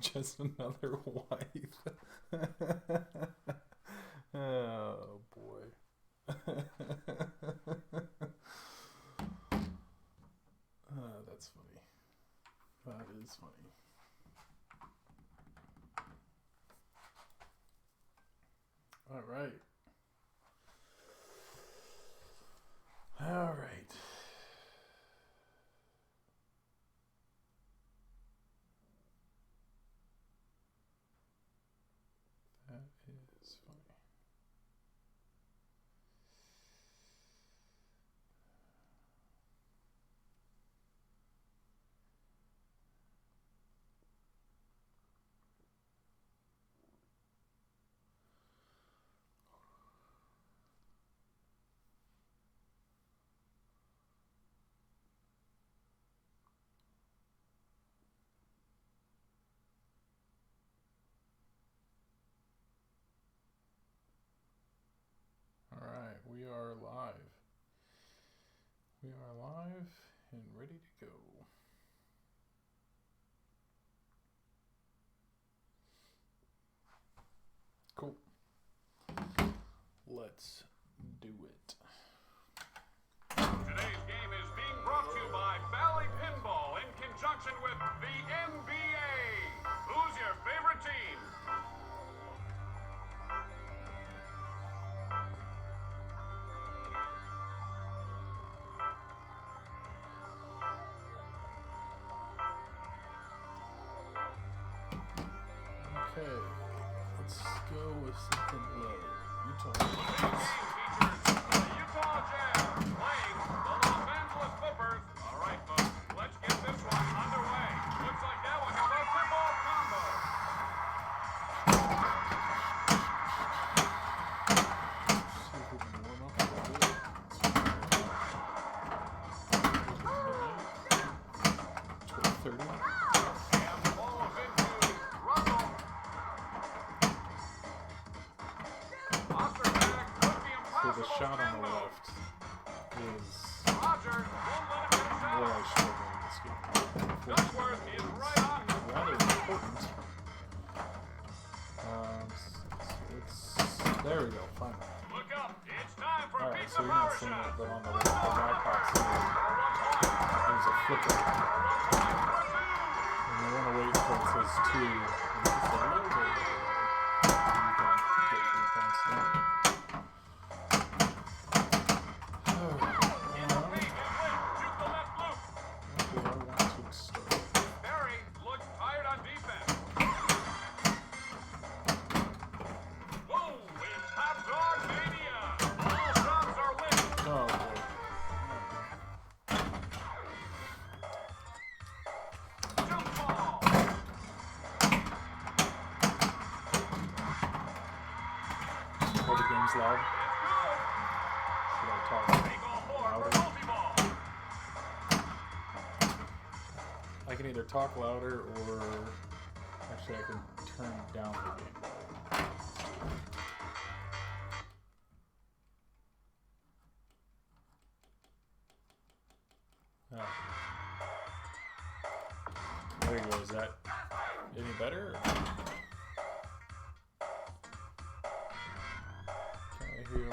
Just another wife. Oh boy. That's funny. That is funny. All right. All right. That is funny. All right, we are live. We are live and ready to go. Cool. Let's do it. Today's game is being brought to you by Pinball in conjunction with the NBA. Who's your favorite team? Okay, let's go with something low. Utah. Today's game features the Utah Jazz playing the Los Angeles Clippers. All right, folks, let's get this one underway. Looks like that one is a pinball combo. See if we can warm up a little bit. Let's 30. And the ball is into Russell. Ostertag could be So impossible the shot on the combo. left is Rogers won't let him get a shot where I off. struggle in this game. Duckworth is right on him. Rather important. There we go, finally. Look up, it's time for Alright, pizza so you're power not seeing shot. it, but on the back box here, there's a flipper. And you want to wait until it says 2, and just a little bit of it. You can get through faster. Barry looks tired on defense. Whoa, it's Top Dog Mania. All shots are lit. Oh, boy. Jump ball. Oh, the game's loud. It's Should I talk good. They go for louder? multi-ball. I can either talk louder or actually I can turn down the game. Oh. There you go. Is that any better? Or? Can I hear you?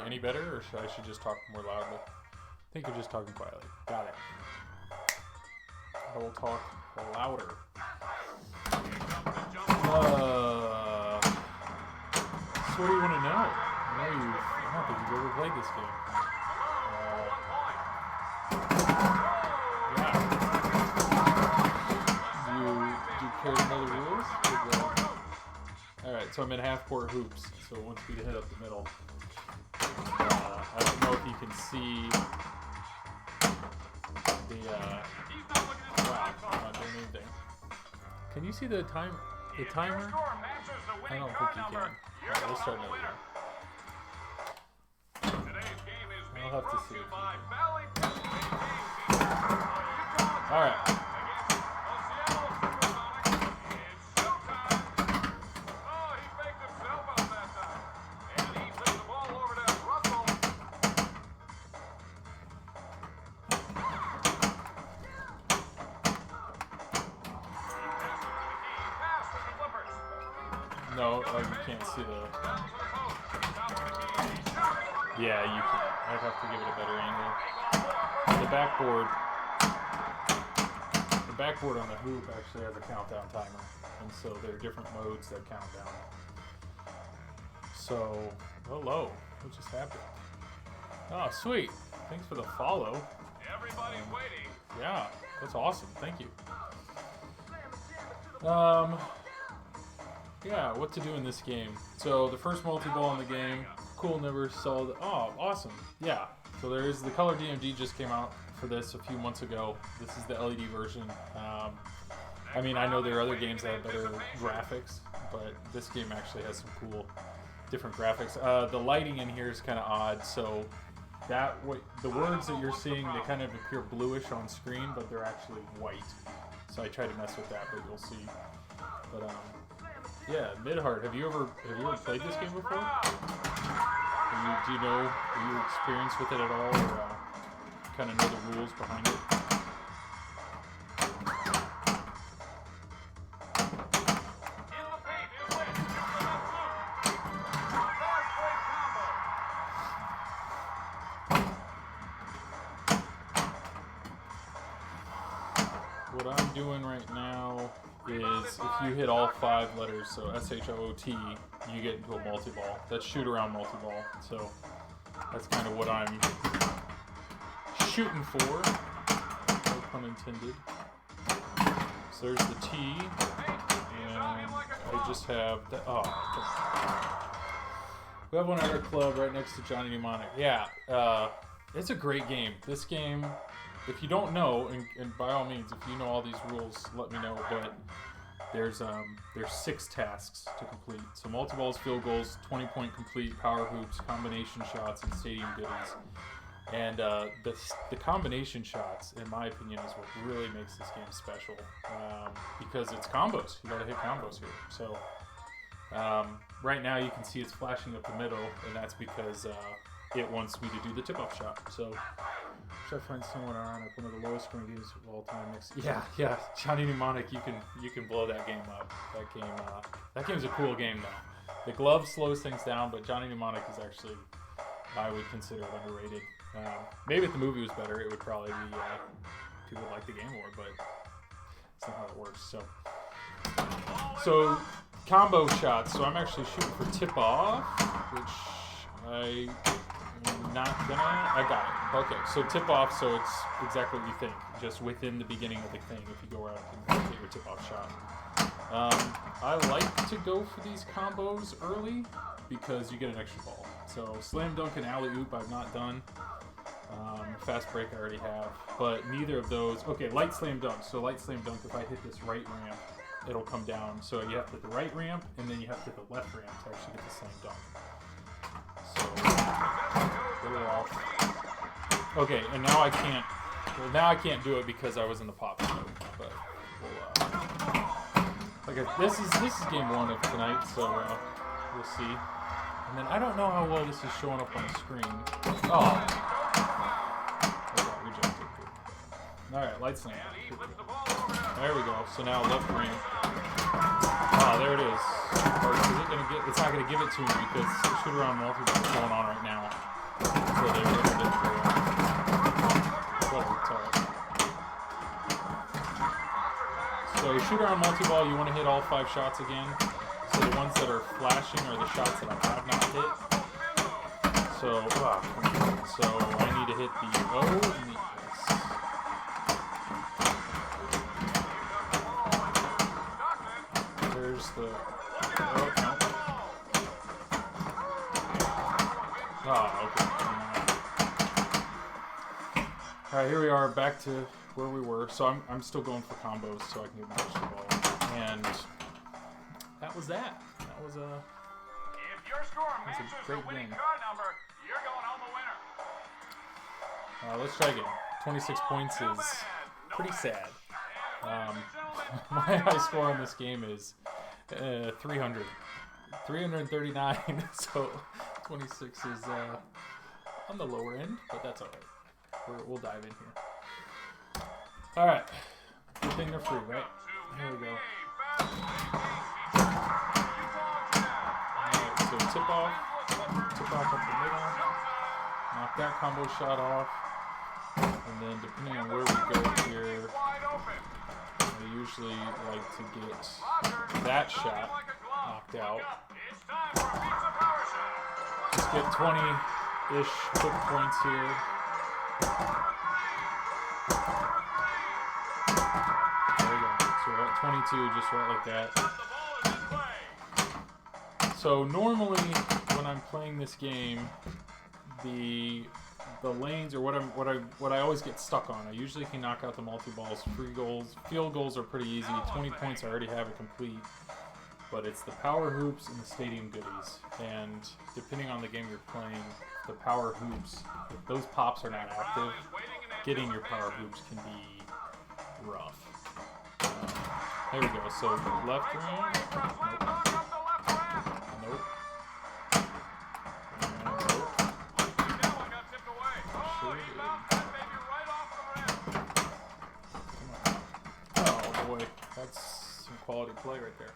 Any better, or should I just talk more loudly? I think you're just talking quietly. Got it. I will talk louder. Here comes the jump ball. So what do you want to know? I don't think you've ever played this game. Yeah. Do you care to know the rules? Alright, so I'm in half-court hoops, so it wants me to hit up the middle. I don't know if you can see the, wow, I'm not doing anything. Can you see the timer? I don't think you can. Alright, we'll start over. I'll have to see. Alright. No, you can't see the... Yeah, you can't. I'd have to give it a better angle. The backboard on the hoop actually has a countdown timer, and so there are different modes that count down. So, hello. What just happened? Oh, sweet. Thanks for the follow. Everybody's waiting. Yeah, that's awesome. Thank you. Yeah, what to do in this game. So the first multi-ball in the game, cool, never saw. Oh, awesome. Yeah. So there is the color DMG just came out for this a few months ago. This is the LED version. I mean, I know there are other games that have better graphics, but this game actually has some cool, different graphics. The lighting in here is kind of odd. So the words that you're seeing, they kind of appear bluish on screen, but they're actually white. So I tried to mess with that, but you'll see. But yeah, Midheart. Have you ever played this game before? Do you know? Are you experienced with it at all, or kind of know the rules behind it? In the paint, it wins. Fastbreak combo. What I'm doing right now is if you hit all 5 letters, so SHOOT, you get into a multi-ball. That's shoot-around multi-ball. So that's kind of what I'm shooting for. No pun intended. So there's the T, and I just have the, we have one at our club right next to Johnny Mnemonic. Yeah, it's a great game. This game, if you don't know, and by all means, if you know all these rules, let me know. But there's 6 tasks to complete. So multi-balls, field goals, 20-point complete, power hoops, combination shots, and stadium goodies. And the combination shots, in my opinion, is what really makes this game special, because it's combos. You gotta hit combos here. So right now you can see it's flashing up the middle, and that's because it wants me to do the tip-off shot. So should I find someone on like one of the lowest scoring games of all time next? Yeah, Johnny Mnemonic, you can blow that game up. That game's a cool game though. The glove slows things down, but Johnny Mnemonic is actually, I would consider it underrated. Maybe if the movie was better, it would probably be people would like the game more, but that's not how it works. So combo shots. So I'm actually shooting for tip off, which I got it. Okay, so tip off. So it's exactly what you think, just within the beginning of the thing. If you go around and get your tip off shot. I like to go for these combos early because you get an extra ball. So slam dunk and alley oop I've not done. Fast break I already have, but neither of those. Okay, light slam dunk. So light slam dunk, if I hit this right ramp, it'll come down. So you have to hit the right ramp, and then you have to hit the left ramp to actually get the slam dunk. So little off. Okay, and now I can't. Well, now I can't do it because I was in the pop mode. But we'll, this is game 1 of tonight, so we'll see. And then I don't know how well this is showing up on the screen. Oh. Alright, light slam. There we go. So now left ramp. Oh, there it is. Or is it gonna get? It's not gonna give it to me because shoot around multi-ball is going on right now. So they limited it for whatever. So shoot around multi-ball, you want to hit all 5 shots again. So the ones that are flashing are the shots that I have not hit. So I need to hit the O and the S. There's the okay. Alright, here we are back to where we were. So I'm still going for combos so I can get my extra ball. And that was that. That was a If your score matches the great winning game. card number, you're going home a winner. Let's try again. 26 points is pretty sad. My high score on this game is 300. 339, so 26 is on the lower end, but that's alright. We'll dive in here. Alright. Good thing they're free, right? Here we go. off. Tip off up the middle. Knock that combo shot off. And then depending on where we go here, I usually like to get that shot knocked out. Just get 20-ish quick points here. There we go. So we're at 22, just right like that. So normally when I'm playing this game, the lanes or what I always get stuck on, I usually can knock out the multi-balls, free goals, field goals are pretty easy. 20 points I already have it complete. But it's the power hoops and the stadium goodies. And depending on the game you're playing, the power hoops, if those pops are not active, getting your power hoops can be rough. There we go. So left ring. Nope. Oh boy, that's some quality play right there.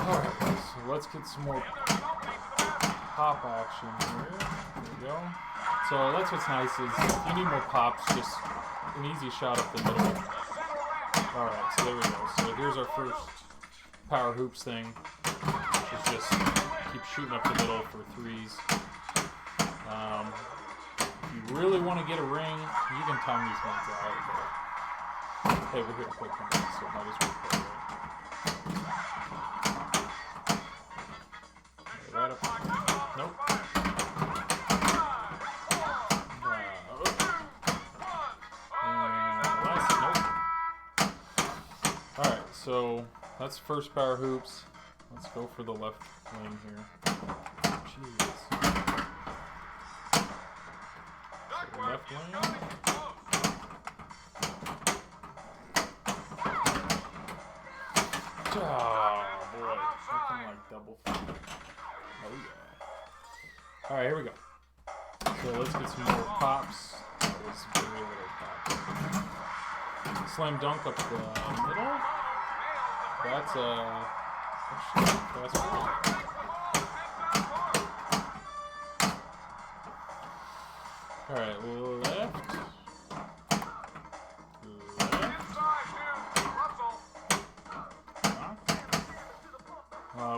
Alright, so let's get some more pop action here. There we go. So that's what's nice is if you need more pops, just an easy shot up the middle. Alright, so there we go. So here's our first power hoops thing. Which is just keep shooting up the middle for threes. If you really want to get a ring, you can time these ones out. But hey, we're here to play Pinball, so might as well play, right? Right up. Nope. And last, nope. Alright, so that's first power hoops. Let's go for the left lane here. Jeez. So left lane. Oh boy, something like double. Oh yeah. Alright, here we go. So let's get some more pops. That was very little pops. Slam dunk up the middle. That's Fastbreak. Alright, left.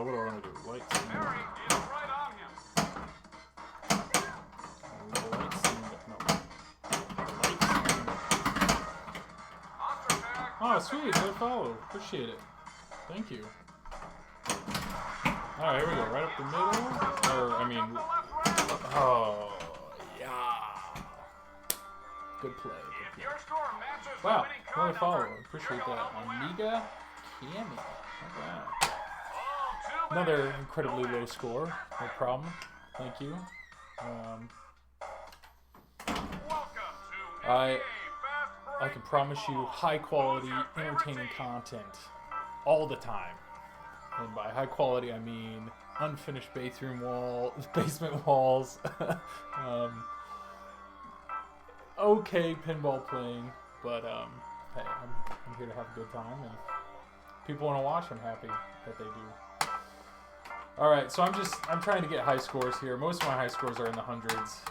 What do I want to do? Light sand. Light sand. No. Light sand. Oh, sweet. Good follow. Appreciate it. Thank you. Alright, here we go. Right up the middle. Oh, yeah. Good play. Good play. Wow. Another follow. Appreciate that. Amiga Cami. Alright. Another incredibly low score. No problem. Thank you. I can promise you high quality, entertaining content all the time. And by high quality, I mean unfinished basement walls. Okay, pinball playing, but hey, I'm here to have a good time, and if people want to watch, I'm happy that they do. All right, so I'm trying to get high scores here. Most of my high scores are in the hundreds.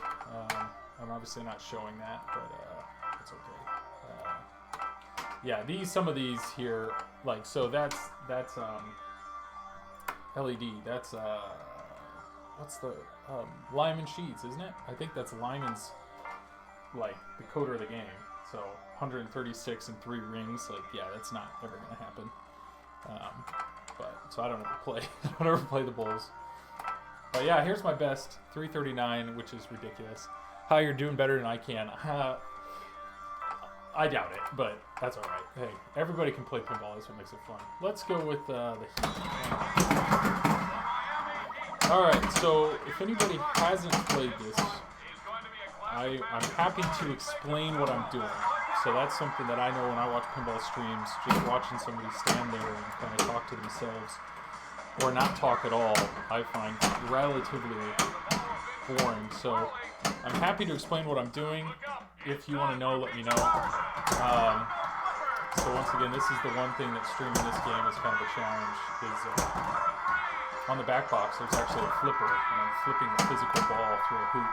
I'm obviously not showing that, but it's okay. Yeah, some of these here, like, so that's LED. That's what's the Lyman Sheets, isn't it? I think that's Lyman's, like, the coder of the game. So 136 and 3 rings, like, yeah, that's not ever gonna happen. So I don't ever play the bowls. But yeah, here's my best 339, which is ridiculous. How you're doing better than I can? I doubt it, but that's all right. Hey, everybody can play pinball. That's what makes it fun. Let's go with the Heat. All right, so if anybody hasn't played this, I'm happy to explain what I'm doing. So that's something that I know when I watch pinball streams, just watching somebody stand there and kind of talk to themselves, or not talk at all, I find relatively boring. So I'm happy to explain what I'm doing. If you want to know, let me know. So once again, this is the one thing that streaming this game is kind of a challenge. Is on the back box, there's actually a flipper, and I'm flipping the physical ball through a hoop.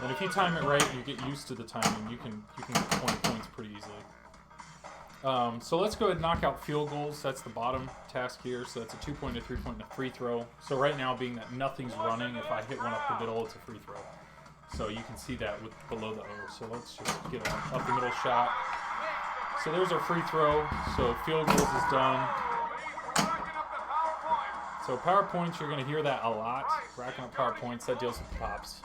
And if you time it right and you get used to the timing, you can get 20 points pretty easily. So let's go ahead and knock out field goals. That's the bottom task here. So that's a 2-point, a 3-point, and a free throw. So right now, being that nothing's running, if I hit one up the middle, it's a free throw. So you can see that with below the O. So let's just get an up the middle shot. So there's our free throw. So field goals is done. So power points, you're going to hear that a lot. Racking up power points, that deals with pops.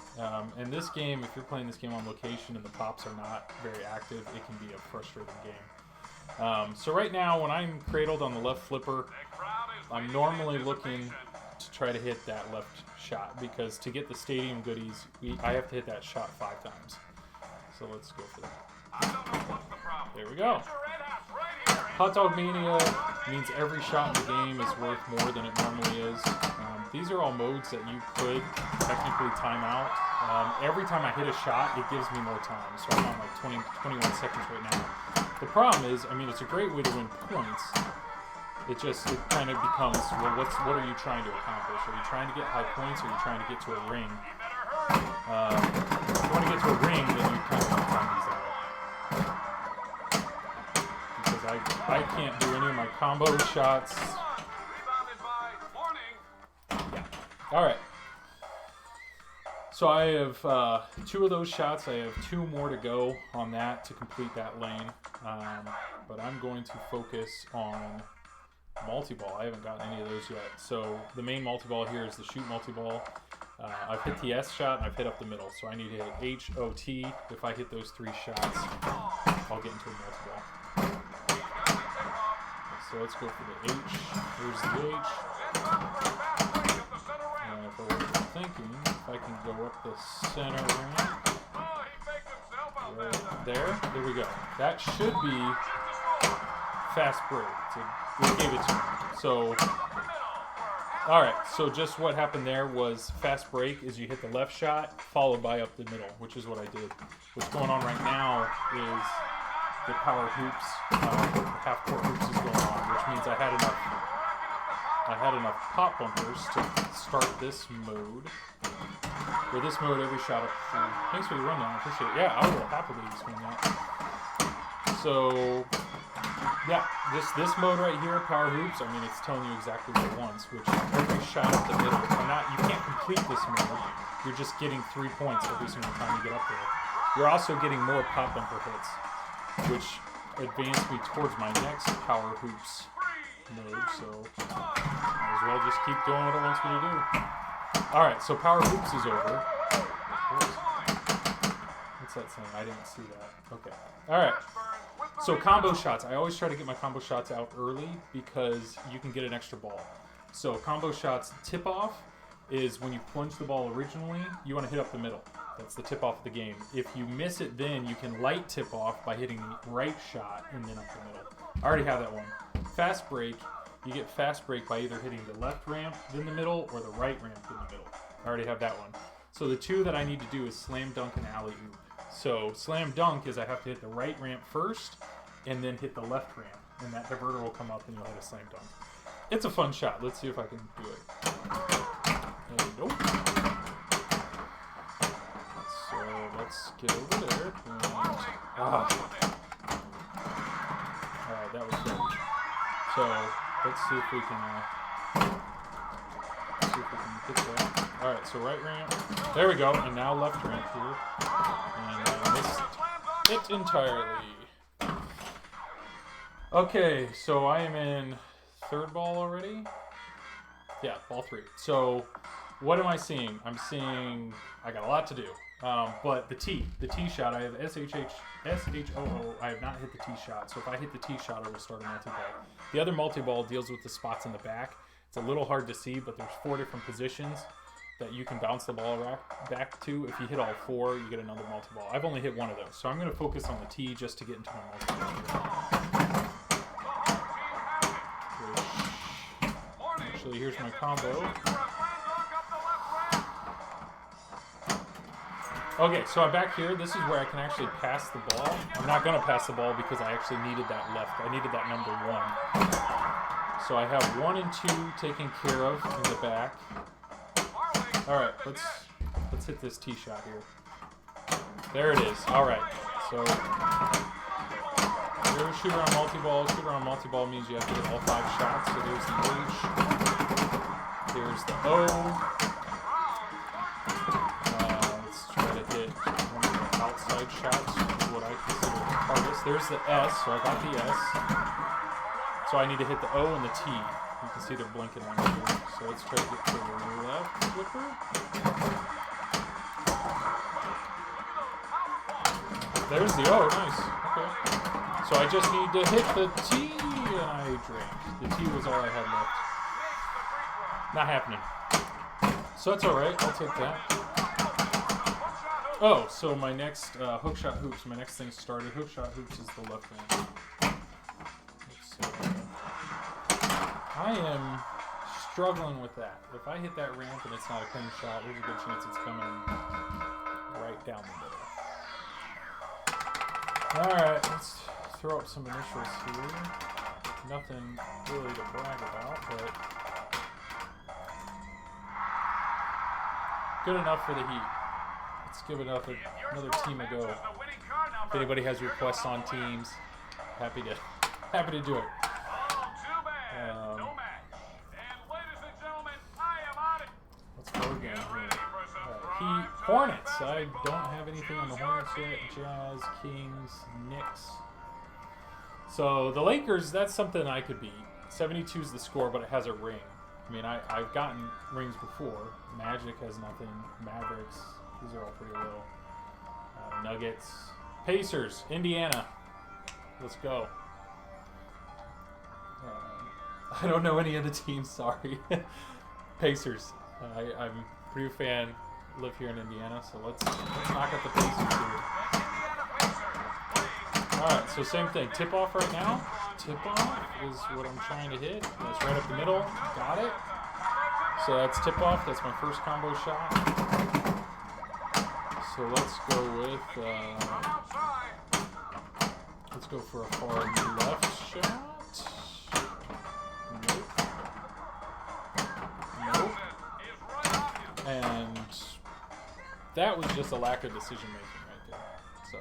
And this game, if you're playing this game on location and the pops are not very active, it can be a frustrating game. So right now, when I'm cradled on the left flipper, I'm normally looking to try to hit that left shot, because to get the stadium goodies, I have to hit that shot 5 times. So let's go for that. There we go. Hot Dog Mania means every shot in the game is worth more than it normally is. These are all modes that you could technically time out. Every time I hit a shot, it gives me more time. So I'm on like 21 seconds right now. The problem is, I mean, it's a great way to win points. It kind of becomes, well, what are you trying to accomplish? Are you trying to get high points, or are you trying to get to a ring? If you want to get to a ring, then you kind of want to time these out. Because I can't do any of my combo shots. Yeah. All right. So I have 2 of those shots. I have 2 more to go on that to complete that lane. But I'm going to focus on multi-ball. I haven't gotten any of those yet. So the main multi-ball here is the shoot multi-ball. I've hit the S shot and I've hit up the middle. So I need to hit H, O, T. If I hit those 3 shots, I'll get into a multi-ball. So let's go for the H. Here's the H. And if I were thinking, if I can go up the center ramp, right there we go. That should be Fastbreak. It gave it to me. So, alright, so just what happened there was Fastbreak is you hit the left shot, followed by up the middle, which is what I did. What's going on right now is the power hoops, half-court hoops is going on, which means I had enough pop bumpers to start this mode. For this mode, every shot up through. Thanks for the rundown, I appreciate it. Yeah, I will happily explain that. So, yeah, this mode right here, power hoops, I mean, it's telling you exactly what it wants, which every shot up the middle, you can't complete this mode, you're just getting 3 points every single time you get up there. You're also getting more pop bumper hits, which advanced me towards my next power hoops mode, so might as well just keep doing what it wants me to do. Alright, so power hoops is over. What's that saying? I didn't see that. Okay. Alright. So combo shots. I always try to get my combo shots out early because you can get an extra ball. So combo shots tip off is when you plunge the ball originally, you want to hit up the middle. That's the tip off of the game. If you miss it then, you can light tip off by hitting the right shot and then up the middle. I already have that one. Fast break, you get fast break by either hitting the left ramp, then the middle, or the right ramp, then the middle. I already have that one. So the 2 that I need to do is slam dunk and alley oop. So slam dunk is I have to hit the right ramp first, and then hit the left ramp, and that diverter will come up and you'll hit a slam dunk. It's a fun shot. Let's see if I can do it. There we go. So let's get over there. And, Alright, that was good. So let's see if we can hit that. Alright, so right ramp. There we go. And now left ramp here. And I missed it entirely. Okay, so I am in 3rd ball already. Yeah, ball 3. So what am I seeing? I'm seeing I got a lot to do. But the T shot, I have S-H-O-O. I have not hit the T shot. So if I hit the T shot, I will start a multi-ball. The other multi-ball deals with the spots in the back. It's a little hard to see, but there's 4 different positions that you can bounce the ball back to. If you hit all 4, you get another multi-ball. I've only hit 1 of those, so I'm going to focus on the T just to get into my multi-ball. Actually, here's my combo. Okay, so I'm back here. This is where I can actually pass the ball. I'm not going to pass the ball because I actually needed that left. I needed that number 1. So I have 1 and 2 taken care of in the back. All right, let's hit this tee shot here. There it is. All right. So there's shoot around multi-ball. Shoot around multi-ball means you have to hit all 5 shots. So there's the H. There's the O. Let's try to hit one of the outside shots, what I consider the hardest. There's the S, so I got the S. So I need to hit the O and the T. You can see they're blinking on here. So let's try to get to the left flipper. There's the O, nice. Okay. So I just need to hit the T, and I drank. The T was all I had left. Not happening. So that's all right. I'll take that. Oh, so my next hook shot hoops. My next thing started. Hook shot hoops is the left hand. I am struggling with that. If I hit that ramp and it's not a clean shot, there's a good chance it's coming right down the middle. Alright, let's throw up some initials here. Nothing really to brag about, but good enough for the Heat. Let's give another team a go. If anybody has requests on teams, happy to do it. Let's go again here. Heat, Hornets. I don't have anything on the Hornets yet. Jazz, Kings, Knicks. So the Lakers, that's something I could beat. 72 is the score, but it has a ring. I mean, I've gotten rings before. Magic has nothing. Mavericks, these are all pretty low. Nuggets. Pacers, Indiana. Let's go. I don't know any of the teams, sorry. Pacers. I'm a pretty fan. Live here in Indiana, so let's knock out the Pacers here. Alright, so same thing. Tip off right now. Tip off is what I'm trying to hit. That's right up the middle. Got it. So that's tip off. That's my first combo shot. So let's go with let's go for a far left shot. Nope. Nope. And that was just a lack of decision making right there. So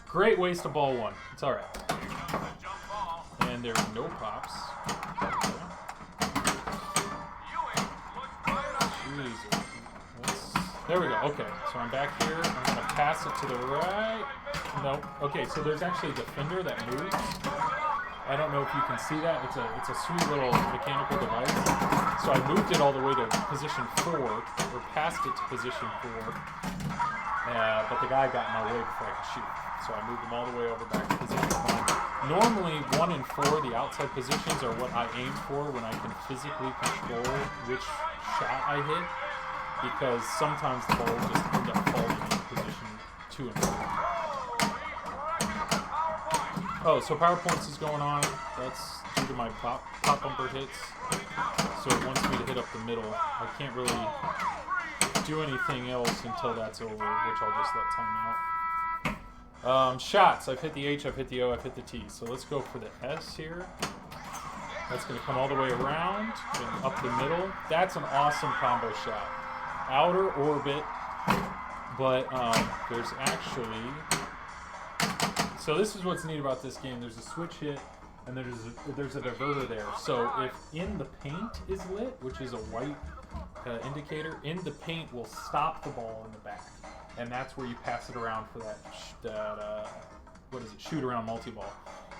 great waste of ball 1. It's all right. And there are no pops. Jesus. There we go. Okay, so I'm back here. I'm going to pass it to the right. Nope. Okay, so there's actually a defender that moves. I don't know if you can see that. It's a sweet little mechanical device. So I moved it all the way to position 4, or passed it to position 4. But the guy got in my way before I could shoot. So I moved him all the way over back to position 1. Normally, 1 and 4, the outside positions, are what I aim for when I can physically control which shot I hit. Because sometimes the ball just ends up falling in position 2 and 3. Oh, so power points is going on. That's due to my pop bumper hits. So it wants me to hit up the middle. I can't really do anything else until that's over, which I'll just let time out. Shots. I've hit the H, I've hit the O, I've hit the T. So let's go for the S here. That's going to come all the way around and up the middle. That's an awesome combo shot. Outer orbit, but there's actually... So this is what's neat about this game. There's a switch hit, and there's a diverter there. So if in the paint is lit, which is a white indicator, in the paint will stop the ball in the back, and that's where you pass it around for that what is it? Shoot around multi-ball,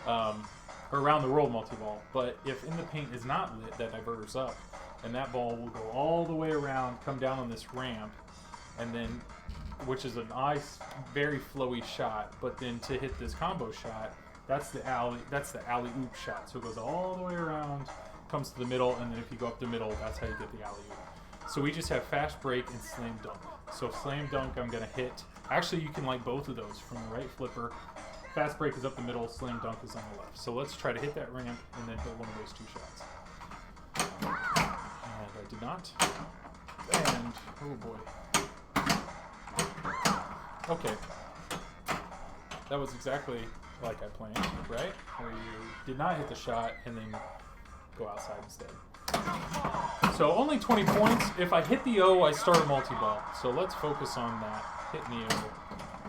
or around the world multi-ball. But if in the paint is not lit, that diverter's up, and that ball will go all the way around, come down on this ramp, and then, which is a nice, very flowy shot. But then to hit this combo shot, that's the alley-oop shot. So it goes all the way around, comes to the middle, and then if you go up the middle, that's how you get the alley-oop. So we just have fast break and slam dunk. So slam dunk, I'm gonna hit. Actually, you can like both of those from the right flipper. Fast break is up the middle, slam dunk is on the left. So let's try to hit that ramp and then hit one of those 2 shots. And I did not. And, oh boy. Okay. That was exactly like I planned, right? Where you did not hit the shot and then go outside instead. So only 20 points. If I hit the O, I start a multi-ball. So let's focus on that. Hitting the O,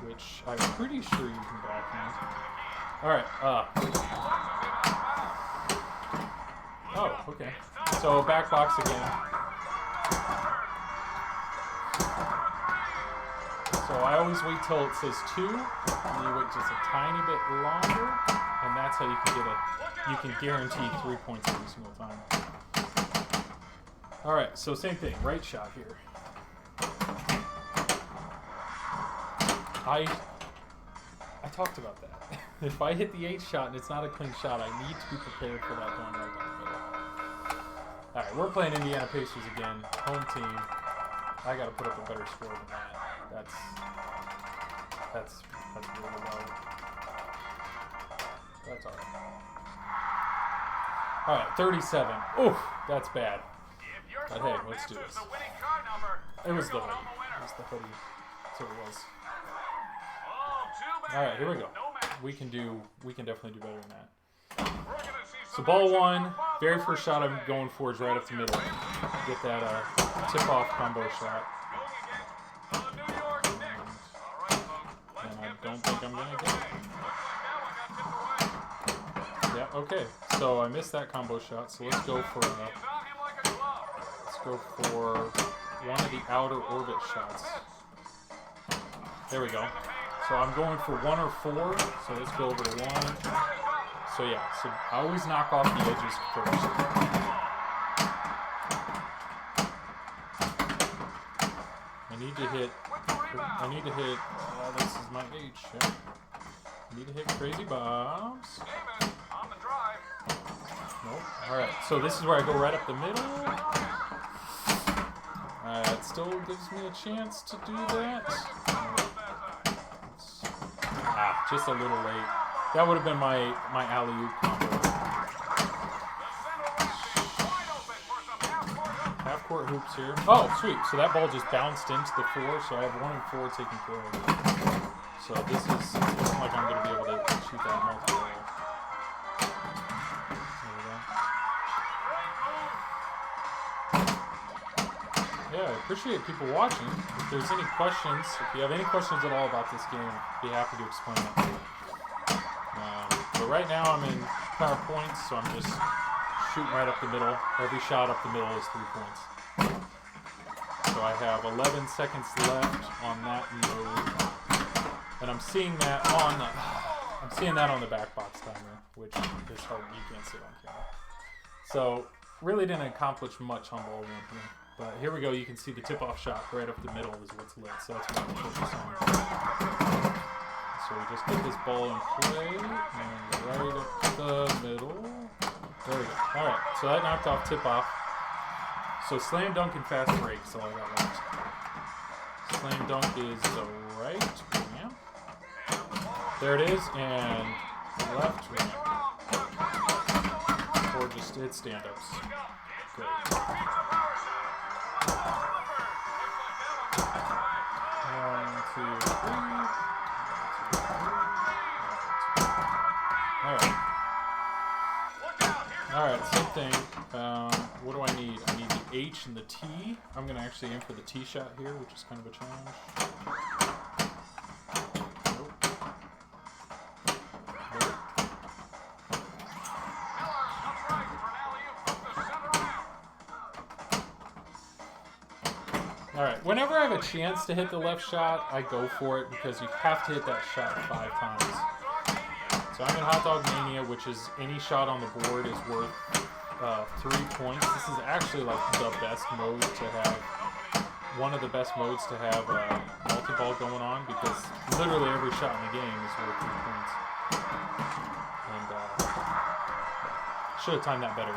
which I'm pretty sure you can backhand. Alright, oh, okay. So back box again. So I always wait till it says 2, and then you wait just a tiny bit longer, and that's how you can guarantee 3 points every single time. Alright, so same thing, right shot here. I talked about that. If I hit the 8 shot and it's not a clean shot, I need to be prepared for that going right down the middle. Alright, we're playing Indiana Pacers again, home team. I gotta put up a better score than that. That's really low. That's alright. Alright, 37. Oof, that's bad. But hey, let's do this. It was the hoodie. It was the hoodie. That's what it was. Alright, here we go. We can definitely do better than that. So ball 1, very first shot I'm going for is right up the middle. Get that tip-off combo shot. And I don't think I'm going to get it. Yeah, okay. So I missed that combo shot, so let's go for one of the outer orbit shots. There we go. So I'm going for 1 or 4, so let's go over to 1. So yeah, so I always knock off the edges first. I need to hit, this is my H, yeah. I need to hit crazy bombs. Nope, alright, so this is where I go right up the middle. It still gives me a chance to do that. Just a little late. That would have been my alley-oop combo. Half-court hoops here. Oh, sweet. So that ball just bounced into the 4, so I have 1 and 4 taken care of. So this is looking like I'm going to be able to shoot that multi-ball. There we go. Yeah, I appreciate people watching. If there's any questions, if you have any questions at all about this game, I'd be happy to explain it. But right now I'm in PowerPoint, so I'm just shooting right up the middle. Every shot up the middle is 3 points. So I have 11 seconds left on that mode, and I'm seeing that on the back box timer, which is hard. You can't see it on camera. So really didn't accomplish much on ball 1 here. But here we go. You can see the tip-off shot right up the middle is what's lit. So that's what I'm focused on. So we just get this ball in play, and right up the middle. There we go. Alright, so that knocked off tip-off. So slam dunk and fast break, so I got left. Slam dunk is the right ramp. There it is, and left ramp. Or just hit stand-ups. Good. 1, 2, 3. Alright, same thing. What do I need? I need the H and the T. I'm going to actually aim for the T shot here, which is kind of a challenge. Nope. Alright, whenever I have a chance to hit the left shot, I go for it because you have to hit that shot 5 times. So I'm in Hot Dog Mania, which is any shot on the board is worth 3 points. This is actually like the best mode to have, one of the best modes to have multi-ball going on, because literally every shot in the game is worth 3 points. And should have timed that better.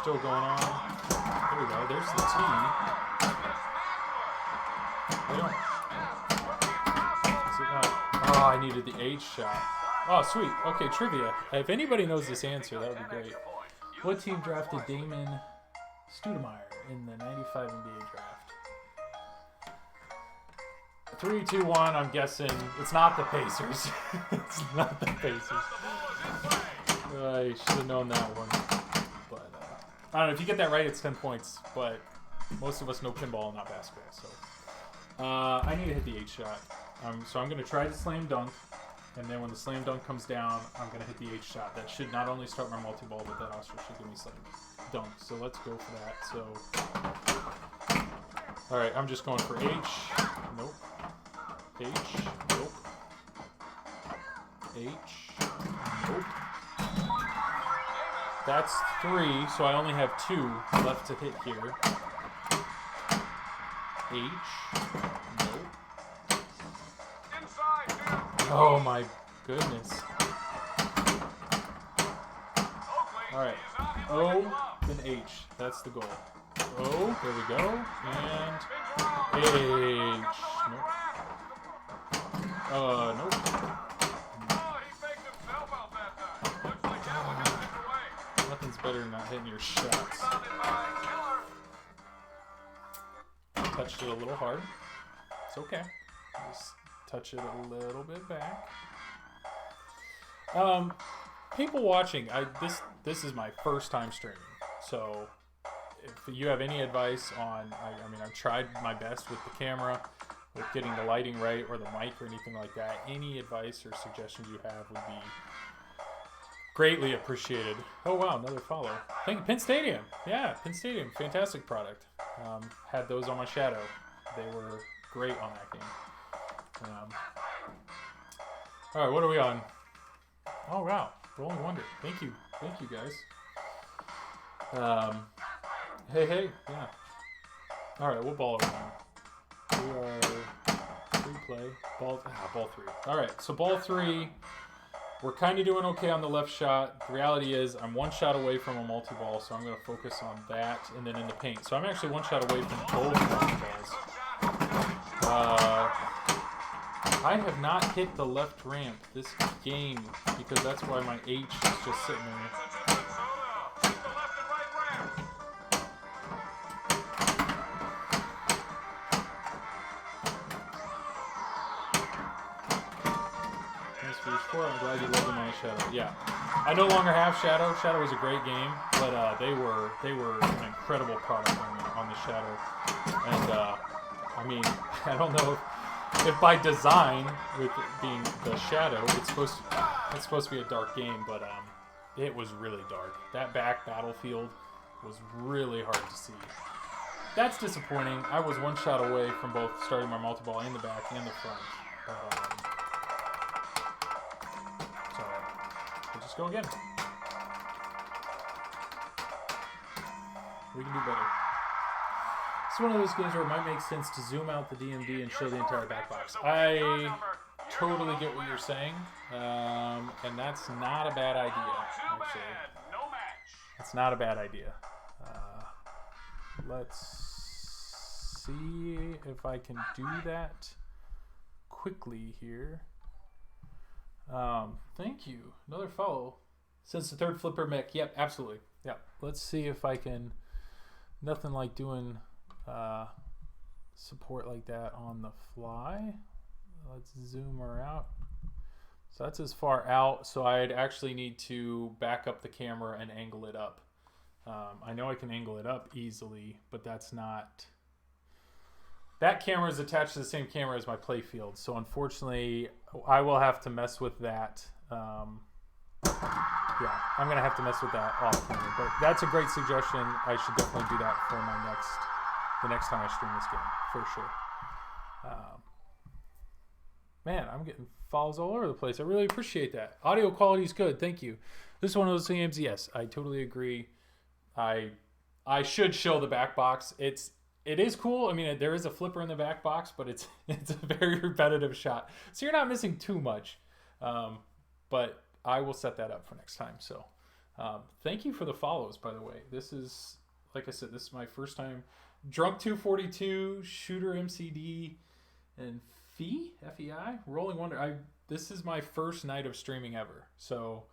Still going on. There we go. There's the T. They don't. Is it not? Oh, I needed the H shot. Oh, sweet. Okay, trivia. If anybody knows this answer, that would be great. What team drafted Damon Stoudemire in the '95 NBA draft? 3, 2, 1. I'm guessing it's not the Pacers. It's not the Pacers. I should have known that one. But I don't know. If you get that right, it's 10 points. But most of us know pinball and not basketball. So I need to hit the 8 shot. So I'm going to try to slam dunk. And then when the slam dunk comes down, I'm going to hit the 8 shot. That should not only start my multi-ball, but that also should give me slam dunk. So let's go for that. So, all right, I'm just going for H. Nope. H. Nope. H. Nope. That's 3, so I only have 2 left to hit here. H. Nope. Oh my goodness. Alright. O, then H. That's the goal. O, there we go. And H. Nope. Nope. Nothing's better than not hitting your shots. Touched it a little hard. It's okay. Just touch it a little bit back. People watching, this is my first time streaming, so if you have any advice on, I mean, I've tried my best with the camera, with getting the lighting right, or the mic, or anything like that. Any advice or suggestions you have would be greatly appreciated. Oh wow, another follow. Thank you, Penn Stadium. Yeah, Penn Stadium, fantastic product. Had those on my Shadow. They were great on that game. All right, what are we on? Oh wow, Rolling Wonder. Thank you guys. Hey, yeah. All right, what ball are we on? We are free play. Ball 3. All right, so ball 3. We're kind of doing okay on the left shot. The reality is I'm 1 shot away from a multi-ball, so I'm going to focus on that and then in the paint. So I'm actually 1 shot away from both multi-balls. I have not hit the left ramp this game because that's why my H is just sitting there. I'm glad you loved them on the Shadow. Yeah, I no longer have Shadow. Shadow was a great game, but they were an incredible product on the Shadow. And I mean, I don't know if by design, with it being the Shadow, it's supposed to be a dark game, but it was really dark. That back battlefield was really hard to see. That's disappointing. I was 1 shot away from both starting my multi-ball in the back and the front. We'll just go again. We can do better. It's one of those games where it might make sense to zoom out the DMD and show the entire back box. I totally get what you're saying, and that's not a bad idea, actually. That's not a bad idea. Let's see if I can do that quickly here. Thank you. Another follow. Since the 3rd flipper mech. Yep, absolutely. Yep. Let's see if I can. Nothing like doing support like that on the fly. Let's zoom her out. So that's as far out. So I'd actually need to back up the camera and angle it up. I know I can angle it up easily, but that's not. That camera is attached to the same camera as my play field, so unfortunately, I will have to mess with that. Yeah, I'm gonna have to mess with that off camera. But that's a great suggestion. I should definitely do that for the next time I stream this game for sure. Man, I'm getting follows all over the place. I really appreciate that. Audio quality is good. Thank you. This is one of those games. Yes, I totally agree. I should show the back box. It is cool. I mean, there is a flipper in the back box, but it's a very repetitive shot. So you're not missing too much. But I will set that up for next time. So thank you for the follows, by the way. This is, like I said, this is my first time. Drunk 242, Shooter MCD, and FEI, Rolling Wonder. This is my first night of streaming ever. So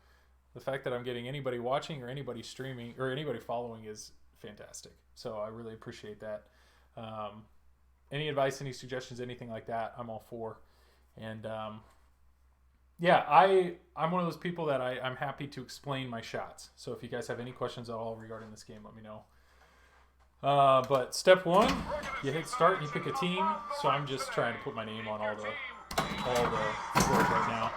the fact that I'm getting anybody watching or anybody streaming or anybody following is fantastic. So I really appreciate that. any advice, any suggestions, anything like that, I'm all for. And yeah, I'm one of those people that I'm happy to explain my shots. So if you guys have any questions at all regarding this game, let me know. But step one, you hit start and you pick a team. So I'm just trying to put my name on all the board right now.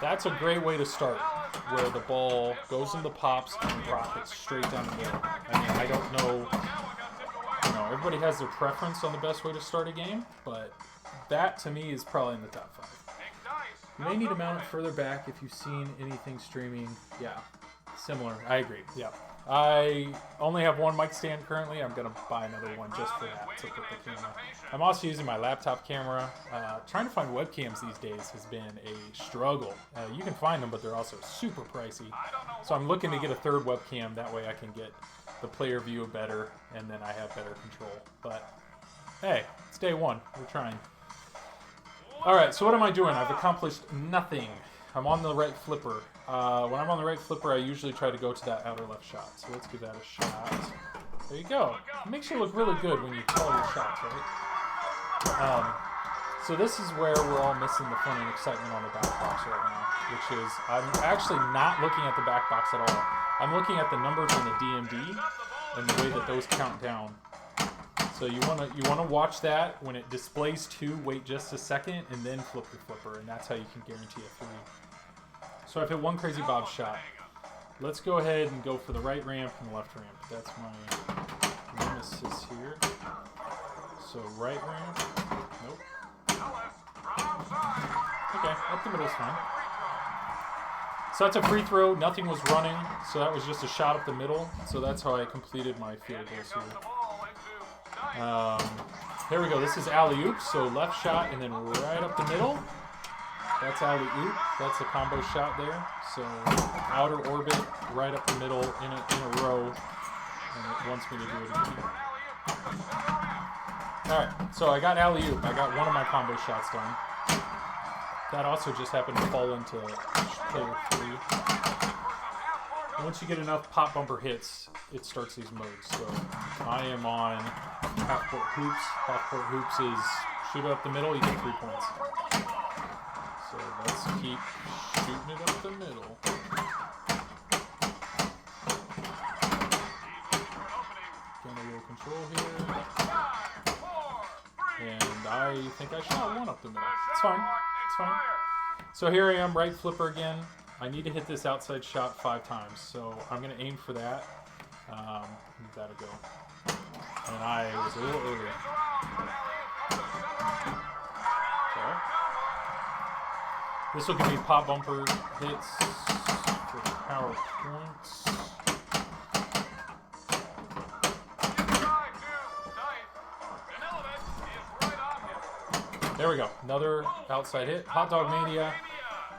That's a great way to start, where the ball goes in the pops and rockets straight down the middle. I mean, I don't know, everybody has their preference on the best way to start a game, but that to me is probably in the top 5. You may need to mount it further back if you've seen anything streaming. Yeah, similar. I agree. Yeah. I only have one mic stand currently. I'm going to buy another one just for that, to put the camera. I'm also using my laptop camera. Trying to find webcams these days has been a struggle. You can find them, but they're also super pricey. So I'm looking to get a third webcam. That way I can get the player view better, and then I have better control. But hey, it's day one. We're trying. All right, so what am I doing? I've accomplished nothing. I'm on the right flipper. When I'm on the right flipper, I usually try to go to that outer left shot. So let's give that a shot. There you go. It makes you look really good when you call your shots, right? So this is where we're all missing the fun and excitement on the back box right now, which is I'm actually not looking at the back box at all. I'm looking at the numbers on the DMD and the way that those count down. So you wanna watch that. When it displays 2, wait just a second and then flip your flipper, and that's how you can guarantee a 3. So I've hit one Crazy Bob shot. Let's go ahead and go for the right ramp and the left ramp. That's my nemesis here. So right ramp. Nope. Okay, up the middle is fine. So that's a free throw. Nothing was running, so that was just a shot up the middle. So that's how I completed my field goals here. Here we go. This is alley-oop. So left shot and then right up the middle. That's alley-oop. That's a combo shot there. So outer orbit, right up the middle in a row. And it wants me to do it again. Alright, so I got alley-oop. I got one of my combo shots done. That also just happened to fall into player 3. And once you get enough pop bumper hits, it starts these modes. So I am on half-court hoops. Half-court hoops is shoot it up the middle, you get 3 points. So let's keep shooting it up the middle. Getting a little control here. And I think I shot one up the middle. It's fine. It's fine. So here I am, right flipper again. I need to hit this outside shot 5 times. So I'm going to aim for that. That'll go. And I was a little early. Okay. This will give me pop bumper hits for power points. There we go. Another outside hit. Hot Dog Mania.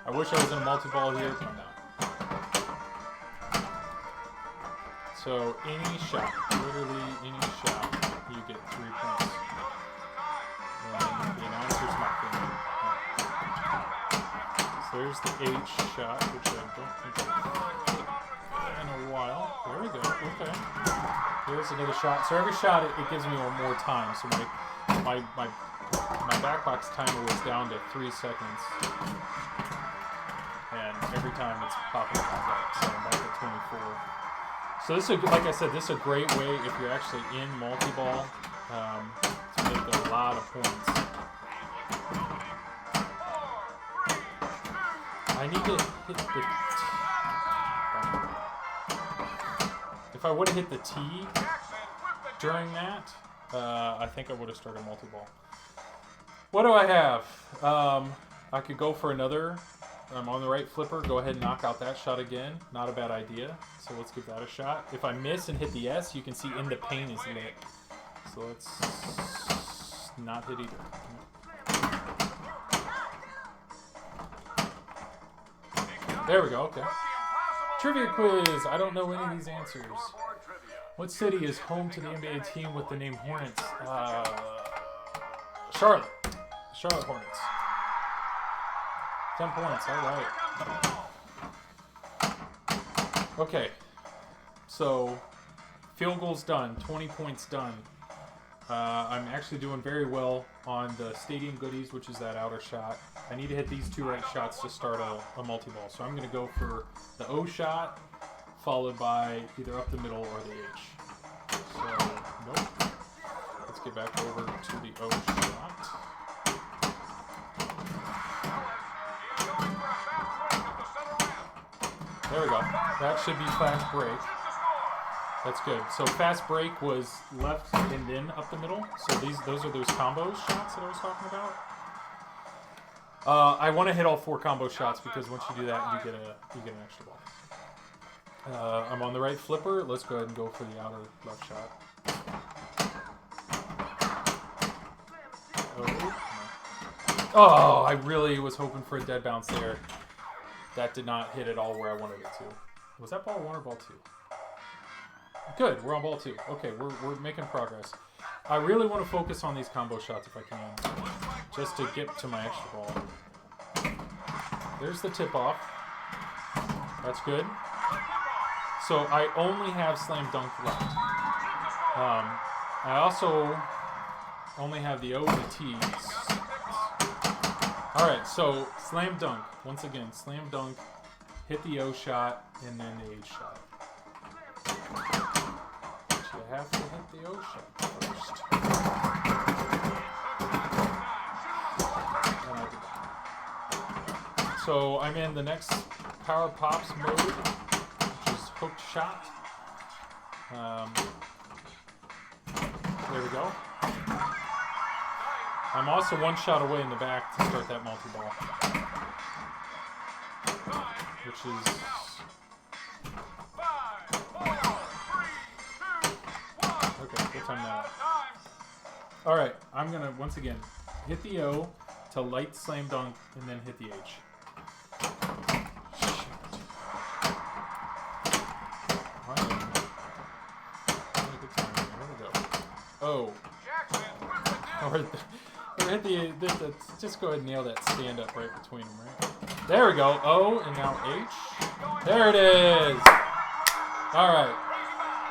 I wish I was in a multi-ball here, but I'm not. So any shot, literally any shot, you get 3 points. And the announcer's mocking me. So there's the H shot, which I don't think I've in a while. There we go. Okay. Here's another shot. So every shot, it gives me more time. So my back box timer was down to 3 seconds. And every time it's popping back up. So I'm back at 24. So this is, like I said, this is a great way if you're actually in multi-ball to make a lot of points. I need to hit the if I would have hit the T during that, I think I would have started multi-ball. What do I have? I could go for another. I'm on the right flipper. Go ahead and knock out that shot again. Not a bad idea. So let's give that a shot. If I miss and hit the S, you can see in the pane is lit. So let's not hit either. There we go. Okay. Trivia quiz. I don't know any of these answers. What city is home to the NBA team with the name Hornets? Charlotte. Charlotte Hornets. 10 points, alright. Okay. So, field goal's done. 20 points done. I'm actually doing very well on the stadium goodies, which is that outer shot. I need to hit these 2 right shots to start a multi-ball. So I'm going to go for the O shot, followed by either up the middle or the H. So, nope. Let's get back over to the O shot. There we go. That should be fast break. That's good. So fast break was left and then up the middle. So those are those combo shots that I was talking about. I want to hit all 4 combo shots because once you do that, you get an extra ball. I'm on the right flipper. Let's go ahead and go for the outer left shot. Oh, I really was hoping for a dead bounce there. That did not hit at all where I wanted it to. Was that ball 1 or ball 2? Good, we're on ball 2. Okay, we're making progress. I really want to focus on these combo shots if I can, just to get to my extra ball. There's the tip off. That's good. So I only have slam dunk left. I also only have the O and the T. Alright, so slam dunk. Once again, slam dunk, hit the O shot, and then the H shot. But you have to hit the O shot first. And I did that. So I'm in the next Power Pops mode, which is hooked shot. There we go. I'm also 1 shot away in the back to start that multi-ball. Which is... Okay, we'll time that out. Alright, I'm going to, once again, hit the O to light slam dunk and then hit the H. Oh. Or hit the just go ahead and nail that stand up right between them, right? There we go. O and now H. There it is. All right.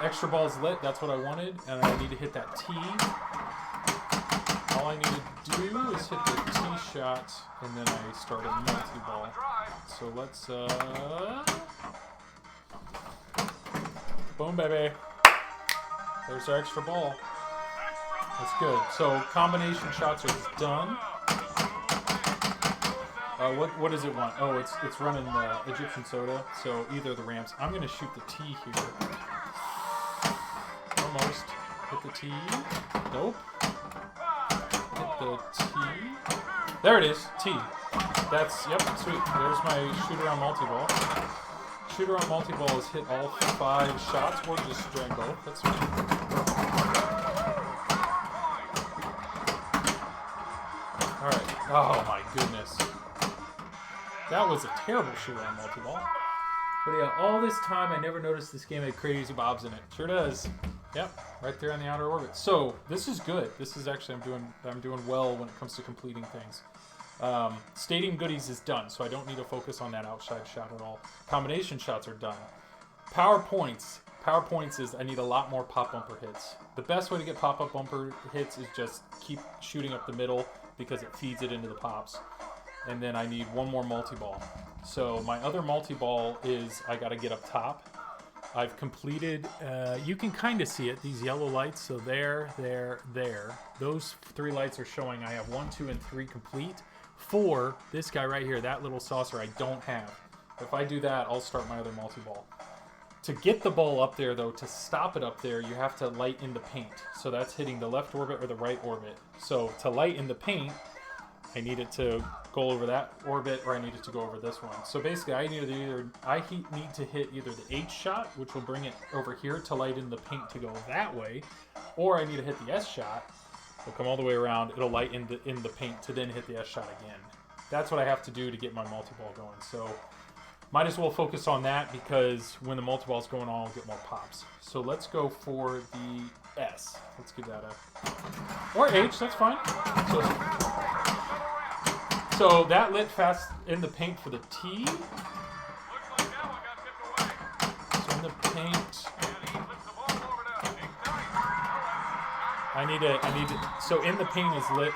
Extra ball's lit. That's what I wanted, and I need to hit that T. All I need to do is hit the T shot, and then I start a multi-ball. So let's boom, baby. There's our extra ball. That's good. So combination shots are done. What does it want? Oh, it's running the Egyptian soda. So either the ramps. I'm gonna shoot the T here. Almost. Hit the T. Nope. Hit the T. There it is. T. That's yep. Sweet. There's my shoot around multi-ball. Shoot around multi-ball is hit all 5 shots or just strand both. That's sweet. Alright. Oh my goodness. That was a terrible shoot on multi-ball. But yeah, all this time I never noticed this game had crazy bobs in it. Sure does. Yep, right there on the outer orbit. So this is good. This is actually I'm doing well when it comes to completing things. Stadium goodies is done, so I don't need to focus on that outside shot at all. Combination shots are done. Power points is I need a lot more pop bumper hits. The best way to get pop-up bumper hits is just keep shooting up the middle because it feeds it into the pops. And then I need 1 more multi-ball. So my other multi-ball is I gotta get up top. I've completed, you can kind of see it, these yellow lights. So there. Those 3 lights are showing I have 1, 2, and 3 complete. 4, this guy right here, that little saucer I don't have. If I do that, I'll start my other multi-ball. To get the ball up there, though, to stop it up there, you have to light in the paint. So that's hitting the left orbit or the right orbit. So to light in the paint, I need it to go over that orbit or I need it to go over this one. So basically, I need to hit either the H shot, which will bring it over here to light in the paint to go that way, or I need to hit the S shot. It'll come all the way around. It'll light in the paint to then hit the S shot again. That's what I have to do to get my multi-ball going. So might as well focus on that because when the multi-ball is going on, I'll get more pops. So let's go for the S. Let's give that a... Or H, that's fine. So that lit fast in the paint for the T. So in the paint... I need to. So in the pane is lit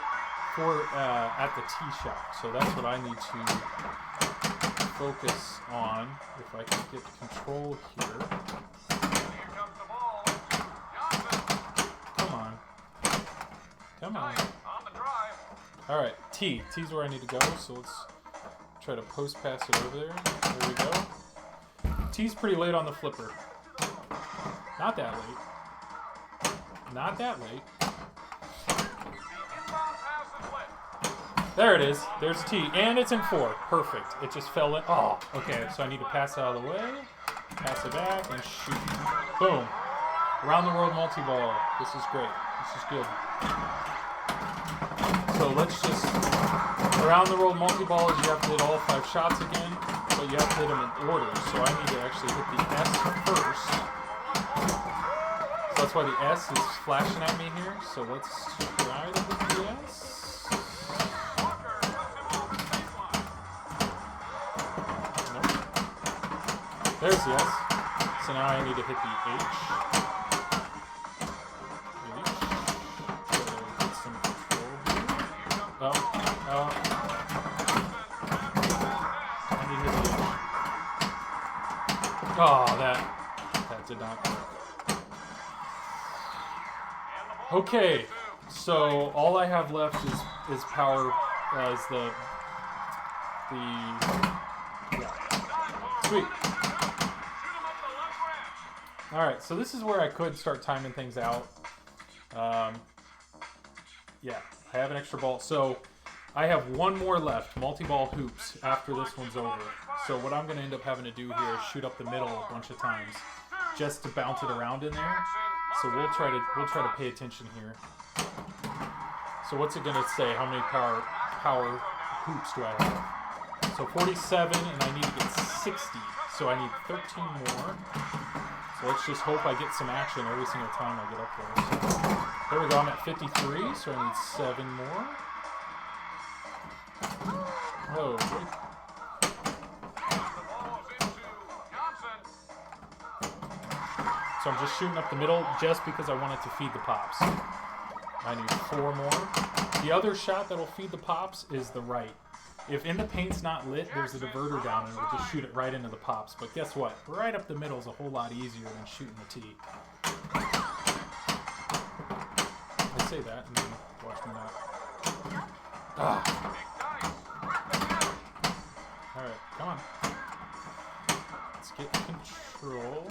for at the tee shot. So that's what I need to focus on. If I can get control here. Here comes the ball. Johnson. Come on. Come on. Nice on the drive. All right, tee. Tee's where I need to go. So let's try to post pass it over there. There we go. Tee's pretty late on the flipper. Not that late. Not that late. The inbound pass is lit. There it is. There's a tee. And it's in 4. Perfect. It just fell in. Oh, okay. So I need to pass it out of the way. Pass it back and shoot. Boom. Around the world multi-ball. This is great. This is good. So let's just... Around the world multi-ball is you have to hit all 5 shots again, but you have to hit them in order. So I need to actually hit the S first. So that's why the S is flashing at me here. So let's try to hit the S. Walker puts him over the baseline. Nope. There's the S. So now I need to hit the H. So get some control here. Oh. I need to hit the H. Oh, that did not work. Okay, so all I have left is power as the yeah. Sweet. All right, so this is where I could start timing things out. Yeah, I have an extra ball, so I have one more left, multi-ball hoops, after this one's over. So what I'm going to end up having to do here is shoot up the middle a bunch of times, just to bounce it around in there. So we'll try to pay attention here. So what's it going to say? How many power hoops do I have? So 47, and I need to get 60. So I need 13 more. So let's just hope I get some action every single time I get up there. So there we go. I'm at 53, so I need 7 more. Oh, great. So I'm just shooting up the middle just because I want it to feed the pops. I need 4 more. The other shot that will feed the pops is the right. If in the paint's not lit, there's a diverter down and it'll just shoot it right into the pops. But guess what? Right up the middle is a whole lot easier than shooting the tee. I say that and then watch me not. Ah. Alright, come on. Let's get control.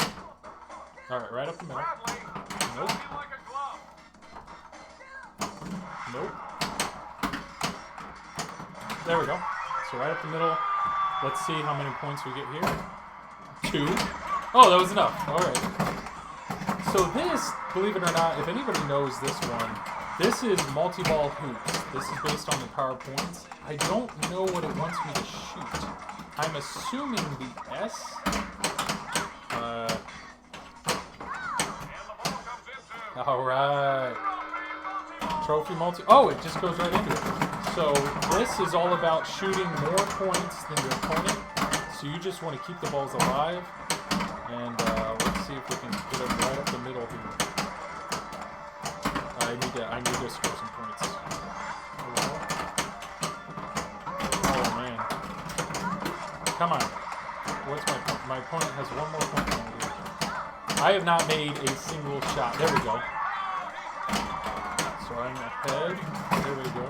Alright, right up the middle. Nope. Nope. There we go. So right up the middle. Let's see how many points we get here. 2. Oh, that was enough. Alright. So this, believe it or not, if anybody knows this one, this is multi-ball hoops. This is based on the power points. I don't know what it wants me to shoot. I'm assuming the S. Alright. Trophy multi. Oh, it just goes right into it. So this is all about shooting more points than your opponent. So you just want to keep the balls alive. And let's see if we can get them right up the middle here. I need to score some points. Oh man. Come on. What's my opponent has 1 more point than I do. I have not made a single shot. There we go. So I'm ahead. There we go.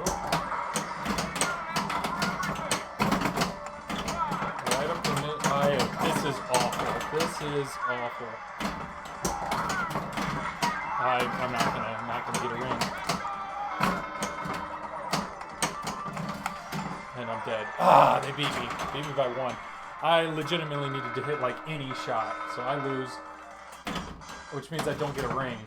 Right up the mid. This is awful. This is awful. I'm not gonna get a ring. And I'm dead. Ah, they beat me. Beat me by 1. I legitimately needed to hit like any shot, so I lose. Which means I don't get a ring.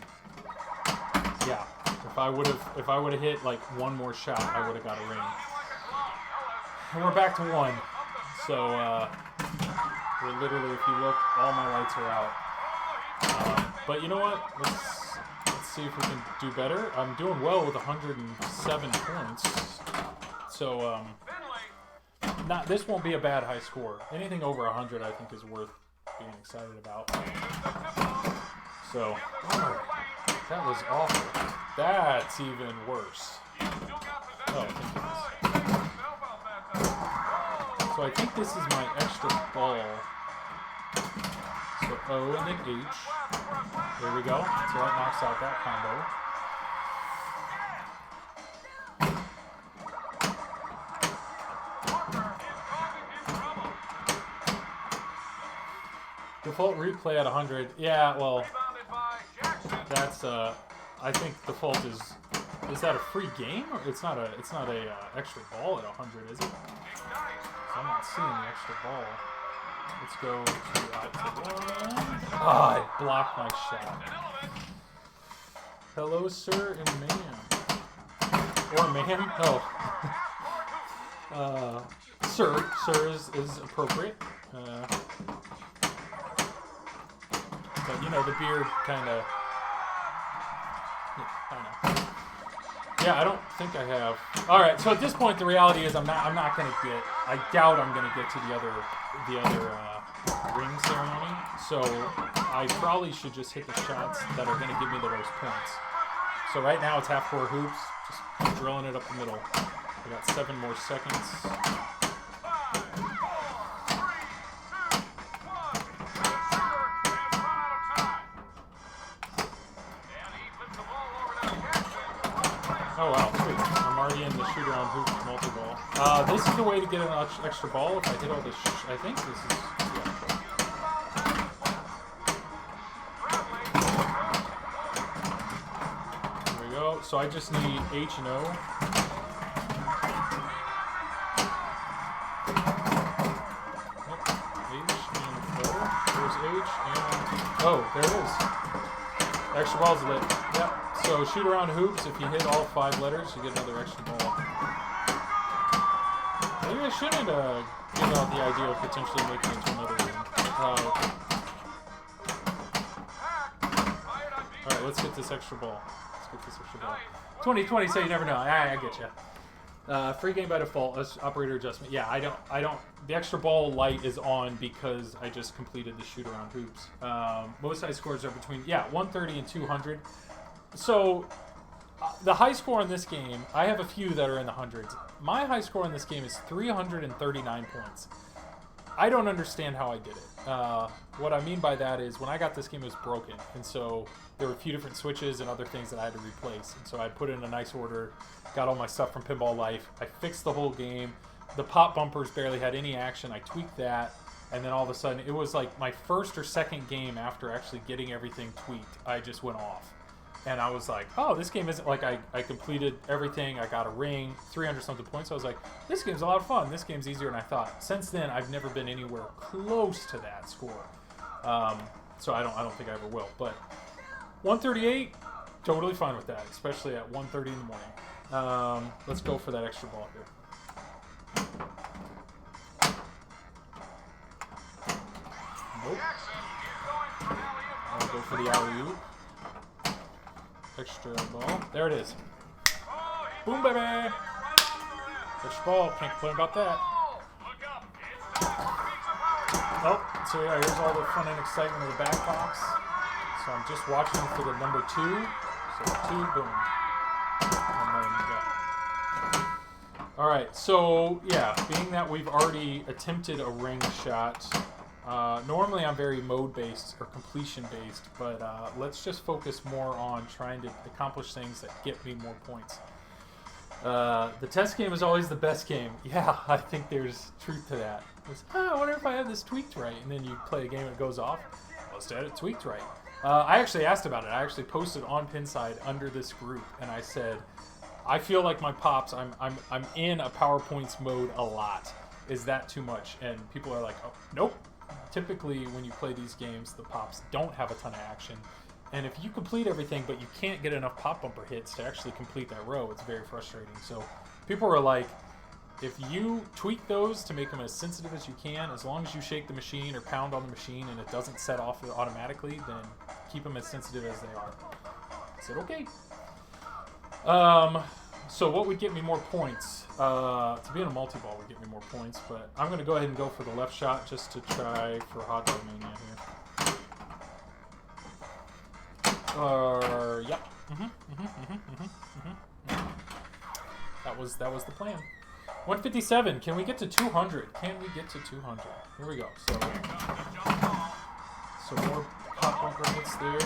Yeah. If I would have hit like 1 more shot, I would have got a ring. And we're back to 1. So we're literally, if you look, all my lights are out. But you know what? Let's see if we can do better. I'm doing well with 107 points. So this won't be a bad high score. Anything over 100, I think, is worth being excited about. So, That was awful. That's even worse. Oh, thank goodness. So I think this is my extra ball. So O and then H. There we go. So that knocks out that combo. Default replay at 100. Yeah, well, that's I think default is that a free game or it's not a extra ball at 100, is it? So I'm not seeing the extra ball. Let's go to 1. Ah, I blocked my shot. Hello, sir and ma'am. Or ma'am? Oh. Sir. Sir is appropriate. But you know, the beard kind of. Yeah, I know. Yeah, I don't think I have. All right, so at this point, the reality is I'm not gonna get. I doubt I'm gonna get to the other ring ceremony. So I probably should just hit the shots that are gonna give me the most points. So right now it's half court hoops, just drilling it up the middle. I got 7 more seconds. Oh wow, sweet. I'm already in the shoot around hoop multi-ball. This is the way to get an extra ball if I hit all this I think this is, yeah. There we go. So I just need H and O. Yep. H and O. There's H and... Oh, there it is. The extra ball's lit. Yep. So shoot around hoops, if you hit all 5 letters, you get another extra ball. Maybe I shouldn't give out the idea of potentially making it to another one. Alright, let's get this extra ball. 2020, so you never know. I get you. Free game by default, operator adjustment. Yeah, I don't. The extra ball light is on because I just completed the shoot around hoops. Most high scores are between, 130 and 200. So, the high score in this game, I have a few that are in the hundreds. My high score in this game is 339 points. I don't understand how I did it. What I mean by that is when I got this game, it was broken. And so there were a few different switches and other things that I had to replace. And so I put it in a nice order, got all my stuff from Pinball Life. I fixed the whole game. The pop bumpers barely had any action. I tweaked that. And then all of a sudden, it was like my first or second game after actually getting everything tweaked. I just went off. And I was like, oh, this game isn't like I completed everything. I got a ring, 300-something points. I was like, this game's a lot of fun. This game's easier than I thought. Since then, I've never been anywhere close to that score. So I don't think I ever will. But 138, totally fine with that, especially at 1:30 in the morning. Let's go for that extra ball here. Nope. I'll go for the alley-oop. Extra ball. There it is. Boom, baby! Extra ball. Can't complain about that. Oh, so yeah, here's all the fun and excitement of the back box. So I'm just watching for the number 2. So 2, boom. And then, yeah. Alright, so yeah, being that we've already attempted a ring shot, normally I'm very mode-based or completion-based, but let's just focus more on trying to accomplish things that get me more points. The test game is always the best game. Yeah, I think there's truth to that. I wonder if I have this tweaked right, and then you play a game and it goes off. Let's get it tweaked right. I actually asked about it. I actually posted on Pinside under this group, and I said, I feel like my pops, I'm in a PowerPoints mode a lot. Is that too much? And people are like, oh, nope. Typically, when you play these games, the pops don't have a ton of action. And if you complete everything, but you can't get enough pop bumper hits to actually complete that row, it's very frustrating. So people are like, if you tweak those to make them as sensitive as you can, as long as you shake the machine or pound on the machine and it doesn't set off automatically, then keep them as sensitive as they are. I said, okay. So what would get me more points? To be in a multi-ball would get me more points, but I'm going to go ahead and go for the left shot just to try for Hot Dog Mania here. Yep. That was the plan. 157. Can we get to 200? Can we get to 200? Here we go. So more hot bunker hits there.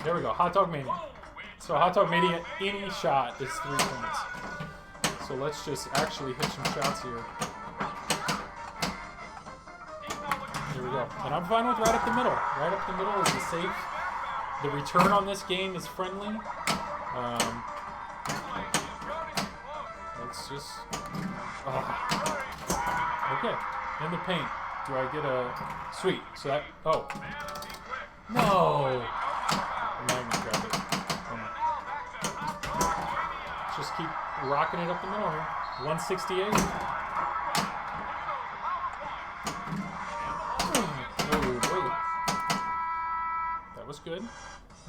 There we go. Hot Dog Mania. So Hot Dog Mania, any shot is 3 points. So let's just actually hit some shots here. Here we go. And I'm fine with right up the middle. Right up the middle is the safe. The return on this game is friendly. Let's just... Okay. In the paint. Do I get a... Sweet. So that... Oh. No! The magnet grabbed it. Just keep rocking it up the middle here. 168. That was good.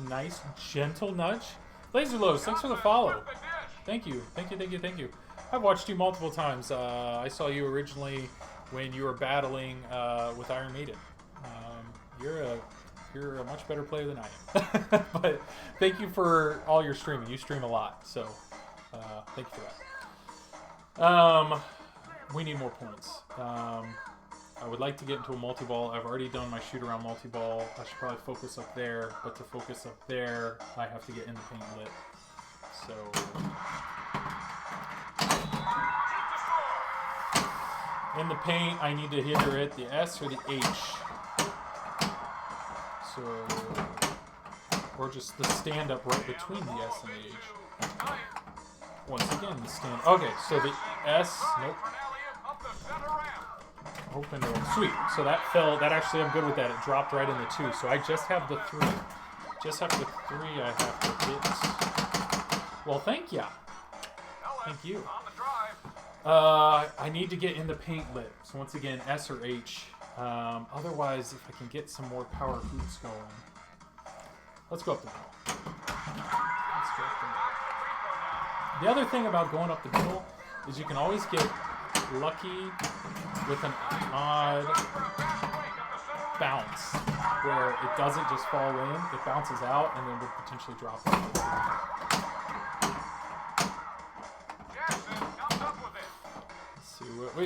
Nice, gentle nudge. Laser Lows, thanks for the follow. Thank you. I've watched you multiple times. I saw you originally when you were battling with Iron Maiden. You're a much better player than I am. But thank you for all your streaming. You stream a lot, so thank you for that. We need more points. I would like to get into a multi-ball. I've already done my shoot-around multi-ball. I should probably focus up there, but to focus up there, I have to get in the paint lit. So... in the paint, I need to hit it the S or the H. So... or just the stand-up right between the S and the H. Once again, the stand... Okay, so the S... Nope. Open door. Sweet. So that fell. That actually, I'm good with that. It dropped right in the 2. So I just have the 3. Just have the 3 I have to hit. Well, thank ya. Thank you. I need to get in the paint lit. So once again, S or H. Otherwise, if I can get some more power hoops going. Let's go up the middle. The other thing about going up the middle is you can always get lucky with an odd bounce where it doesn't just fall in, it bounces out and then would potentially drop it. Let's see what we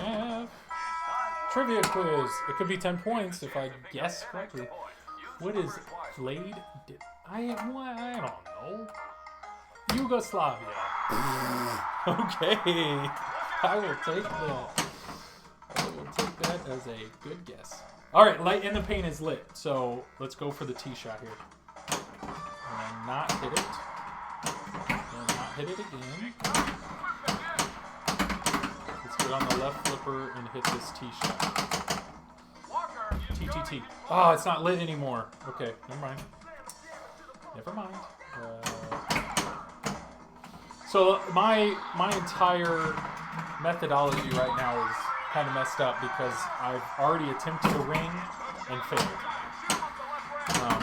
have. Trivia quiz. It could be 10 points if I guess correctly. What is Blade? I don't know. Yugoslavia. Okay. I will take that. I will take that as a good guess. All right, light in the paint is lit. So let's go for the tee shot here. And not hit it. And not hit it again. Let's get on the left flipper and hit this tee shot. TTT. Oh, it's not lit anymore. Okay, never mind. Never mind. So my entire methodology right now is kind of messed up because I've already attempted a ring and failed.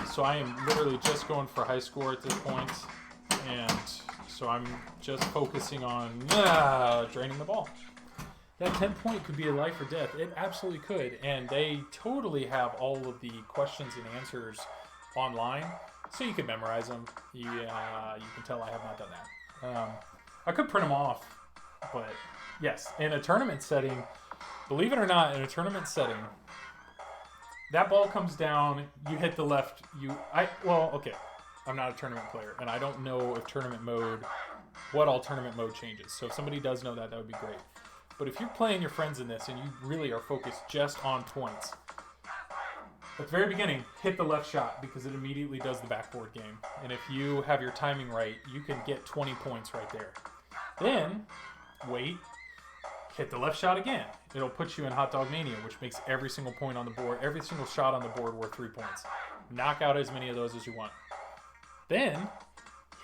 So I am literally just going for high score at this point, and so I'm just focusing on draining the ball. That 10-point could be a life or death. It absolutely could, and they totally have all of the questions and answers online, so you can memorize them. You can tell I have not done that. I could print them off, but yes, in a tournament setting, believe it or not, in a tournament setting, that ball comes down, you hit the left, okay, I'm not a tournament player, and I don't know if what all tournament mode changes. So if somebody does know that, that would be great. But if you're playing your friends in this and you really are focused just on points, at the very beginning, hit the left shot because it immediately does the backboard game. And if you have your timing right, you can get 20 points right there. Then, wait, hit the left shot again. It'll put you in Hot Dog Mania, which makes every single point on the board, every single shot on the board worth 3 points. Knock out as many of those as you want. Then,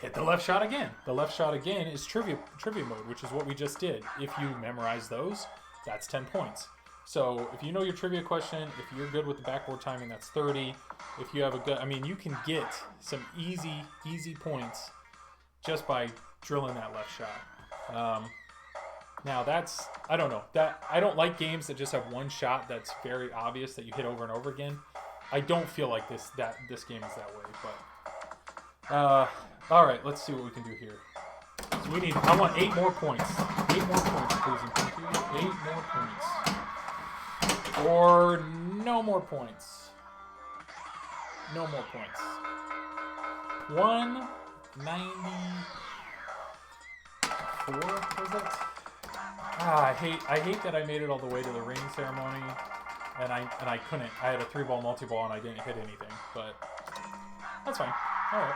hit the left shot again. The left shot again is trivia mode, which is what we just did. If you memorize those, that's 10 points. So if you know your trivia question, if you're good with the backboard timing, that's 30. If you have you can get some easy points just by drilling that left shot. Now I don't know. I don't like games that just have one shot that's very obvious that you hit over and over again. I don't feel like this game is that way. But all right, let's see what we can do here. So I want 8 more points. 8 more points, please and thank you. 8 more points. Or no more points. No more points. 194 was it? I hate that I made it all the way to the ring ceremony, and I couldn't. I had a 3-ball multi-ball and I didn't hit anything, but that's fine. All right.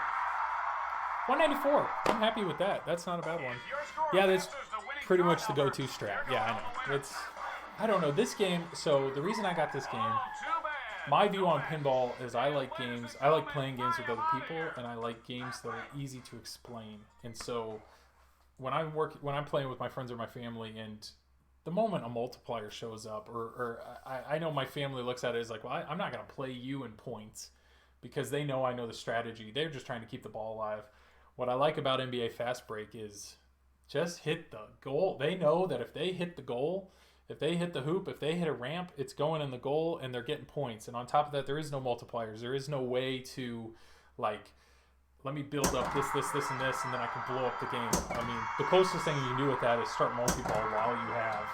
194. I'm happy with that. That's not a bad one. Yeah, that's pretty much the go-to strat. Yeah, I know. I don't know. This game, so the reason I got this game, my view on pinball is I like playing games with other people, and I like games that are easy to explain. And so when I'm playing with my friends or my family, and the moment a multiplier shows up, or I know my family looks at it as like, well, I'm not going to play you in points because they know I know the strategy. They're just trying to keep the ball alive. What I like about NBA Fastbreak is just hit the goal. They know that if they hit the goal, if they hit the hoop, if they hit a ramp, it's going in the goal and they're getting points. And on top of that, there is no multipliers. There is no way to, like, let me build up this, and this, and then I can blow up the game. I mean, the closest thing you can do with that is start multi-ball while you have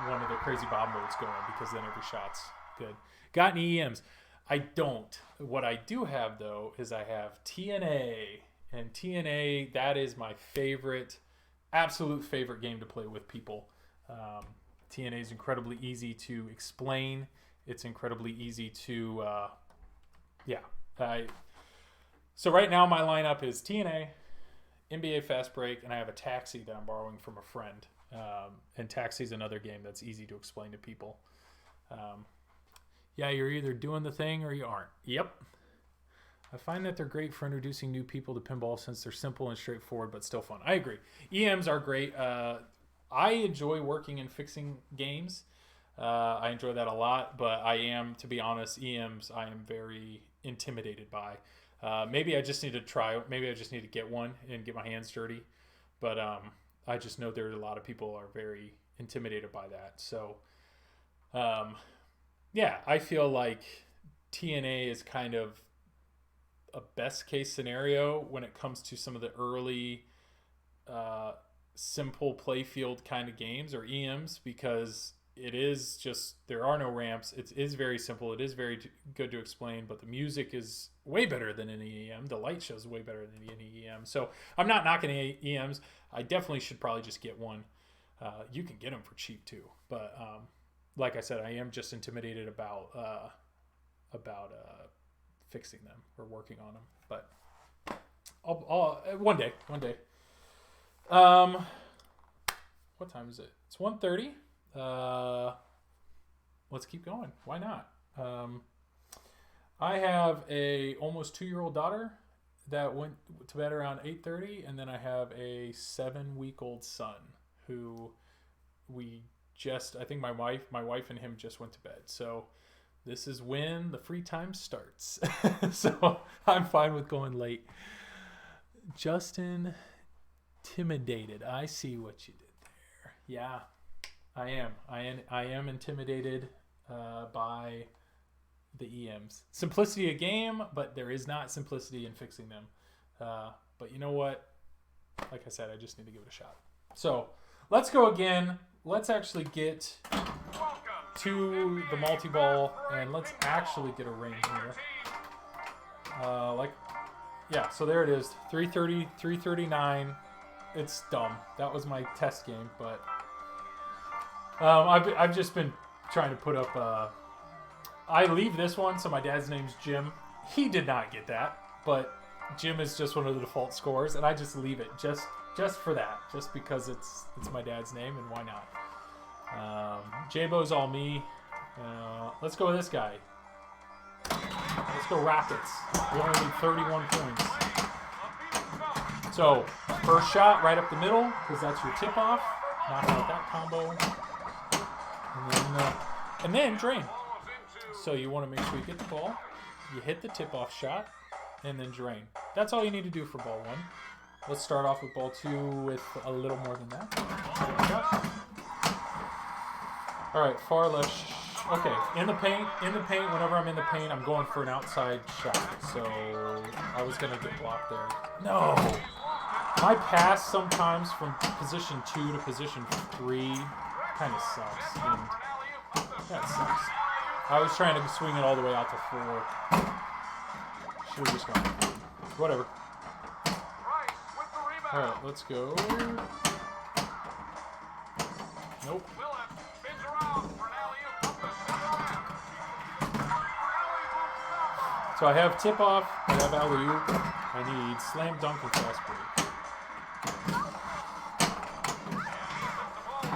one of the crazy bob modes going, because then every shot's good. Got any EMs? I don't. What I do have, though, is I have TNA. And TNA, that is my favorite, absolute favorite game to play with people. TNA is incredibly easy to explain. It's incredibly easy to, So right now my lineup is TNA, NBA Fastbreak, and I have a Taxi that I'm borrowing from a friend. And Taxi is another game that's easy to explain to people. You're either doing the thing or you aren't. Yep. I find that they're great for introducing new people to pinball since they're simple and straightforward, but still fun. I agree. EMs are great. I enjoy working and fixing games. I enjoy that a lot, but I am, to be honest, EMs I am very intimidated by. Maybe I just need to try. Maybe I just need to get one and get my hands dirty. But I just know there are a lot of people are very intimidated by that. So, I feel like TNA is kind of a best case scenario when it comes to some of the early simple playfield kind of games or EMs, because it is just, there are no ramps. It is very simple. It is very good to explain, but the music is way better than any EM. The light show is way better than any EM. So I'm not knocking EMs. I definitely should probably just get one. You can get them for cheap too, but like I said, I am just intimidated about fixing them or working on them, but I'll one day. What time is it? It's 1:30. Let's keep going. Why not? I have a almost 2-year-old daughter that went to bed around 8:30, and then I have a 7-week-old son who I think my wife and him just went to bed. So this is when the free time starts. So I'm fine with going late. Justin, intimidated. I see what you did there. Yeah, I am. I am intimidated by the EMs. Simplicity of game, but there is not simplicity in fixing them. But you know what? Like I said, I just need to give it a shot. So let's go again. Let's actually get to the multi-ball, and let's actually get a ring here. So there it is. 330, 339. It's dumb. That was my test game, but I've just been trying to put up. I leave this one, so my dad's name's Jim. He did not get that, but Jim is just one of the default scores, and I just leave it just for that, just because it's my dad's name, and why not? J-Bo's all me. Let's go with this guy. Let's go Rockets. We only need 31 points. So, first shot right up the middle, because that's your tip-off. Knock out that combo. And then drain. So you want to make sure you get the ball, you hit the tip-off shot, and then drain. That's all you need to do for ball 1. Let's start off with ball 2 with a little more than that. All right, far left Okay, in the paint, whenever I'm in the paint, I'm going for an outside shot. So I was going to get blocked there. No! My pass sometimes from position 2 to position 3 kind of sucks. And that sucks. I was trying to swing it all the way out to 4. Should have just gone. Whatever. Alright, let's go. Nope. So I have tip off, I have alley-oop, I need slam dunk and fast break.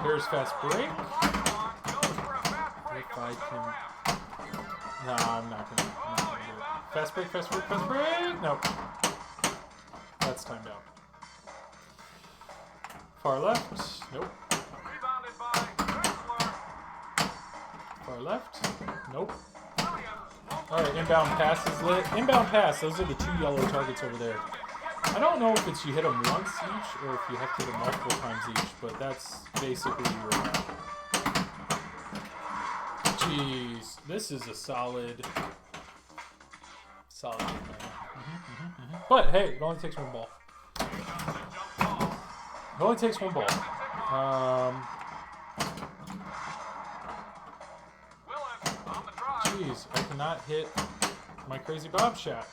Here's fast break. If I can... No, I'm not gonna do it. Fast break, fast break, fast break! Nope. That's timed out. Far left, nope. Far left, nope. Alright, inbound pass is lit. Inbound pass, those are the 2 yellow targets over there. I don't know if it's you hit them once each or if you have to hit them multiple times each, but that's basically your... Jeez, this is a solid game, man. But hey, it only takes one ball. It only takes one ball. Jeez, I cannot hit my crazy bob shot.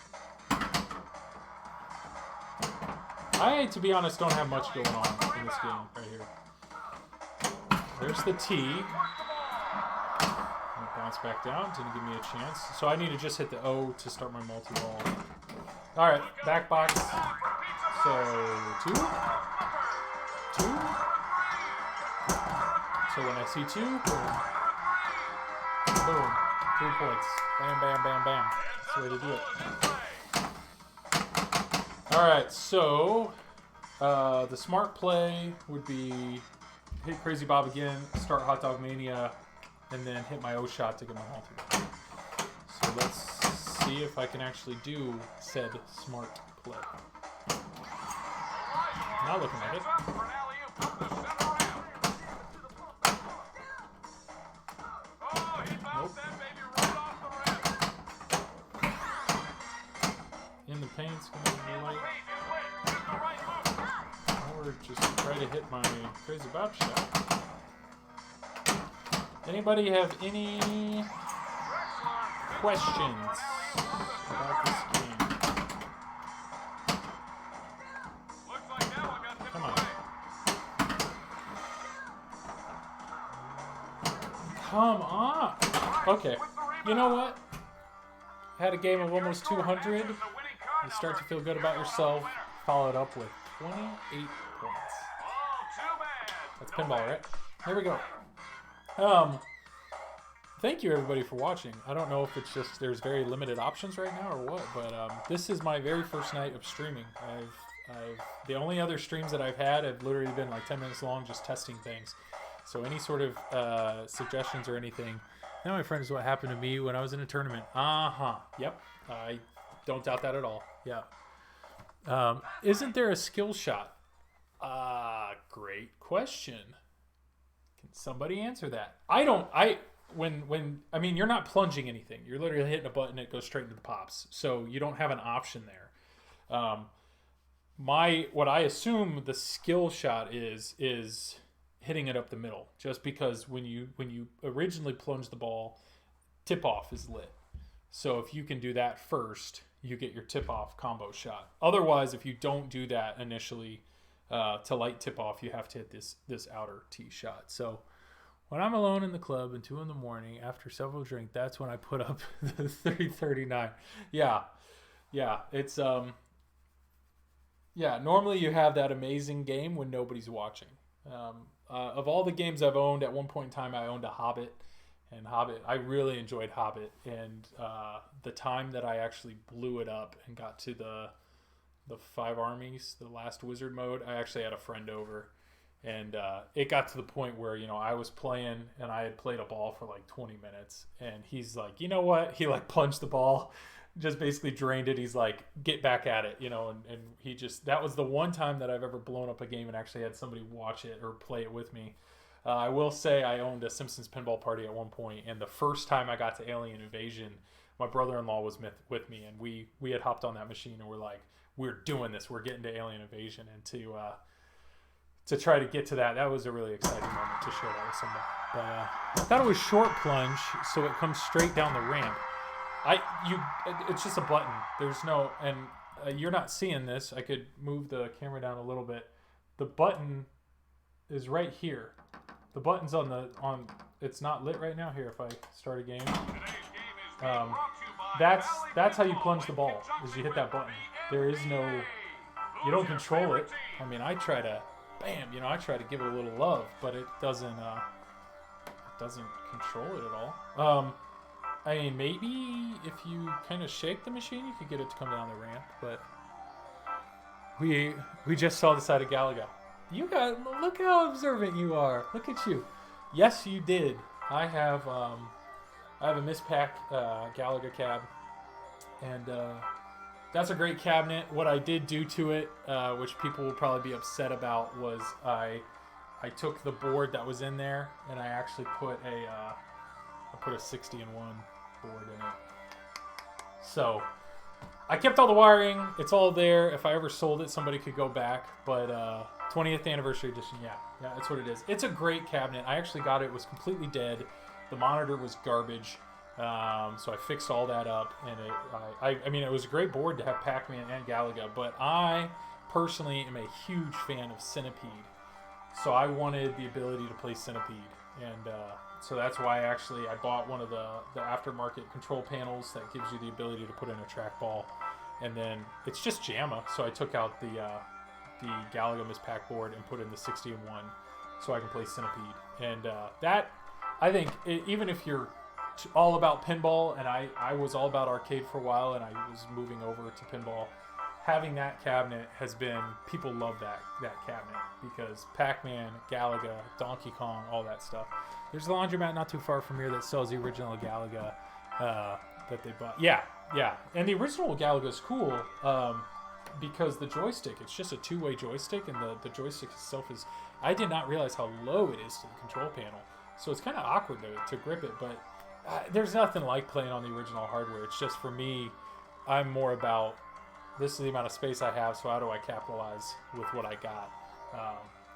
I, to be honest, don't have much going on in this game right here. There's the T. Bounce back down, didn't give me a chance. So I need to just hit the O to start my multi-ball. Alright, back box. So, 2. 2. So when I see 2, boom. Boom. 3 points. Bam, bam, bam, bam. That's the way to do it. Alright, so the smart play would be hit Crazy Bob again, start Hot Dog Mania, and then hit my O shot to get my multi. So let's see if I can actually do said smart play. Not looking at it. Nope. In the paint's gonna be light. Or just try to hit my Crazy Bob shot. Anybody have any questions about this game? Come on. Come on! Okay. You know what? Had a game of almost 200. You start to feel good about yourself. Follow it up with 28 points. That's pinball, right? Here we go. Thank you everybody for watching. I don't know if it's just there's very limited options right now or what, but this is my very first night of streaming. The only other streams that I've had have literally been like 10 minutes long, just testing things. So any sort of suggestions or anything. Now, my friend, is what happened to me when I was in a tournament. Yep. I don't doubt that at all. Yeah. Isn't there a skill shot? Great question. Can somebody answer that? When you're not plunging anything. You're literally hitting a button, it goes straight into the pops. So you don't have an option there. What I assume the skill shot is hitting it up the middle. Just because when you originally plunge the ball, tip off is lit. So if you can do that first, you get your tip off combo shot. Otherwise, if you don't do that initially, to light tip off, you have to hit this outer tee shot. So when I'm alone in the club at 2 in the morning after several drinks, that's when I put up the 339. Yeah, it's normally you have that amazing game when nobody's watching. Of all the games I've owned, at one point in time I owned a Hobbit, and I really enjoyed Hobbit, and the time that I actually blew it up and got to the 5 armies, the last wizard mode, I actually had a friend over. And it got to the point where, I was playing and I had played a ball for like 20 minutes. And he's like, you know what? He like punched the ball, just basically drained it. He's like, get back at it, and he just, that was the one time that I've ever blown up a game and actually had somebody watch it or play it with me. I will say I owned a Simpsons pinball party at one point, and the first time I got to Alien Invasion, my brother-in-law was with me, and we had hopped on that machine, and we're like, we're doing this. We're getting to Alien Invasion, and to try to get to that was a really exciting moment to share that with somebody. But I thought it was short plunge, so it comes straight down the ramp. It's just a button. There's no, and you're not seeing this. I could move the camera down a little bit. The button is right here. The button's on. It's not lit right now. Here, if I start a game, that's how you plunge the ball. Is you hit that button. There is no. You don't control it. I mean, I try to, bam. I try to give it a little love, but it doesn't. It doesn't control it at all. I mean, maybe if you kind of shake the machine, you could get it to come down the ramp, but we just saw the side of Galaga. Look how observant you are. Look at you. Yes, you did. I have a mispack Galaga cab, and that's a great cabinet. What I did do to it, which people will probably be upset about, was I took the board that was in there and I actually put a 60-in-1 board in it. So I kept all the wiring. It's all there. If I ever sold it, somebody could go back. But 20th anniversary edition, yeah, that's what it is. It's a great cabinet. I actually got it. It was completely dead. The monitor was garbage. So I fixed all that up, and I mean, it was a great board to have Pac-Man and Galaga. But I personally am a huge fan of Centipede. So I wanted the ability to play Centipede, and so that's why I bought one of the aftermarket control panels that gives you the ability to put in a trackball, and then it's just JAMA. So I took out the Galaga mispack board and put in the 60-in-1, so I can play Centipede. And that, I think, even if you're all about pinball, and I was all about arcade for a while, and I was moving over to pinball. Having that cabinet has been, people love that cabinet because Pac-Man, Galaga, Donkey Kong, all that stuff. There's a laundromat not too far from here that sells the original Galaga that they bought. Yeah. And the original Galaga is cool because the joystick, it's just a two-way joystick, and the joystick itself is, I did not realize how low it is to the control panel. So it's kind of awkward to grip it, but there's nothing like playing on the original hardware. It's just, for me, I'm more about, this is the amount of space I have, so how do I capitalize with what I got?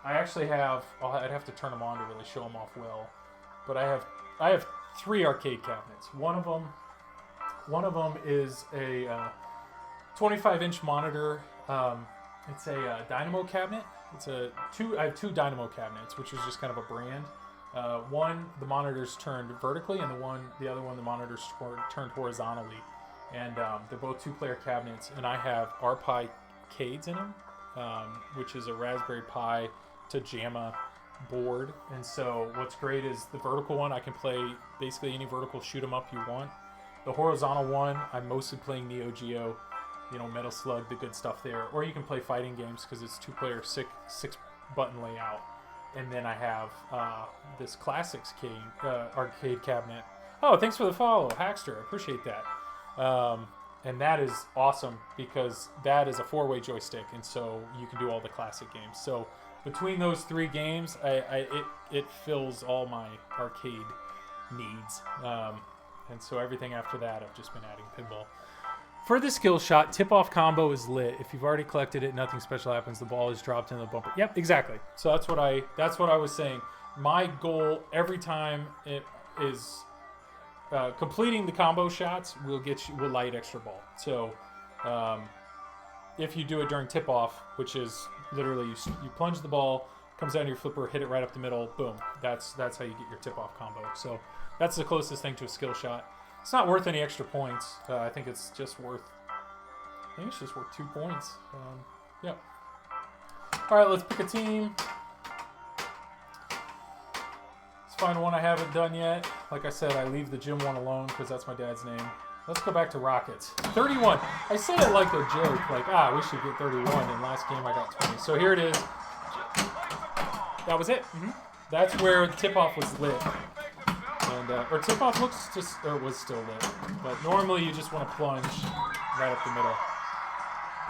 I actually have, I'd have to turn them on to really show them off well, but I have 3 arcade cabinets. One of them is a 25-inch monitor. It's a Dynamo cabinet. I have 2 Dynamo cabinets, which is just kind of a brand. One, the monitor's turned vertically, and the other one, the monitor's turned horizontally. And they're both 2-player cabinets, and I have RPi Cades in them, which is a Raspberry Pi to JAMA board. And so what's great is the vertical one, I can play basically any vertical shoot 'em up you want. The horizontal one, I'm mostly playing Neo Geo, Metal Slug, the good stuff there. Or you can play fighting games because it's 2-player 6-button layout. And then I have this Classics arcade cabinet. Oh, thanks for the follow, Hackster. I appreciate that. And that is awesome because that is a 4-way joystick, and so you can do all the classic games. So between those 3 games, it fills all my arcade needs. And so everything after that, I've just been adding pinball. For the skill shot, tip-off combo is lit. If you've already collected it, nothing special happens. The ball is dropped in the bumper. Yep, exactly. So that's what I was saying. My goal every time it is completing the combo shots will light extra ball. So if you do it during tip-off, which is literally you plunge the ball, comes down your flipper, hit it right up the middle, boom. That's how you get your tip-off combo. So that's the closest thing to a skill shot. It's not worth any extra points. I think it's just worth 2 points. Yeah. All right, let's pick a team. Let's find one I haven't done yet. Like I said, I leave the gym one alone because that's my dad's name. Let's go back to Rockets. 31. I said it like a joke, like, we should get 31. And last game I got 20. So here it is. That was it. Mm-hmm. That's where tip-off was lit. And, or tip-off was still lit. But normally you just want to plunge right up the middle.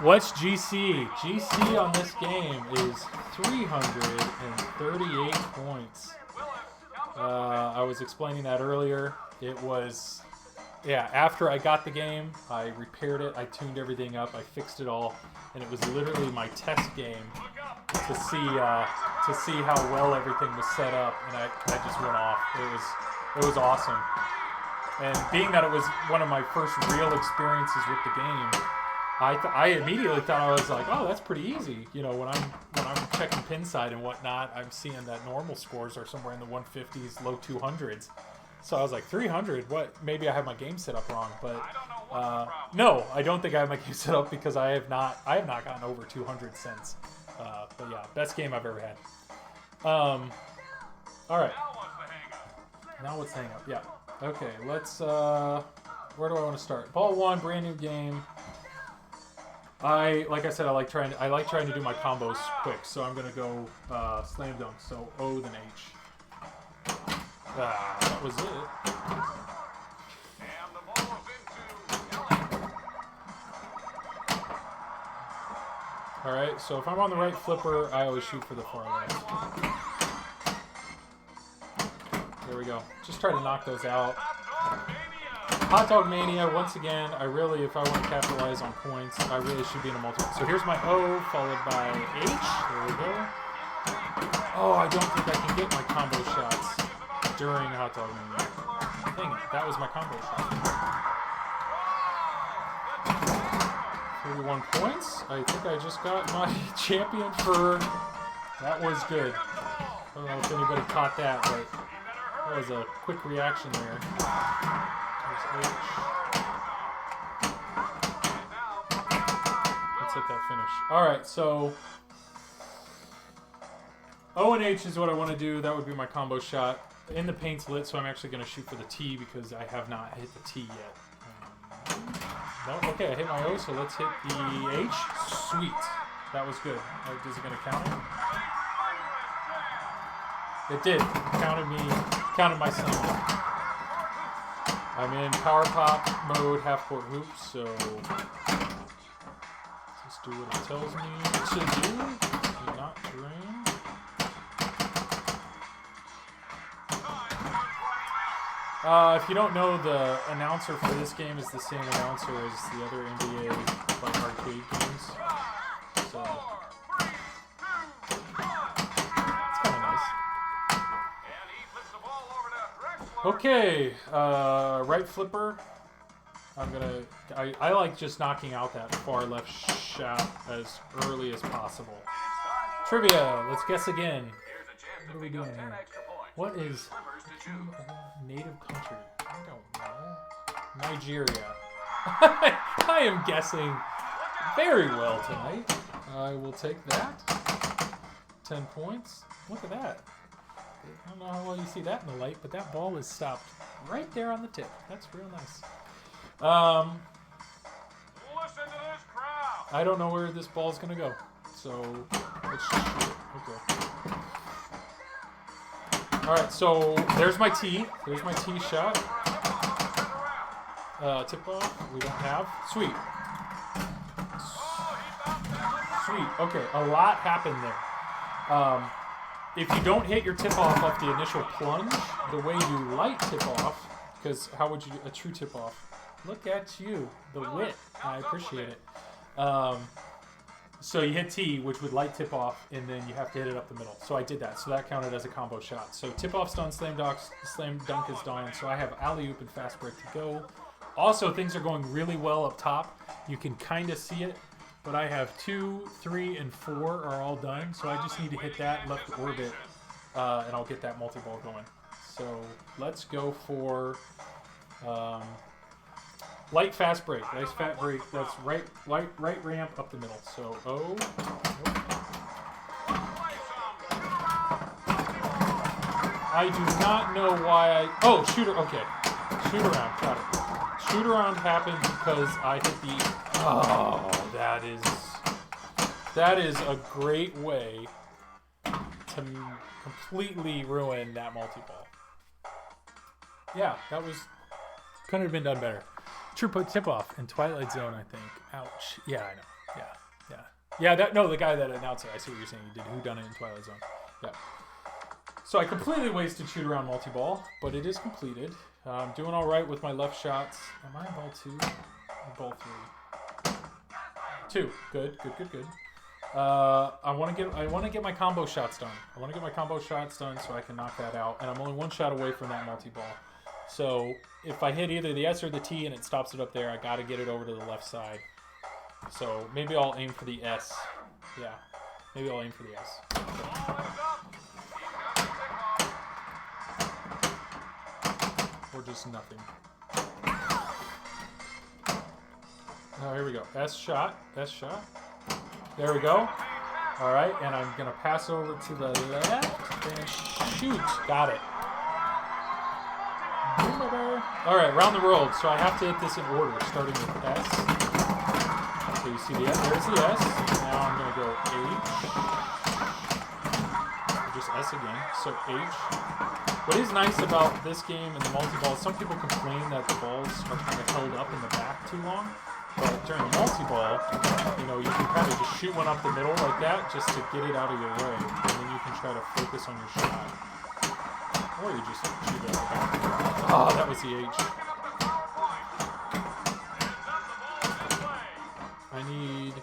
What's GC? GC on this game is 338 points. I was explaining that earlier. It was, yeah, after I got the game, I repaired it, I tuned everything up, I fixed it all, and it was literally my test game to see how well everything was set up, and I just went off. It was awesome. And being that it was one of my first real experiences with the game, I immediately thought, I was like, oh, that's pretty easy. You know, when I'm checking pin side and whatnot, I'm seeing that normal scores are somewhere in the 150s, low 200s. So I was like, 300? What? Maybe I have my game set up wrong, but no, I don't think I have my game set up because I have not gotten over 200 since. But yeah, best game I've ever had. All right. Now what's the hang up? Yeah. Okay, let's. Where do I want to start? Ball 1, brand new game. Like I said, I like trying to do my combos quick, so I'm gonna go slam dunk. So O then H. That was it. And the ball is into LA. All right, so if I'm on the right flipper, I always shoot for the far left. There we go. Just try to knock those out. Hot Dog Mania, once again, if I want to capitalize on points, I really should be in a multiple. So here's my O, followed by H. There we go. Oh, I don't think I can get my combo shots during Hot Dog Mania. Dang it, that was my combo shot. 31 points. I think I just got my champion for... That was good. I don't know if anybody caught that, but that was a quick reaction there. Let's hit that finish. Alright, so O and H is what I want to do. That would be my combo shot. In the paint's lit, so I'm actually going to shoot for the T because I have not hit the T yet. No, okay, I hit my O, so let's hit the H. Sweet. That was good. Is it going to count it? It did. Counted my slam. I'm in power pop mode, half court hoops, so just do what it tells me to do. Do not drain. If you don't know, the announcer for this game is the same announcer as the other NBA like arcade games. So it's kind of nice. Okay, right flipper. I like just knocking out that far left shot as early as possible. Trivia, let's guess again. What are we doing here? What is native country? I don't know. Nigeria. I am guessing very well tonight. I will take that. 10 points. Look at that. I don't know how well you see that in the light, but that ball is stopped right there on the tip. That's real nice. Listen to this crowd. I don't know where this ball's going to go. So, let's just shoot it. Okay. Alright, so there's my T. There's my T shot. Tip off. We don't have. Sweet. Sweet. Okay, a lot happened there. If you don't hit your tip-off off the initial plunge, the way you light tip-off, because how would you do a true tip-off? Look at you, the wit. I appreciate it. So you hit T, which would light tip-off, and then you have to hit it up the middle. So I did that, so that counted as a combo shot. So tip-off's done, slam dunk is done, so I have alley-oop and fast break to go. Also, things are going really well up top. You can kind of see it. But I have 2, 3, and 4 are all done, so I just need to hit that left orbit, and I'll get that multi-ball going. So let's go for light fast break. Nice fat break. That's right ramp up the middle. So O. I do not know why I. Oh, shooter. Okay, shoot around. Got it. Shoot around happened because I hit the. Oh, that is a great way to completely ruin that multi-ball. Yeah, that couldn't have been done better. True tip-off in Twilight Zone, I think. Ouch. Yeah, I know. Yeah. The guy that announced it, I see what you're saying. He did Who Done It in Twilight Zone. Yeah. So I completely wasted shoot around multi-ball, but it is completed. I'm doing all right with my left shots. Am I on ball 2 or ball 3? 2. Good. I want to get my combo shots done. I want to get my combo shots done so I can knock that out. And I'm only one shot away from that multi-ball. So if I hit either the S or the T and it stops it up there, I got to get it over to the left side. So maybe I'll aim for the S. Yeah, maybe I'll aim for the S. Or just nothing. Oh, here we go. S shot. There we go. All right, and I'm going to pass over to the left and shoot. Got it. All right, round the world. So I have to hit this in order, starting with S. So you see the S. There's the S. Now I'm going to go H. Just S again. So H. What is nice about this game and the multi-ball, some people complain that the balls are kind of held up in the back too long. But during the multi-ball, you can kind of just shoot one up the middle like that just to get it out of your way. And then you can try to focus on your shot. Or you just shoot it out the back. Oh, that was the H. I need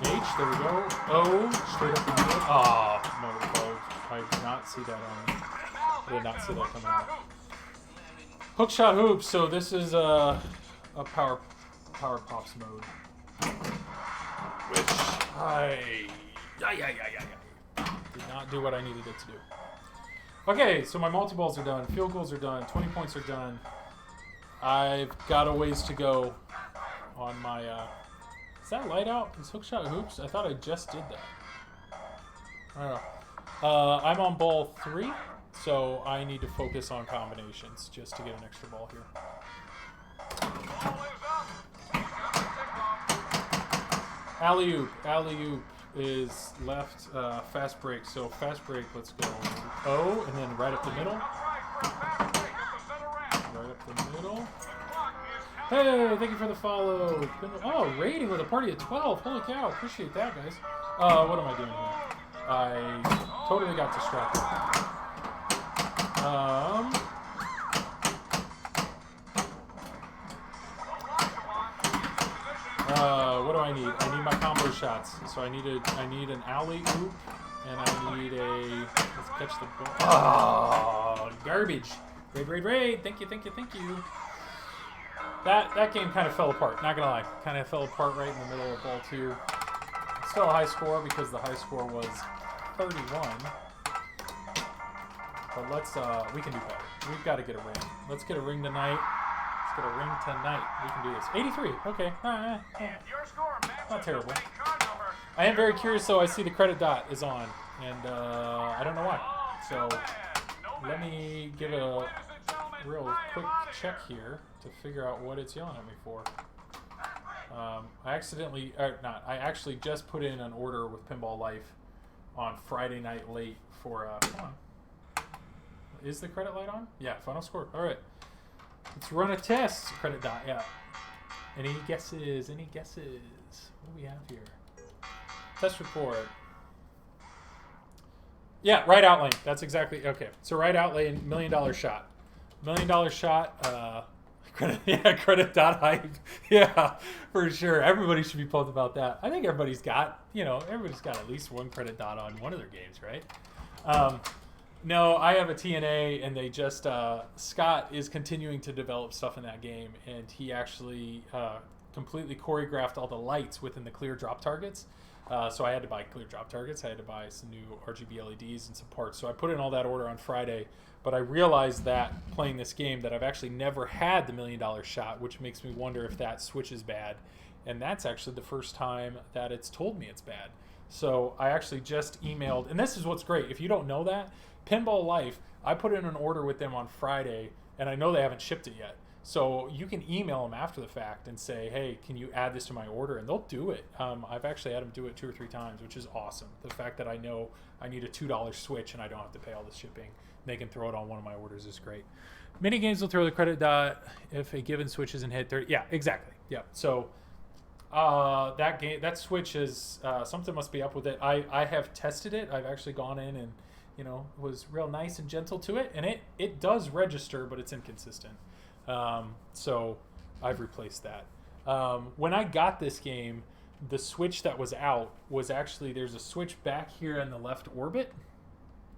H. There we go. O. Straight up the middle. Oh, no. I did not see that on. I did not see that coming out. Hook shot hoops. So this is a power pops mode, which I did not do what I needed it to do. Okay, so my multi-balls are done, field goals are done, 20 points are done. I've got a ways to go on my. Is that light out? Is hook shot hoops? I thought I just did that. I don't know. I'm on ball 3, so I need to focus on combinations just to get an extra ball here. Alley-oop. Alley-oop is left fast break. So fast break, let's go O, and then right up the middle. Right up the middle. Hey, thank you for the follow. Oh, rating with a party of 12. Holy cow, appreciate that, guys. What am I doing here? I totally got distracted. What do I need? I need my combo shots. So I need an alley oop, and I need a. Let's catch the ball. Oh, garbage! Raid! Thank you. That game kind of fell apart. Not gonna lie, kind of fell apart right in the middle of ball 2. Still a high score because the high score was 31. But let's we can do better. We've got to get a ring. Let's get a ring tonight. Let's get a ring tonight. We can do this. 83. Okay. Not terrible. I am very curious though. I see the credit dot is on, and I don't know why. So let me give a real quick check here to figure out what it's yelling at me for. I actually just put in an order with Pinball Life on Friday night late for, come on. Is the credit light on? Yeah, final score. All right. Let's run a test. Credit dot, yeah. Any guesses? What do we have here? Test report. Yeah, right outlane. That's exactly, okay. So right outlane, $1 million shot. $1 million shot, credit dot hype. Yeah, for sure. Everybody should be pumped about that. I think everybody's got at least one credit dot on one of their games, right? No, I have a TNA, and they just Scott is continuing to develop stuff in that game, and he actually completely choreographed all the lights within the clear drop targets. So I had to buy clear drop targets. I had to buy some new RGB LEDs and some parts. So I put in all that order on Friday. But I realized that playing this game that I've actually never had the $1 million shot, which makes me wonder if that switch is bad. And that's actually the first time that it's told me it's bad. So I actually just emailed, and this is what's great. If you don't know that, Pinball Life, I put in an order with them on Friday, and I know they haven't shipped it yet. So you can email them after the fact and say, hey, can you add this to my order? And they'll do it. I've actually had them do it 2 or 3 times, which is awesome. The fact that I know I need a $2 switch and I don't have to pay all the shipping. They can throw it on one of my orders is great. Mini games will throw the credit dot if a given switch isn't hit 30. Yeah, exactly. Yeah. So that switch is something must be up with it. I have tested it. I've actually gone in was real nice and gentle to it, and it does register, but it's inconsistent. So I've replaced that. When I got this game, the switch that was out was actually, there's a switch back here in the left orbit,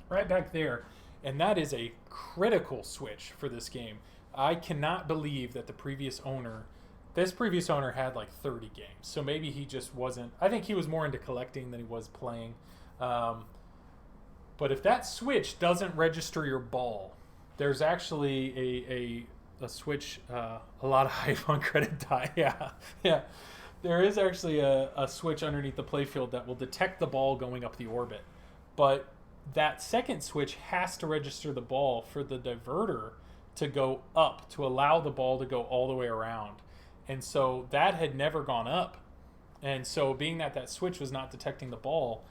right back there, and that is a critical switch for this game. I cannot believe that this previous owner had like 30 games, so maybe he just wasn't, I think he was more into collecting than he was playing. But if that switch doesn't register your ball, there's actually a switch, a lot of hype on credit die. Yeah. There is actually a switch underneath the playfield that will detect the ball going up the orbit. But that second switch has to register the ball for the diverter to go up, to allow the ball to go all the way around. And so that had never gone up. And so being that switch was not detecting the ball,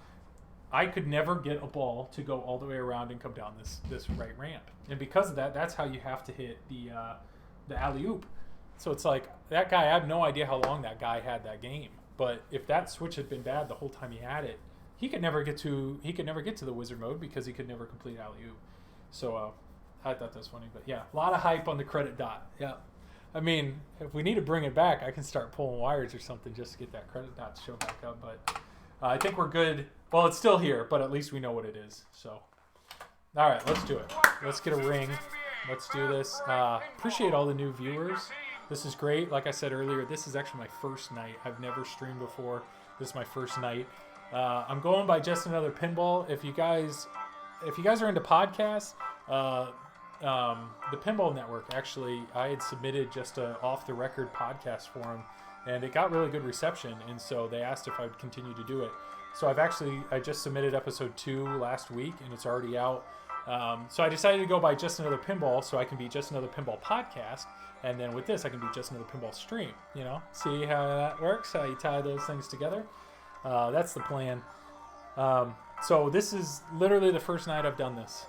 I could never get a ball to go all the way around and come down this right ramp. And because of that, that's how you have to hit the alley-oop. So it's like, that guy, I have no idea how long that guy had that game. But if that switch had been bad the whole time he had it, he could never get to the wizard mode because he could never complete alley-oop. So I thought that was funny. But yeah, a lot of hype on the credit dot. Yeah. I mean, if we need to bring it back, I can start pulling wires or something just to get that credit dot to show back up. But I think we're good. Well, it's still here, but at least we know what it is. So, all right, let's do it. Let's get a ring. Let's do this. Appreciate all the new viewers. This is great. Like I said earlier, this is actually my first night. I've never streamed before. This is my first night. I'm going by Just Another Pinball. If you guys are into podcasts, the Pinball Network, actually, I had submitted just a off-the-record podcast for them, and it got really good reception, and so they asked if I would continue to do it. So I just submitted episode 2 last week, and it's already out. So I decided to go by Just Another Pinball, so I can be Just Another Pinball Podcast, and then with this, I can be Just Another Pinball Stream. See how that works, how you tie those things together. That's the plan. So this is literally the first night I've done this.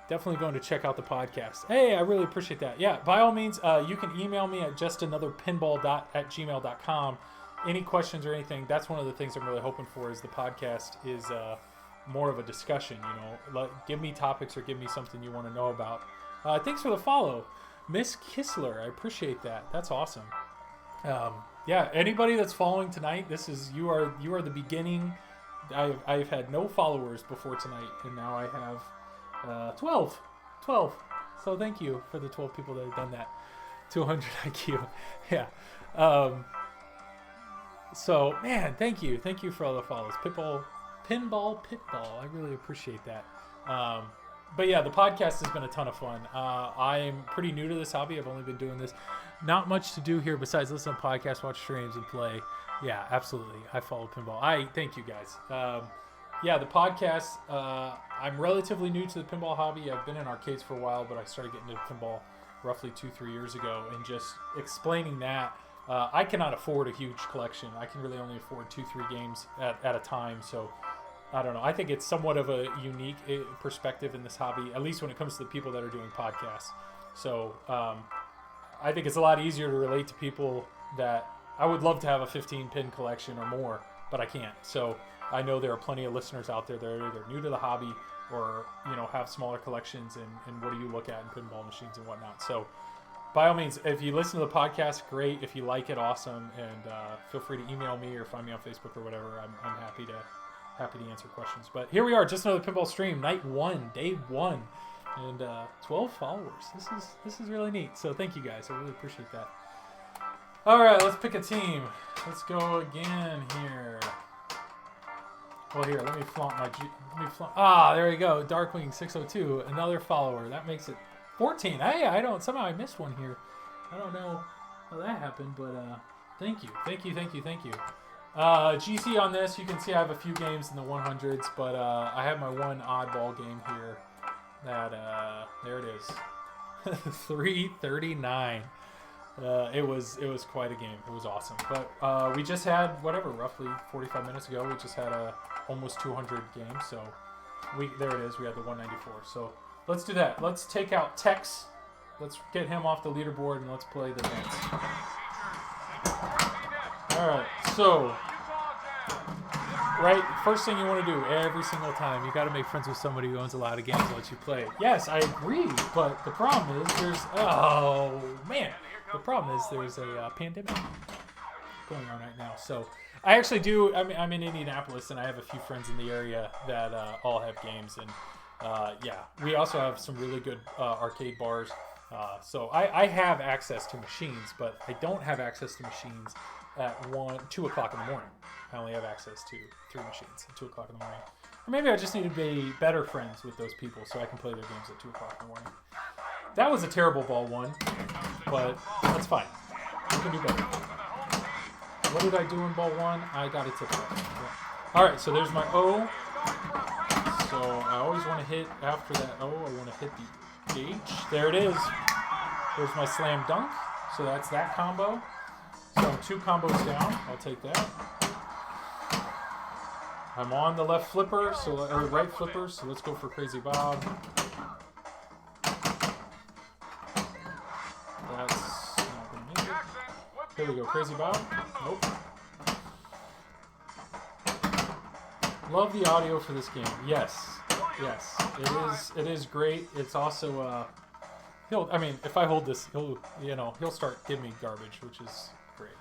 Definitely going to check out the podcast. Hey, I really appreciate that. Yeah, by all means, you can email me at justanotherpinball@gmail.com. Any questions or anything, that's one of the things I'm really hoping for, is the podcast is more of a discussion. Give me topics or give me something you want to know about. Thanks for the follow, Miss Kissler. I appreciate that. That's awesome. Yeah, anybody that's following tonight, you are the beginning. I've had no followers before tonight, and now I have 12. So thank you for the 12 people that have done that. 200 IQ. Yeah. So, man, thank you for all the follows. Pinball Pitball. I really appreciate that. But yeah, the podcast has been a ton of fun. I'm pretty new to this hobby. I've only been doing this. Not much to do here besides listen to podcasts, watch streams, and play. Yeah, absolutely. I follow Pinball. Thank you guys. Yeah, the podcast, I'm relatively new to the pinball hobby. I've been in arcades for a while, but I started getting into pinball roughly 2-3 years ago. And just explaining that, I cannot afford a huge collection. I can really only afford 2-3 games at a time. So, I don't know. I think it's somewhat of a unique perspective in this hobby, at least when it comes to the people that are doing podcasts. So, I think it's a lot easier to relate to people that I would love to have a 15-pin collection or more, but I can't. So, I know there are plenty of listeners out there that are either new to the hobby or, have smaller collections and what do you look at in pinball machines and whatnot. So, by all means, if you listen to the podcast, great. If you like it, awesome. And feel free to email me or find me on Facebook or whatever. I'm happy to answer questions. But here we are, Just Another Pinball Stream, night 1, day 1, and 12 followers. This is really neat. So thank you guys. I really appreciate that. All right, let's pick a team. Let's go again here. Well, here, let me flaunt my there we go. Darkwing 602, another follower. That makes it 14. Hey, somehow I missed one here. I don't know how that happened, but thank you. GC on this, you can see I have a few games in the 100s, but I have my one oddball game here that, there it is. 339. It was quite a game. It was awesome. But we just had, roughly 45 minutes ago, we just had almost 200 games, so there it is. We had the 194. So let's do that. Let's take out Tex. Let's get him off the leaderboard, and let's play the dance. All right, so Right? First thing you want to do every single time, you got to make friends with somebody who owns a lot of games and lets you play. Yes, I agree, but the problem is there's a pandemic going on right now. So I actually do. I'm in Indianapolis, and I have a few friends in the area that all have games, and we also have some really good arcade bars. So I have access to machines, but I don't have access to machines at 2 o'clock in the morning. I only have access to 3 machines at 2 o'clock in the morning. Or maybe I just need to be better friends with those people so I can play their games at 2 o'clock in the morning. That was a terrible ball one, but that's fine. We can do better. What did I do in ball one? I got it tipped up. Yeah. All right, so there's my O. So I always want to hit after that O. I want to hit the H. There it is. There's my slam dunk. So that's that combo. So I'm 2 combos down. I'll take that. I'm on the left flipper, or right flipper, so let's go for Crazy Bob. That's not going to make it. Here we go, Crazy Bob. Nope. Love the audio for this game. Yes. It is great. It's also if I hold this, he'll start giving me garbage, which is great.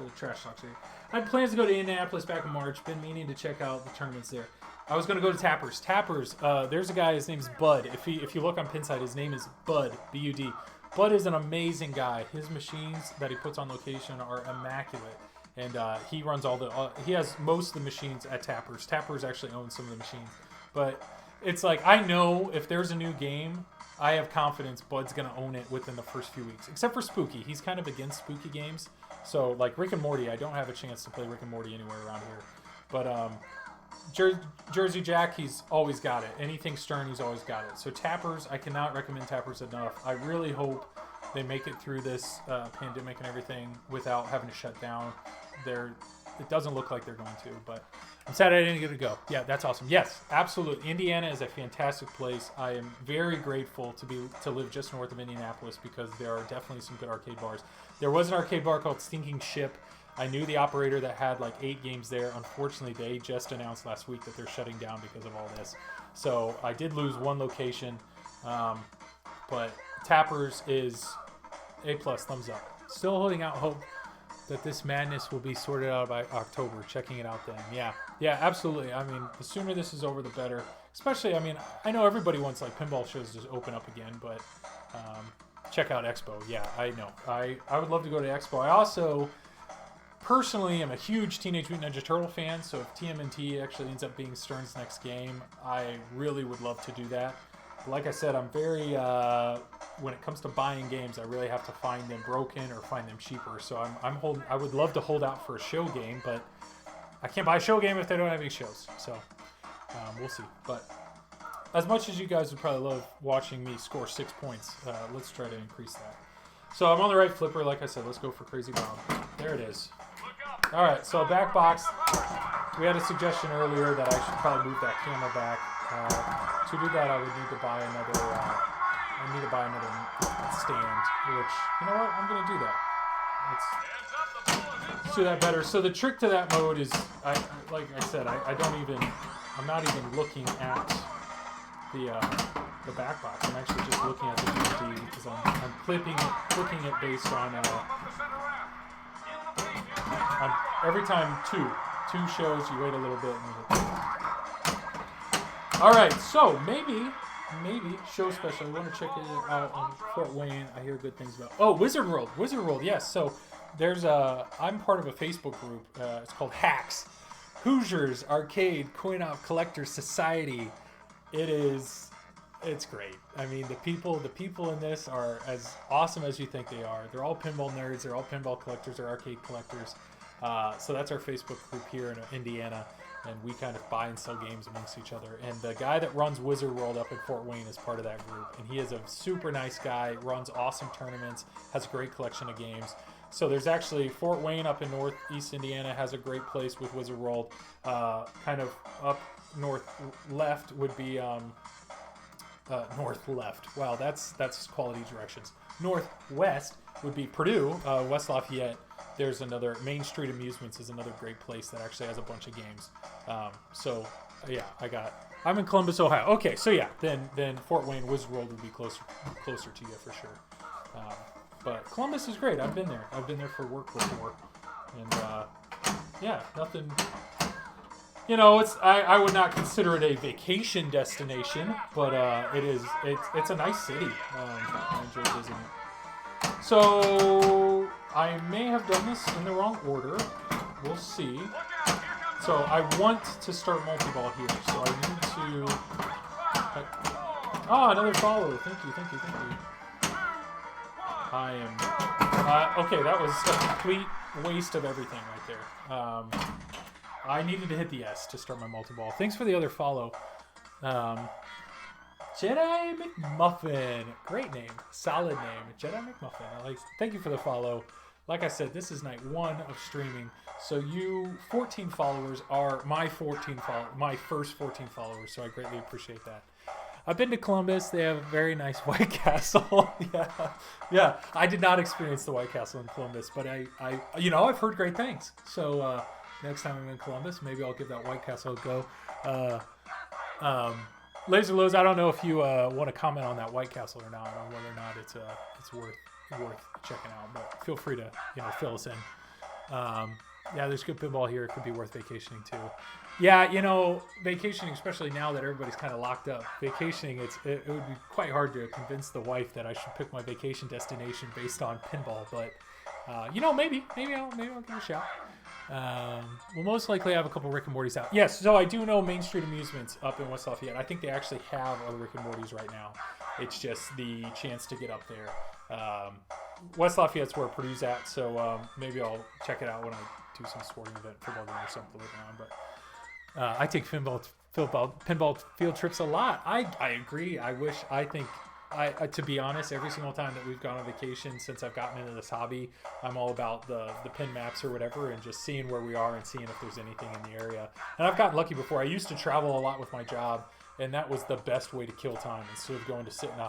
The trash talk here. I had plans to go to Indianapolis back in March. Been meaning to check out the tournaments there. I was going to go to Tappers. There's a guy, his name's Bud. If you look on Pinside, his name is Bud, B-U-D. Bud is an amazing guy. His machines that he puts on location are immaculate. And he runs he has most of the machines at Tappers. Tappers actually owns some of the machines. But it's like, I know if there's a new game, I have confidence Bud's going to own it within the first few weeks. Except for Spooky. He's kind of against Spooky games. So, like Rick and Morty, I don't have a chance to play Rick and Morty anywhere around here. But Jersey Jack, he's always got it. Anything Stern, he's always got it. So Tappers, I cannot recommend Tappers enough. I really hope they make it through this pandemic and everything without having to shut down. It doesn't look like they're going to, but I'm sad I didn't get to go. Yeah, that's awesome. Yes, absolutely. Indiana is a fantastic place. I am very grateful to live just north of Indianapolis because there are definitely some good arcade bars. There was an arcade bar called Stinking Ship. I knew the operator that had like 8 games there. Unfortunately, they just announced last week that they're shutting down because of all this. So I did lose one location, but Tappers is A+, thumbs up. Still holding out hope that this madness will be sorted out by October. Checking it out then. Yeah, absolutely. I mean, the sooner this is over, the better. Especially, I know everybody wants like pinball shows to open up again, but check out Expo. Yeah, I know. I would love to go to Expo. I also personally am a huge Teenage Mutant Ninja Turtle fan, so if TMNT actually ends up being Stern's next game, I really would love to do that. Like I said, I'm very, when it comes to buying games, I really have to find them broken or find them cheaper. So I would love to hold out for a show game, but I can't buy a show game if they don't have any shows. So we'll see. But as much as you guys would probably love watching me score 6 points, let's try to increase that. So I'm on the right flipper, like I said. Let's go for Crazy Bob. There it is. All right, so back box. We had a suggestion earlier that I should probably move that camera back. To do that, I would need to buy another. Stand. Which, you know what? I'm going to do that. Let's do that better. So the trick to that mode is, like I said, I'm not even looking at the back box. I'm actually just looking at the DVD because I'm clicking it based on every time two shows, you wait a little bit and you hit. All right, so maybe show special. I want to check it out on Fort Wayne. I hear good things about. Oh, Wizard World, yes. So I'm part of a Facebook group. It's called Hacks, Hoosiers Arcade Coin-Op Collectors Society. It's great. I mean, the people in this are as awesome as you think they are. They're all pinball nerds. They're all pinball collectors. They're arcade collectors. So that's our Facebook group here in Indiana, and we kind of buy and sell games amongst each other. And the guy that runs Wizard World up in Fort Wayne is part of that group, and he is a super nice guy, runs awesome tournaments, has a great collection of games. So there's actually Fort Wayne up in northeast Indiana has a great place with Wizard World. Kind of up north left would be north left. Wow, that's quality directions. Northwest would be Purdue, West Lafayette. there's another Main Street Amusements is another great place that actually has a bunch of games. So yeah, I'm in Columbus, Ohio. Okay, so yeah, then Fort Wayne Wizard World would be closer to you for sure. But Columbus is great. I've been there. I've been there for work before, and yeah, nothing. You know, I would not consider it a vacation destination, but it's a nice city. I enjoy visiting it. So I may have done this in the wrong order. We'll see. So I want to start multi-ball here. So I need to. Another follow. Thank you. I am. Okay, that was a complete waste of everything right there. I needed to hit the S to start my multi-ball. Thanks for the other follow. Jedi McMuffin. Great name. Solid name. Jedi McMuffin. Thank you for the follow. Like I said, this is night 1 of streaming. So you 14 followers are my first 14 followers. So I greatly appreciate that. I've been to Columbus. They have a very nice White Castle. Yeah. I did not experience the White Castle in Columbus, but I've heard great things. So next time I'm in Columbus, maybe I'll give that White Castle a go. Laser Lows, I don't know if you want to comment on that White Castle or not, on whether or not it's worth checking out. But feel free to fill us in. Yeah, there's good pinball here. It could be worth vacationing too. Yeah, vacationing, especially now that everybody's kind of locked up. Vacationing, it would be quite hard to convince the wife that I should pick my vacation destination based on pinball. But maybe I'll give it a shot. We'll most likely have a couple Rick and Morty's out. Yes, so I do know Main Street Amusements up in West Lafayette. I think they actually have a Rick and Morty's right now. It's just the chance to get up there. West Lafayette's where Purdue's at, so maybe I'll check it out when I do some sporting event, football game or something later on. But I take pinball field trips a lot. I agree. To be honest, every single time that we've gone on vacation since I've gotten into this hobby, I'm all about the pin maps or whatever and just seeing where we are and seeing if there's anything in the area. And I've gotten lucky before. I used to travel a lot with my job, and that was the best way to kill time instead of going to sit in a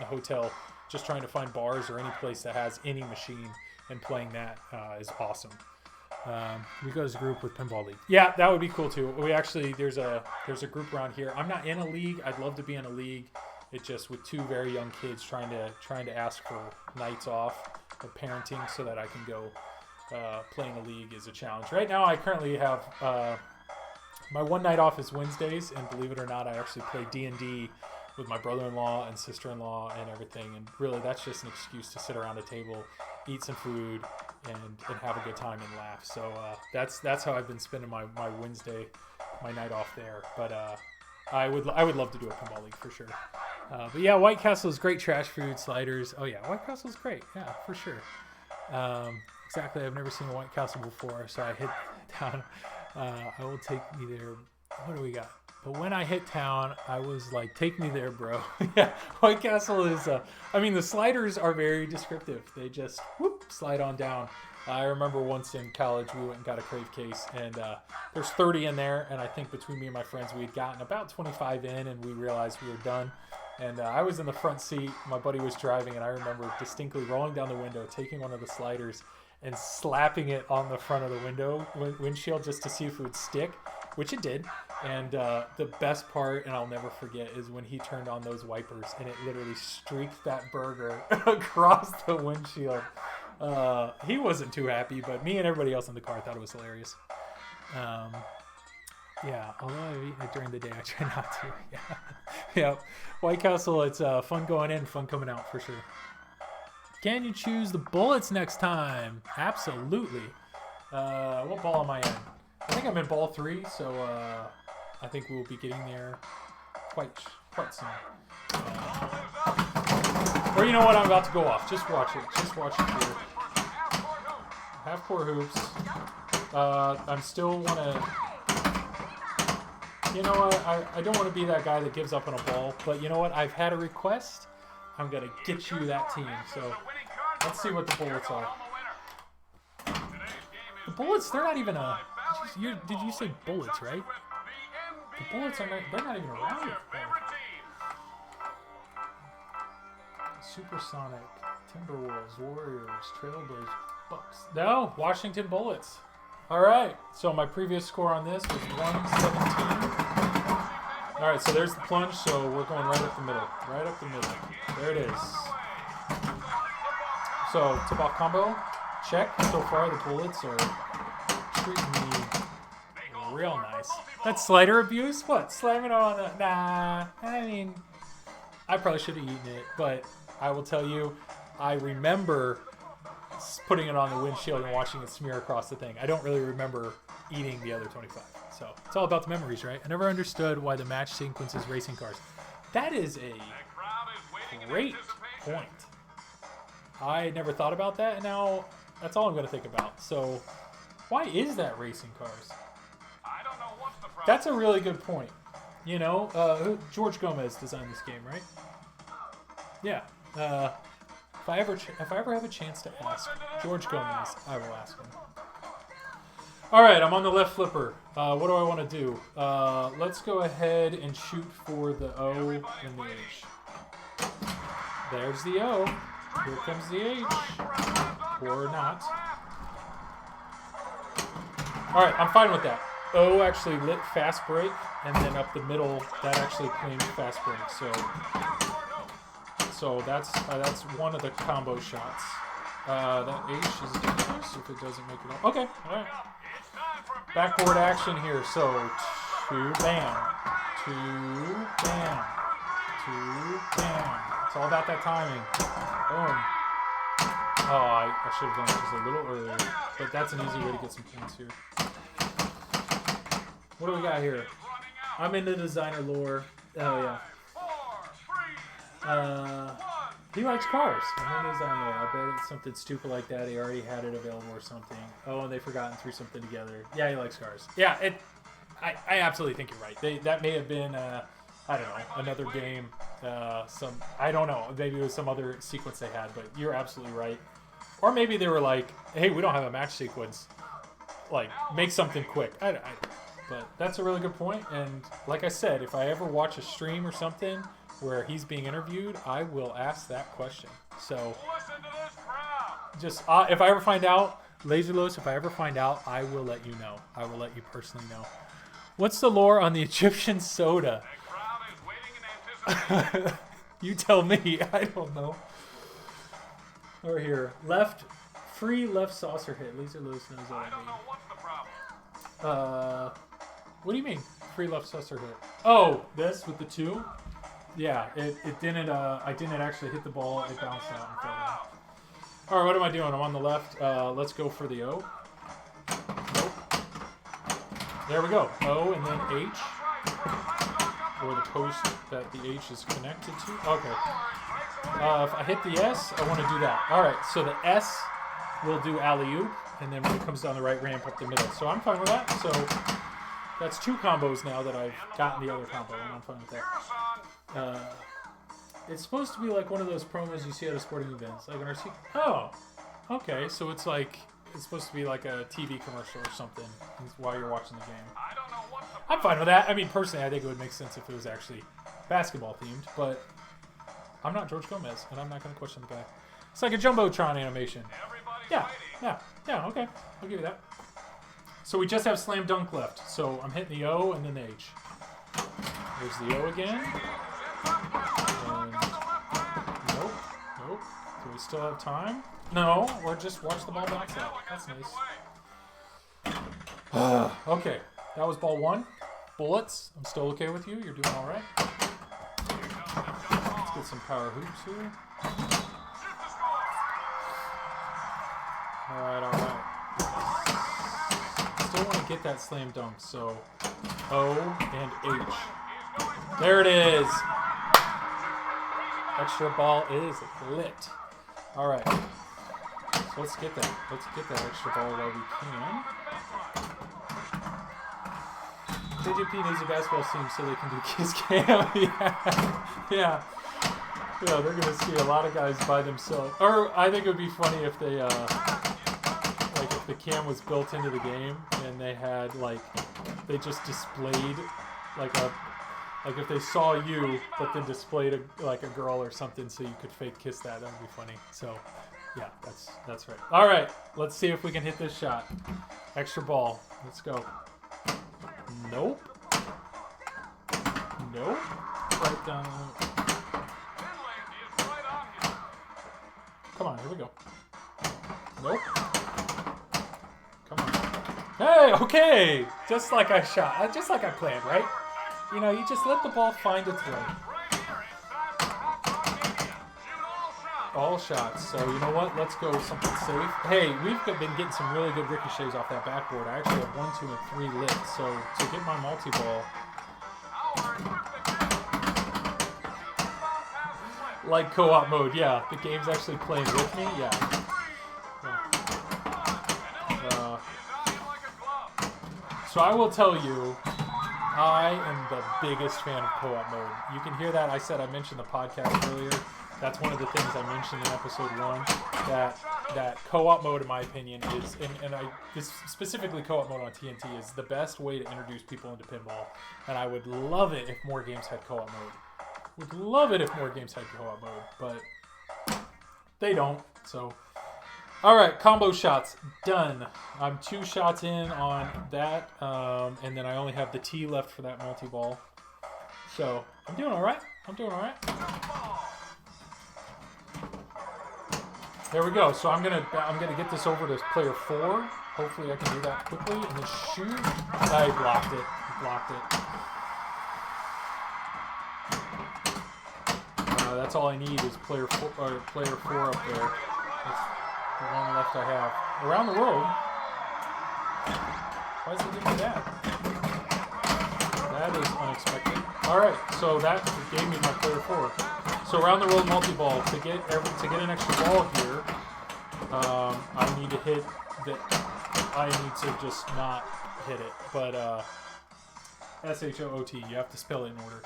hotel just trying to find bars or any place that has any machine, and playing that is awesome. We go as a group with Pinball League. Yeah, that would be cool too. We actually there's a group around here. I'm not in a league. I'd love to be in a league. It's just with 2 very young kids trying to ask for nights off of parenting so that I can go playing a league is a challenge. Right now, I currently have my one night off is Wednesdays, and believe it or not, I actually play D&D with my brother-in-law and sister-in-law and everything. And really, that's just an excuse to sit around a table, eat some food, and have a good time and laugh. So that's how I've been spending my Wednesday, my night off there. But I would love to do a pinball league for sure. But yeah, White Castle is great. Trash food, sliders. Oh yeah, White Castle is great. Yeah, for sure. Exactly. I've never seen a White Castle before, so I hit town. I will take me there. What do we got? But when I hit town, I was like, take me there, bro. Yeah, White Castle is, the sliders are very descriptive. They just, slide on down. I remember once in college, we went and got a crave case, and there's 30 in there, and I think between me and my friends, we had gotten about 25 in, and we realized we were done. And I was in the front seat, my buddy was driving, and I remember distinctly rolling down the window, taking one of the sliders, and slapping it on the front of the windshield just to see if it would stick, which it did. And the best part, and I'll never forget, is when he turned on those wipers and it literally streaked that burger across the windshield. He wasn't too happy, but me and everybody else in the car thought it was hilarious. Yeah, although I've eaten it during the day, I try not to. Yeah. White Castle, it's fun going in, fun coming out for sure. Can you choose the bullets next time? Absolutely. What ball am I in? I think I'm in ball 3, so I think we'll be getting there quite soon. Or you know what? I'm about to go off. Just watch it. Here. Half-court hoops. I'm still want to... You know what? I don't want to be that guy that gives up on a ball, but you know what? I've had a request. I'm going to get you that team. So let's see what the bullets are. The bullets, they're not even a... Did you say bullets, right? The bullets are not... They're not even around it. Supersonic, Timberwolves, Warriors, Trailblazers. Bucks. No, Washington Bullets. All right. So my previous score on this was 117. All right. So there's the plunge. So we're going right up the middle. Right up the middle. There it is. So tip-off combo. Check. So far, the Bullets are treating me real nice. That's slider abuse? What? Slam it on the... Nah. I mean, I probably should have eaten it, but I will tell you, I remember putting it on the windshield and watching it smear across the thing. I don't really remember eating the other 25. So it's all about the memories, right? I never understood why the match sequences racing cars. That is a great point. I never thought about that, and now that's all I'm going to think about. So why is that racing cars? I don't know what's the problem. That's a really good point. You know, George Gomez designed this game, right? Yeah. If I ever have a chance to ask George Gomez, I will ask him. All right, I'm on the left flipper. What do I want to do? Let's go ahead and shoot for the O and the H. There's the O. Here comes the H. Or not. All right, I'm fine with that. O actually lit Fastbreak, and then up the middle, that actually claimed Fastbreak. So that's one of the combo shots. That H is dangerous if it doesn't make it up. Okay, all right. Backboard action here. So 2 bam, 2 bam, 2 bam. It's all about that timing. Boom. Oh, I should have done it just a little earlier, but that's an easy way to get some points here. What do we got here? I'm into designer lore. Oh yeah. He likes cars. I'm into designer lore. I bet it's something stupid like that. He already had it available or something. Oh, and they forgot and threw something together. Yeah, he likes cars. Yeah, I absolutely think you're right. That may have been I don't know, another game. I don't know. Maybe it was some other sequence they had, but you're absolutely right. Or maybe they were like, hey, we don't have a match sequence. Like, make something quick. But that's a really good point. And like I said, if I ever watch a stream or something where he's being interviewed, I will ask that question. So, just if I ever find out, Laserlos, if I ever find out, I will let you know. I will let you personally know. What's the lore on the Egyptian soda? You tell me. I don't know. Over here, free left saucer hit. Laserlos knows what I mean. What's the problem? What do you mean? Free left saucer hit. Oh, this with the 2? Yeah, it didn't. I didn't actually hit the ball. It bounced out and fell down. All right, what am I doing? I'm on the left. Let's go for the O. Nope. There we go. O and then H. Or the post that the H is connected to. Okay. If I hit the S, I want to do that. All right, so the S will do alley-oop, and then when it comes down the right ramp up the middle. So I'm fine with that. So that's 2 combos now that I've gotten the other combo, and I'm fine with that. It's supposed to be like one of those promos you see at a sporting events, like an RC. Oh, okay. So it's supposed to be like a TV commercial or something while you're watching the game. I'm fine with that. I mean, personally, I think it would make sense if it was actually basketball themed, but I'm not George Gomez, and I'm not going to question the guy. It's like a Jumbotron animation. Yeah, okay. I'll give you that. So we just have slam dunk left. So I'm hitting the O and then the H. There's the O again. And nope. Do we still have time? No, or just watch the ball bounce out. That's nice. Okay, that was ball 1. Bullets. I'm still okay with you. You're doing all right. Let's get some power hoops here. All right. Still want to get that slam dunk, so O and H. There it is. Extra ball is lit. All right. So let's get that. Let's get that extra ball while we can. JJP needs a basketball team so they can do Kiss Cam. Yeah, they're gonna see a lot of guys by themselves. Or I think it would be funny if they, like if the cam was built into the game and they had they just displayed like if they saw you but then displayed a girl or something so you could fake kiss that. That would be funny. So Yeah, that's right. All right, let's see if we can hit this shot. Extra ball. Let's go. Nope. Nope. Right down. Finlandia is right on him. Come on, here we go. Nope. Come on. Hey, okay. Just like I shot. Just like I planned, right? You know, you just let the ball find its way. Right here, it's time for Hot Dog Mania. Shoot All all shots. shots. So you know what? Let's go something safe. Hey, we've been getting some really good ricochets off that backboard. I actually have 1, 2, and 3 lit. So to get my multi-ball, Howard with the kick. Inbound pass slip. like co-op mode, yeah. The game's actually playing with me, yeah. He's on him like a glove. So I will tell you, I am the biggest fan of co-op mode. You can hear that. I mentioned the podcast earlier. That's one of the things I mentioned in episode 1. That co-op mode, in my opinion, is, this specifically co-op mode on TNT is the best way to introduce people into pinball. And I would love it if more games had co-op mode. Would love it if more games had co-op mode, but they don't. So, all right, combo shots done. I'm 2 shots in on that, and then I only have the T left for that multi-ball. So I'm doing all right. There we go. So I'm gonna get this over to player 4. Hopefully I can do that quickly and then shoot. I blocked it. That's all I need is player 4 up there. That's the one left I have. Around the world. Why is it giving me that? That is unexpected. All right, so that gave me my player 4. So around the world multi-ball, to get an extra ball here, I need to hit that. I need to just not hit it. But SHOOT, you have to spell it in order.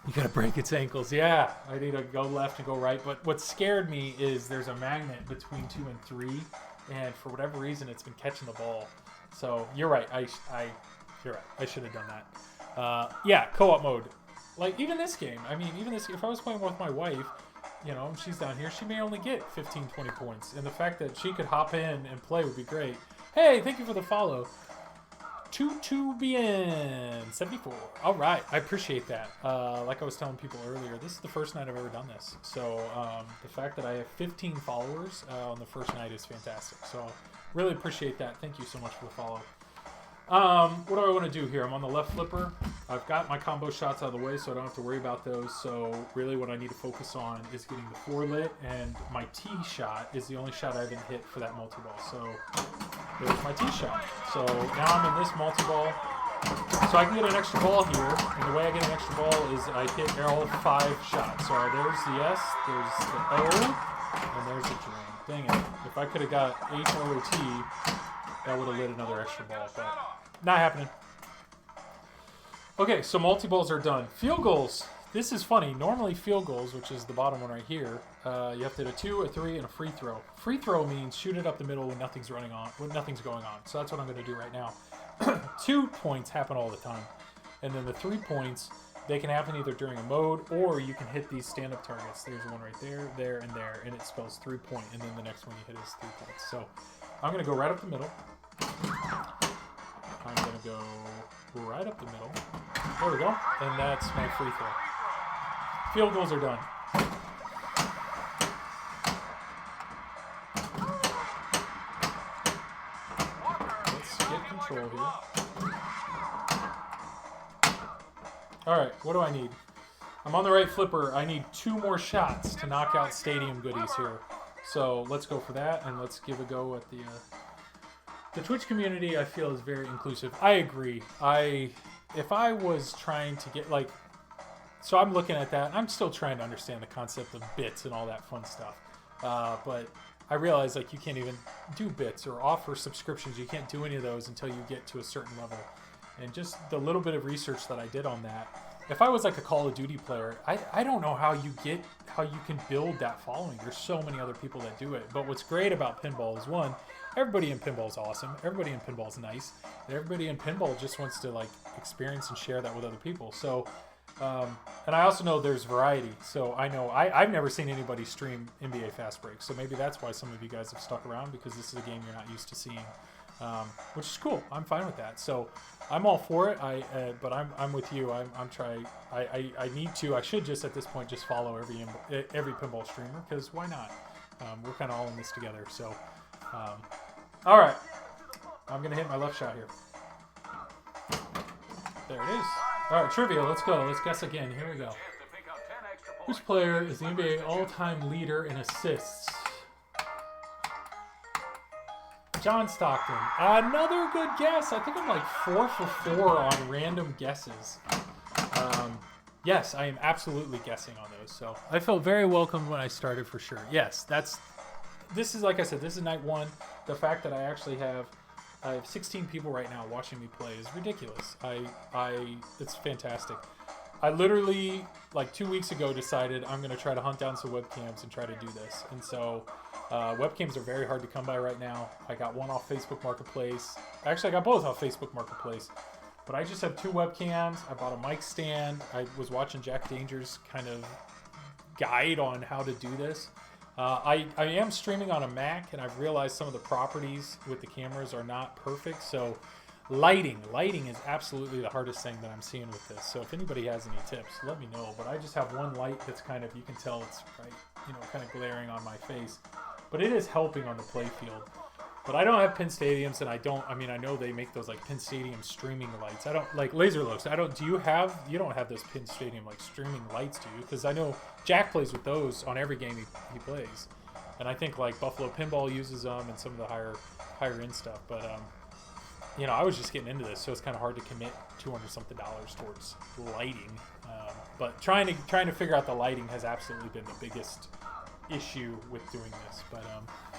You gotta break its ankles. Yeah, I need to go left and go right. But what scared me is there's a magnet between 2 and 3, and for whatever reason, it's been catching the ball. So you're right. You're right. I should have done that. Yeah, co-op mode. Like even this game. I mean, if I was playing with my wife, you know, and she's down here, she may only get 15, 20 points. And the fact that she could hop in and play would be great. Hey, thank you for the follow. 22BN74. All right, I appreciate that. Like I was telling people earlier, this is the first night I've ever done this. So the fact that I have 15 followers on the first night is fantastic. So really appreciate that. Thank you so much for the follow. What do I want to do here? I'm on the left flipper. I've got my combo shots out of the way, so I don't have to worry about those. So really what I need to focus on is getting the 4 lit, and my T shot is the only shot I haven't hit for that multi-ball. So there's my T shot. So now I'm in this multi-ball. So I can get an extra ball here, and the way I get an extra ball is I hit all 5 shots. So there's the S, there's the O, and there's the drain. Dang it. If I could have got HOOT, that would have lit another extra ball, but not happening. Okay, so multi-balls are done. Field goals. This is funny. Normally field goals, which is the bottom one right here, you have to hit a 2, a 3, and a free throw. Free throw means shoot it up the middle when nothing's going on. So that's what I'm going to do right now. 2 points happen all the time. And then the 3 points, they can happen either during a mode, or you can hit these stand-up targets. There's one right there, there, and there, and it spells 3 point, and then the next one you hit is 3 points. So I'm going to go right up the middle. I'm going to go right up the middle. There we go. And that's my free throw. Field goals are done. Let's get control here. Alright, what do I need? I'm on the right flipper. I need 2 more shots to knock out stadium goodies here. So let's go for that, and let's give a go at the Twitch community. I feel is very inclusive. I agree. If I was trying to get so I'm looking at that. I'm still trying to understand the concept of bits and all that fun stuff. But I realize you can't even do bits or offer subscriptions. You can't do any of those until you get to a certain level. And just the little bit of research that I did on that. If I was like a Call of Duty player, I don't know how you can build that following. There's so many other people that do it. But what's great about pinball is, one, everybody in pinball is awesome. Everybody in pinball is nice. And everybody in pinball just wants to experience and share that with other people. So And I also know there's variety. So I know I've never seen anybody stream NBA Fastbreak. So maybe that's why some of you guys have stuck around, because this is a game you're not used to seeing, which is cool. I'm fine with that. So I'm all for it. But I'm with you. I'm trying. I need to. I should just at this point just follow every pinball streamer, because why not? We're kind of all in this together. So, all right. I'm gonna hit my left shot here. There it is. All right, trivia. Let's go. Let's guess again. Here we go. Which player is the NBA all-time leader in assists? John Stockton. Another good guess. I think I'm like 4 for 4 on random guesses. Yes, I am absolutely guessing on those. So I felt very welcome when I started, for sure. Yes, this is, like I said, this is night 1. The fact that I actually have 16 people right now watching me play is ridiculous. It's fantastic. I literally, like 2 weeks ago, decided I'm going to try to hunt down some webcams and try to do this. And so webcams are very hard to come by right now. I got one off Facebook Marketplace. Actually, I got both off Facebook Marketplace. But I just have 2 webcams. I bought a mic stand. I was watching Jack Danger's kind of guide on how to do this. I am streaming on a Mac, and I've realized some of the properties with the cameras are not perfect. So lighting is absolutely the hardest thing that I'm seeing with this. So if anybody has any tips, let me know. But I just have one light that's kind of, you can tell it's kind of glaring on my face. But it is helping on the play field. But I don't have Pin Stadiums, and I know they make those like Pin Stadium streaming lights. I don't like laser looks. You don't have those Pin Stadium like streaming lights, do you? Because I know Jack plays with those on every game he plays. And I think like Buffalo Pinball uses them and some of the higher end stuff. But I was just getting into this, so it's kind of hard to commit $200-something towards lighting. But trying to figure out the lighting has absolutely been the biggest issue with doing this. But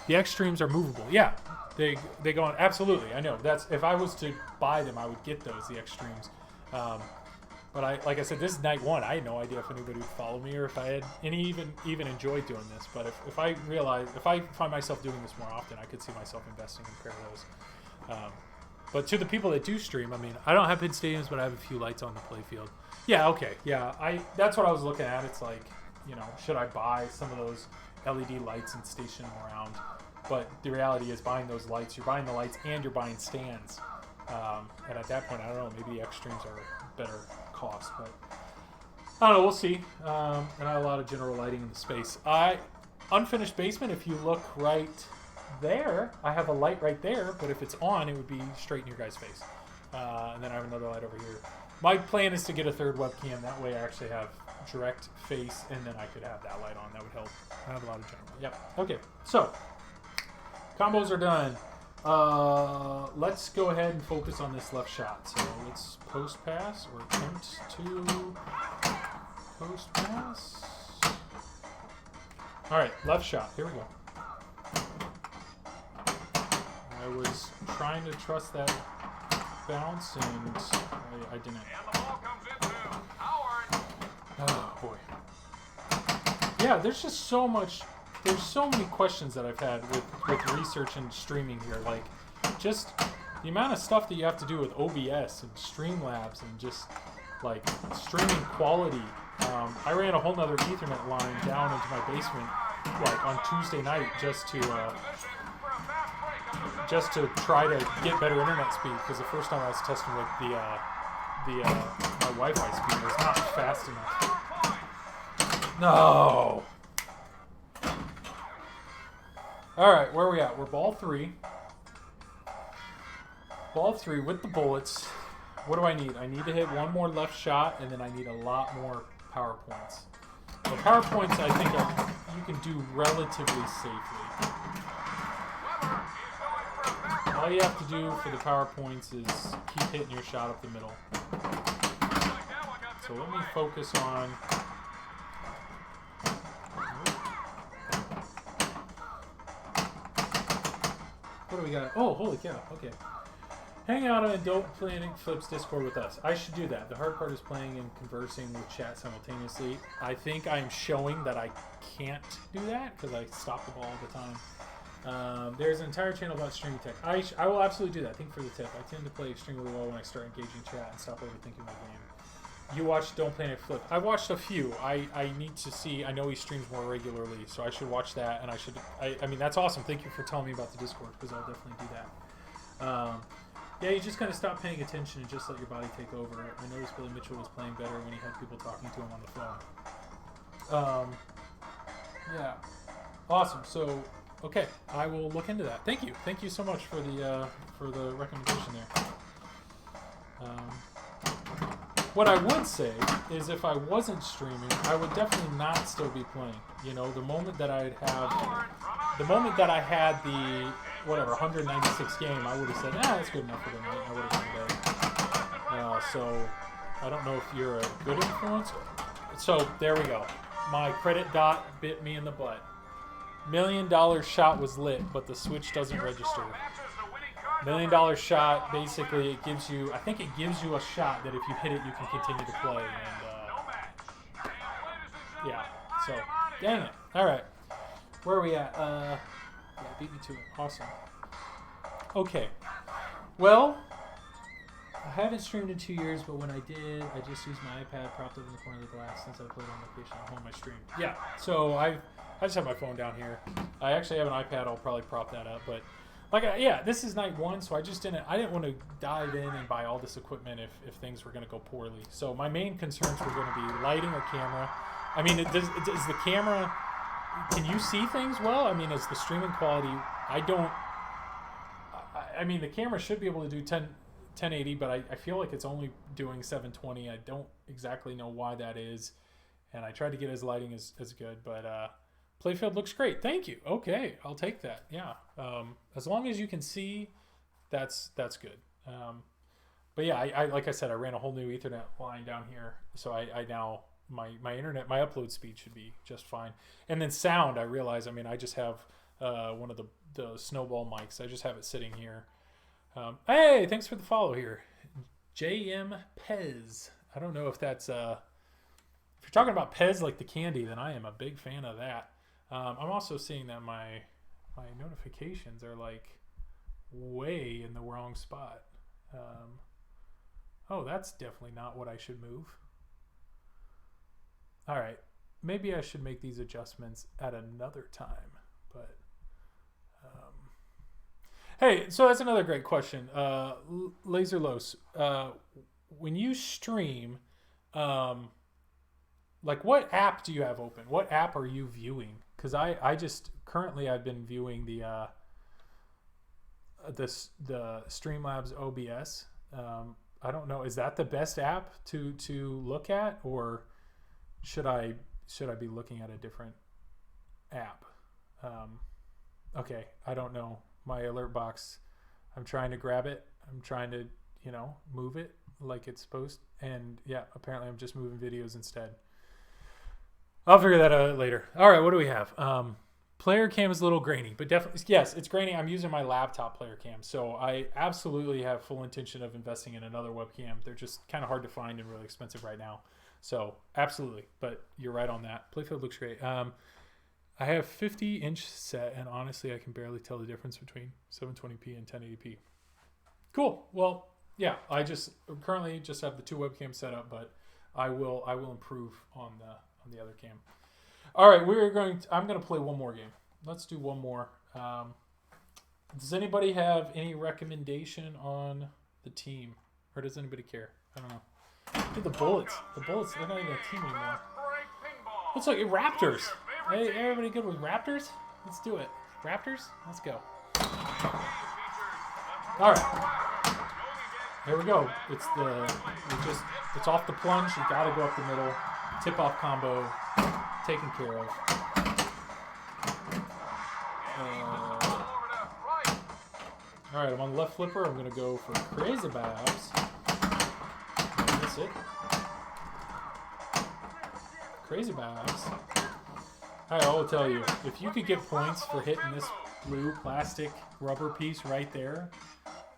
the X streams are movable. Yeah, they go on. Absolutely, I know. That's, if I was to buy them, I would get those, the X streams. But like I said, this is night 1. I had no idea if anybody would follow me or if I had even enjoyed doing this. But if I find myself doing this more often, I could see myself investing in a pair of those. But to the people that do stream, I don't have Pin Stadiums, but I have a few lights on the playfield. Yeah, okay, yeah. That's what I was looking at. It's like, should I buy some of those LED lights and station them around? But the reality is, buying those lights, you're buying the lights and you're buying stands. And at that point, I don't know, maybe the X streams are better cost, but I don't know, we'll see. And I have a lot of general lighting in the space. Unfinished basement, if you look right there, I have a light right there, but if it's on, it would be straight in your guys' face. And then I have another light over here. My plan is to get a 3rd webcam. That way I actually have direct face, and then I could have that light on. That would help. I have a lot of general. Yep. Okay, so combos are done. Let's go ahead and focus on this left shot. So let's post pass, or attempt to post pass. All right, left shot. Here we go. I was trying to trust that bounce, and I didn't. And the ball comes into Howard. Oh boy. Yeah, there's just so much. There's so many questions that I've had with research and streaming here. Like, just the amount of stuff that you have to do with OBS and Streamlabs and just like streaming quality. I ran a whole nother Ethernet line down into my basement like on Tuesday night just to try to get better internet speed, because the first time I was testing with my Wi-Fi speed was not fast enough. No. All right, where are we at? We're ball 3. Ball 3 with the bullets. What do I need? I need to hit one more left shot, and then I need a lot more power points. The power points, I think, you can do relatively safely. All you have to do for the power points is keep hitting your shot up the middle. So let me focus on... What do we got? Oh, holy cow. Okay. Hang out on Adult Planning Flips Discord with us. I should do that. The hard part is playing and conversing with chat simultaneously. I think I'm showing that I can't do that because I stop the ball all the time. There's an entire channel about streaming tech. I will absolutely do that. Thank you for the tip. I tend to play extremely well when I start engaging chat and stop overthinking my game. You watched Don't Planet Flip. I watched a few. I need to see. I know he streams more regularly, so I should watch that. And I mean, that's awesome. Thank you for telling me about the Discord, because I'll definitely do that. Yeah, you just kind of stop paying attention and just let your body take over. I noticed Billy Mitchell was playing better when he had people talking to him on the phone. Yeah. Awesome. So, okay, I will look into that. Thank you. Thank you so much for the recommendation there. What I would say is, if I wasn't streaming, I would definitely not still be playing. You know, the moment that I had the whatever 196 game, I would have said, that's good enough for the night. I would have gone to bed. So I don't know if you're a good influence. So there we go. My credit dot bit me in the butt. $1 million shot was lit, but the Switch doesn't register. $1 million shot, basically, it gives you, I think it gives you a shot that if you hit it, you can continue to play. And yeah, so dang it. All right, where are we at? Yeah, beat me to it. Awesome. Okay, well, I haven't streamed in 2 years, but when I did, I just used my iPad propped up in the corner of the glass since I played on location at home. I streamed. Yeah, so I just have my phone down here. I actually have an iPad. I'll probably prop that up, but yeah, this is night one, so I didn't want to dive in and buy all this equipment if things were going to go poorly. So my main concerns were going to be lighting or camera. I mean, is the camera? Can you see things well? I mean, is the streaming quality? I mean, the camera should be able to do 1080, but I feel like it's only doing 720. I don't exactly know why that is, and I tried to get his lighting as good, but playfield looks great. Thank you. Okay, I'll take that. Yeah, as long as you can see, that's good. But yeah, I like I said, I ran a whole new Ethernet line down here, so I now my internet, my upload speed should be just fine. And then sound, I realize, I mean, I just have one of the Snowball mics. I just have it sitting here. Hey, thanks for the follow here, JM Pez. I don't know if that's if you're talking about Pez like the candy, then I am a big fan of that. I'm also seeing that my notifications are like way in the wrong spot. Oh, that's definitely not what I should move. All right, maybe I should make these adjustments at another time. But hey, so that's another great question. Laserlos, when you stream, like, what app do you have open? What app are you viewing? Because I just currently I've been viewing the Streamlabs OBS. I don't know, is that the best app to look at, or should I be looking at a different app? Okay, I don't know. My alert box, I'm trying to grab it. I'm trying to, move it like it's supposed. And yeah, apparently I'm just moving videos instead. I'll figure that out later. All right, what do we have? Player cam is a little grainy, but definitely, yes, it's grainy. I'm using my laptop player cam, so I absolutely have full intention of investing in another webcam. They're just kind of hard to find and really expensive right now. So absolutely, but you're right on that. Playfield looks great. I have 50-inch set, and honestly, I can barely tell the difference between 720p and 1080p. Cool. Well, yeah, I currently just have the two webcams set up, but I will improve on the other cam. All right, I'm going to play one more game. Let's do one more. Does anybody have any recommendation on the team, or does anybody care? I don't know. Dude, the Bullets, they're not even a team anymore. Looks like Raptors. Hey, everybody good with Raptors? Let's do it. Raptors? Let's go. All right. Here we go. It's off the plunge. You got to go up the middle. Tip-off combo taken care of. All right, I'm on the left flipper. I'm going to go for Crazy Babs. That's it. Crazy Babs. I will tell you, if you could get points for hitting this blue plastic rubber piece right there,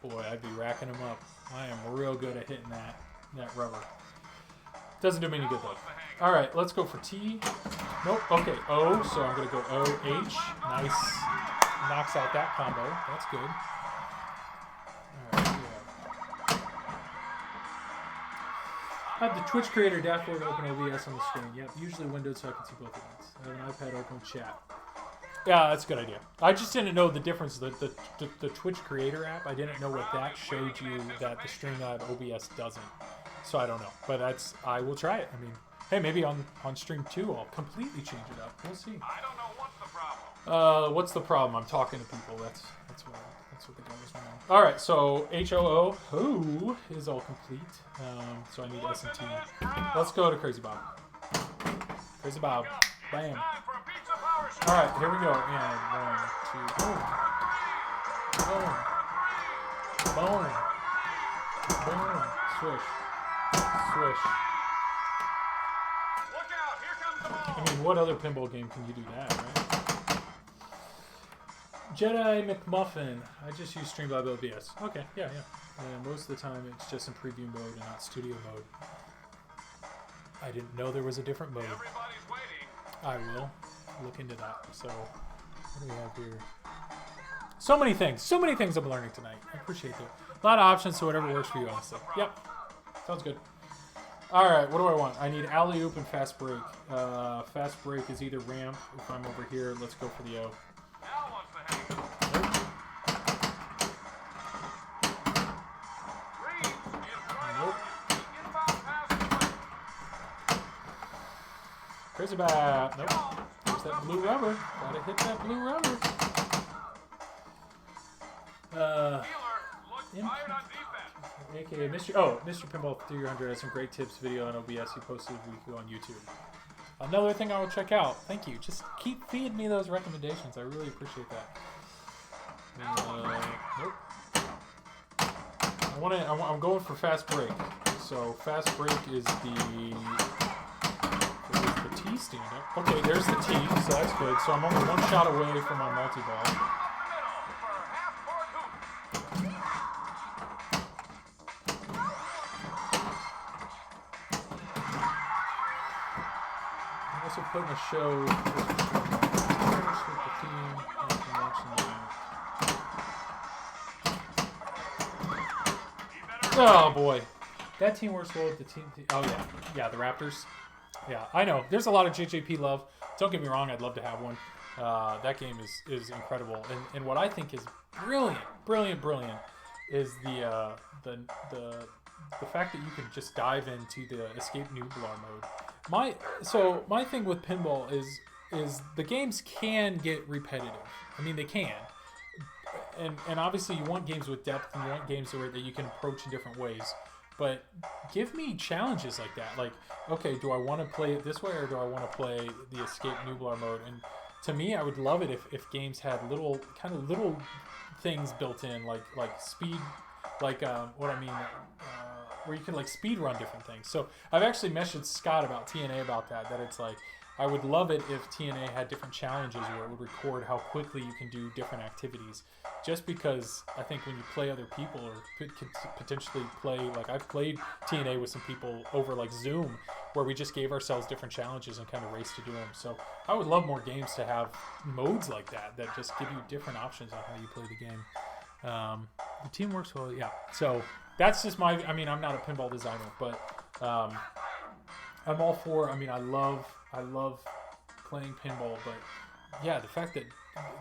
boy, I'd be racking them up. I am real good at hitting that rubber. Doesn't do me any good though. All right, let's go for T. Nope. Okay, O. So I'm gonna go O H. Nice. Knocks out that combo. That's good. All right. Yeah. I have the Twitch creator dashboard open OBS on the screen. Yep, usually windowed so I can see both at once. I have an iPad open chat. Yeah, that's a good idea. I just didn't know the difference. The Twitch creator app, I didn't know what that showed you that the Streamlab OBS doesn't. So I don't know. But I will try it. I mean, hey, maybe on stream 2 I'll completely change it up. We'll see. I don't know what's the problem. What's the problem? I'm talking to people. That's what the guy was wrong. All right, so HOO is all complete. So I need S&T. Let's go to Crazy Bob. Crazy Bob. Bam. Time for a pizza power shot. All right, here we go. And 1, 2, boom. Boom. Boom. Swish. Swish. Look out, here comes the ball. I mean, what other pinball game can you do that, right? Jedi McMuffin. I just use Streamlab OBS. Okay, yeah. And most of the time it's just in preview mode and not studio mode. I didn't know there was a different mode. Everybody's waiting. I will look into that. So, what do we have here? So many things I'm learning tonight. I appreciate that. A lot of options, so whatever works for you, honestly. Yep. Sounds good. Alright, what do I want? I need alley-oop and fast break. Fast break is either ramp. If I'm over here, let's go for the O. Now what's the hang? Reeves is right on you. Inbound pass to Blake. Crazy Bat. Nope. There's that blue rubber. Gotta hit that blue rubber. Wheeler looks tired on defense. AKA Mr. Mr. Pinball 300 has some great tips video on OBS he posted a week ago on YouTube. Another thing I will check out. Thank you. Just keep feeding me those recommendations. I really appreciate that. Nope. I'm going for fast break. So fast break is the T stand up. Okay, there's the T, so that's good. So I'm only one shot away from my multi-ball. Also putting a show with the team. Oh boy, that team works well with the team. Oh yeah, the Raptors. Yeah, I know. There's a lot of JJP love. Don't get me wrong. I'd love to have one. That game is incredible, and what I think is brilliant is the fact that you can just dive into the escape noobler mode. My thing with pinball is the games can get repetitive. I mean, they can. And obviously you want games with depth and you want games that you can approach in different ways. But give me challenges like that. Like, okay, do I want to play it this way or do I want to play the escape noobler mode? And to me, I would love it if games had little things built in, like speed, where you can like speed run different things. So I've actually messaged Scott about TNA about that it's like, I would love it if TNA had different challenges where it would record how quickly you can do different activities. Just because I think when you play other people or could potentially play, like I've played TNA with some people over like Zoom where we just gave ourselves different challenges and kind of raced to do them. So I would love more games to have modes like that just give you different options on how you play the game. The team works well, yeah. So that's just I'm not a pinball designer, but I'm all for, I love playing pinball, but yeah, the fact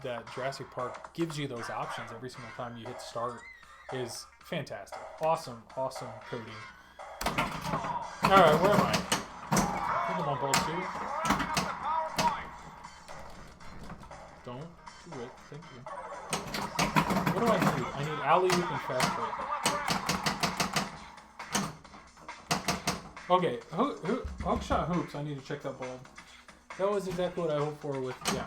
that Jurassic Park gives you those options every single time you hit start is fantastic. Awesome coding. Alright, where am I? I think I'm on ball 2. Don't do it, thank you. What do I need? I need alley-oop and fast break. Okay, hookshot hoops. I need to check that ball. That was exactly what I hoped for with, yeah.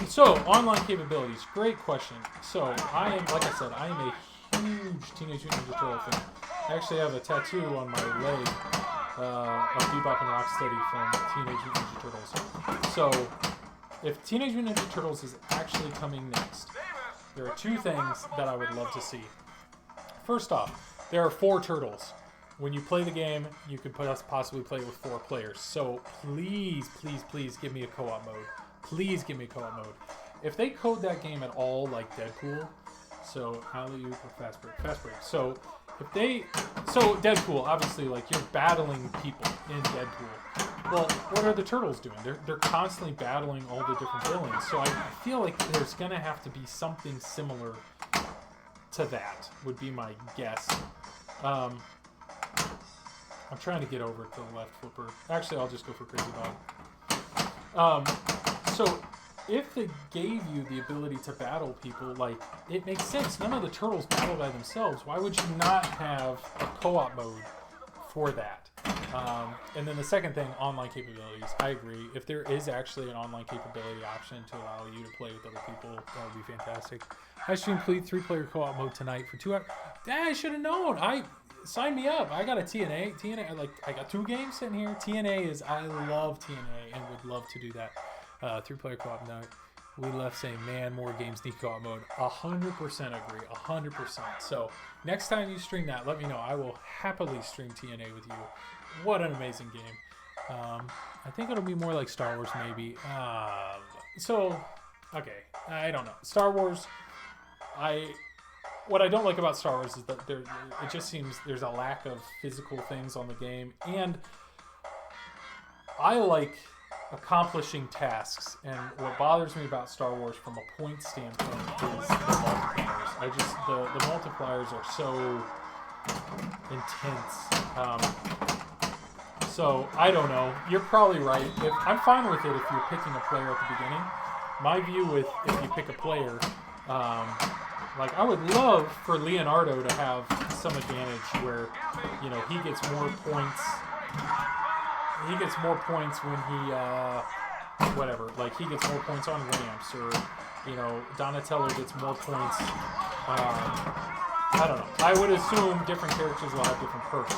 So, online capabilities. Great question. So, I am a huge Teenage Mutant Ninja Turtle fan. I actually have a tattoo on my leg of Bebop and Rocksteady from Teenage Mutant Ninja Turtles. So, if Teenage Mutant Ninja Turtles is actually coming next, there are two things that I would love to see. First off, there are 4 turtles. When you play the game, you can possibly play it with 4 players. So please give me a co-op mode. Please give me a co-op mode. If they code that game at all like Deadpool, So alley-oop or fast break? Fast break. So if they, Deadpool, obviously, like you're battling people in Deadpool. Well, what are the turtles doing? They're constantly battling all the different villains. So I feel like there's gonna have to be something similar to that. Would be my guess. I'm trying to get over to the left flipper. Actually, I'll just go for Crazy Dog. So if they gave you the ability to battle people, like, it makes sense. None of the turtles battle by themselves. Why would you not have a co-op mode for that? And then the second thing, online capabilities. I agree. If there is actually an online capability option to allow you to play with other people, that would be fantastic. I should complete 3-player co-op mode tonight for 2 hours. I should have known. Sign me up. I got a TNA. I got 2 games sitting here. I love TNA and would love to do that. 3-player co-op night. We left saying, man, more games need co-op mode. 100% agree. 100%. So next time you stream that, let me know. I will happily stream TNA with you. What an amazing game. I think it'll be more like Star Wars, maybe. Okay. I don't know. Star Wars, what I don't like about Star Wars is that it just seems there's a lack of physical things on the game. And I like accomplishing tasks, and what bothers me about Star Wars from a point standpoint is the multipliers. The multipliers are so intense. So I don't know. You're probably right. I'm fine with it if you're picking a player at the beginning. My view with if you pick a player, like I would love for Leonardo to have some advantage where, he gets more points. He gets more points when he, like he gets more points on ramps, or, Donatello gets more points. I don't know. I would assume different characters will have different perks.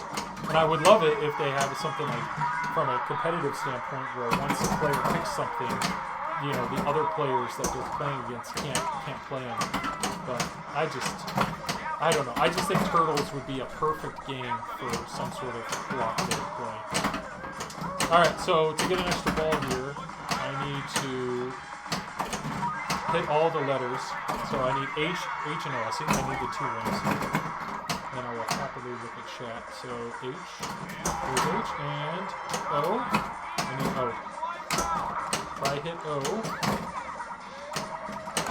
And I would love it if they have something like, from a competitive standpoint, where once a player picks something, the other players that they're playing against can't play them. But I don't know. I just think Turtles would be a perfect game for some sort of cooperative play. Alright, so to get an extra ball here, I need to hit all the letters. So I need H, and O. I think I need the 2 rings. Then I will happily look at chat. So H, here's H, and O. I need O. If I hit O.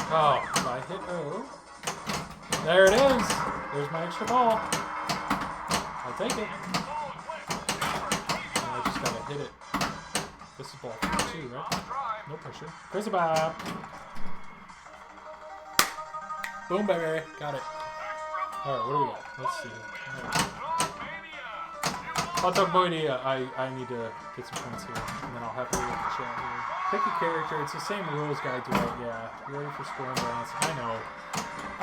Oh, if I hit O. There it is. There's my extra ball. I'll take it. And I just gotta hit it. This is ball 2, right? No pressure. Crazy Bob. Boom, baby. Got it. Alright, what do we got? Let's see. Hot Dog Boydia. I need to get some points here, and then I'll have to look at the chat here. Pick a character. It's the same rules guide, Dwight. Yeah. You ready for scoring balance? I know.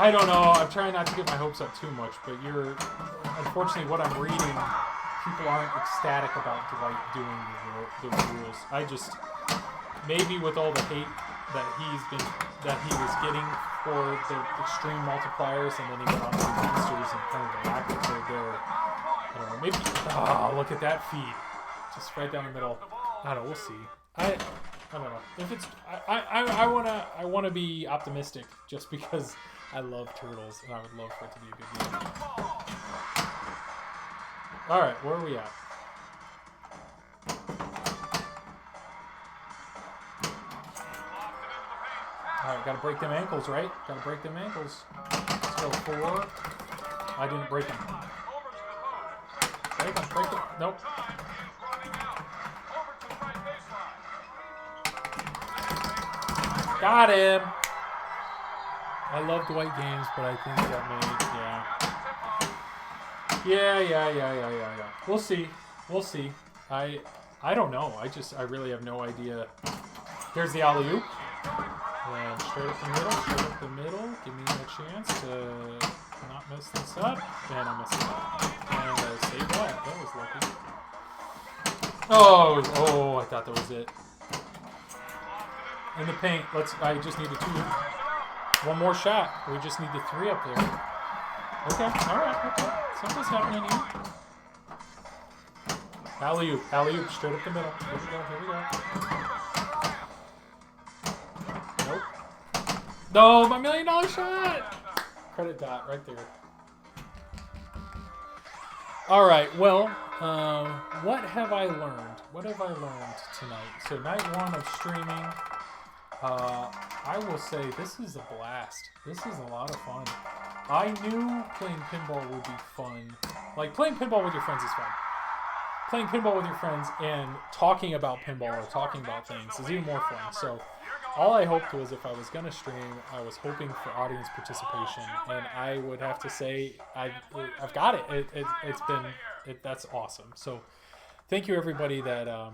I don't know. I'm trying not to get my hopes up too much, but unfortunately, what I'm reading, people aren't ecstatic about Dwight doing the rules. Maybe with all the hate that he was getting for the extreme multipliers, and then he went on to the monsters and kind of the lack of there. I don't know. Maybe. Oh, look at that feed, just right down the middle. I don't know. We'll see. I don't know if it's. I wanna be optimistic just because I love Turtles and I would love for it to be a good game. All right, where are we at? Alright, gotta break them ankles, right? Gotta break them ankles. Let's go 4. I didn't break them. Break them. Nope. Got him! I love Dwight games, but I think that may, yeah. We'll see. I don't know. I really have no idea. Here's the alley-oop. And straight up the middle. Give me a chance to not mess this up. And I messed it up. And I saved that. That was lucky. Oh, I thought that was it. In the paint. I just need 1 more shot. We just need the 3 up there. Okay, alright, okay. Something's happening here. Alley-oop, straight up the middle. Here we go. Nope. No, my $1 million shot! credit dot right there. All right, well, what have I learned? What have I learned tonight? So night one of streaming, I will say this is a blast. This is a lot of fun. I knew playing pinball would be fun. Like, playing pinball with your friends is fun. Playing pinball with your friends and talking about pinball or talking about things is even more fun. So all I hoped was if I was going to stream, I was hoping for audience participation. And I would have to say I've got it. That's awesome. So thank you, everybody that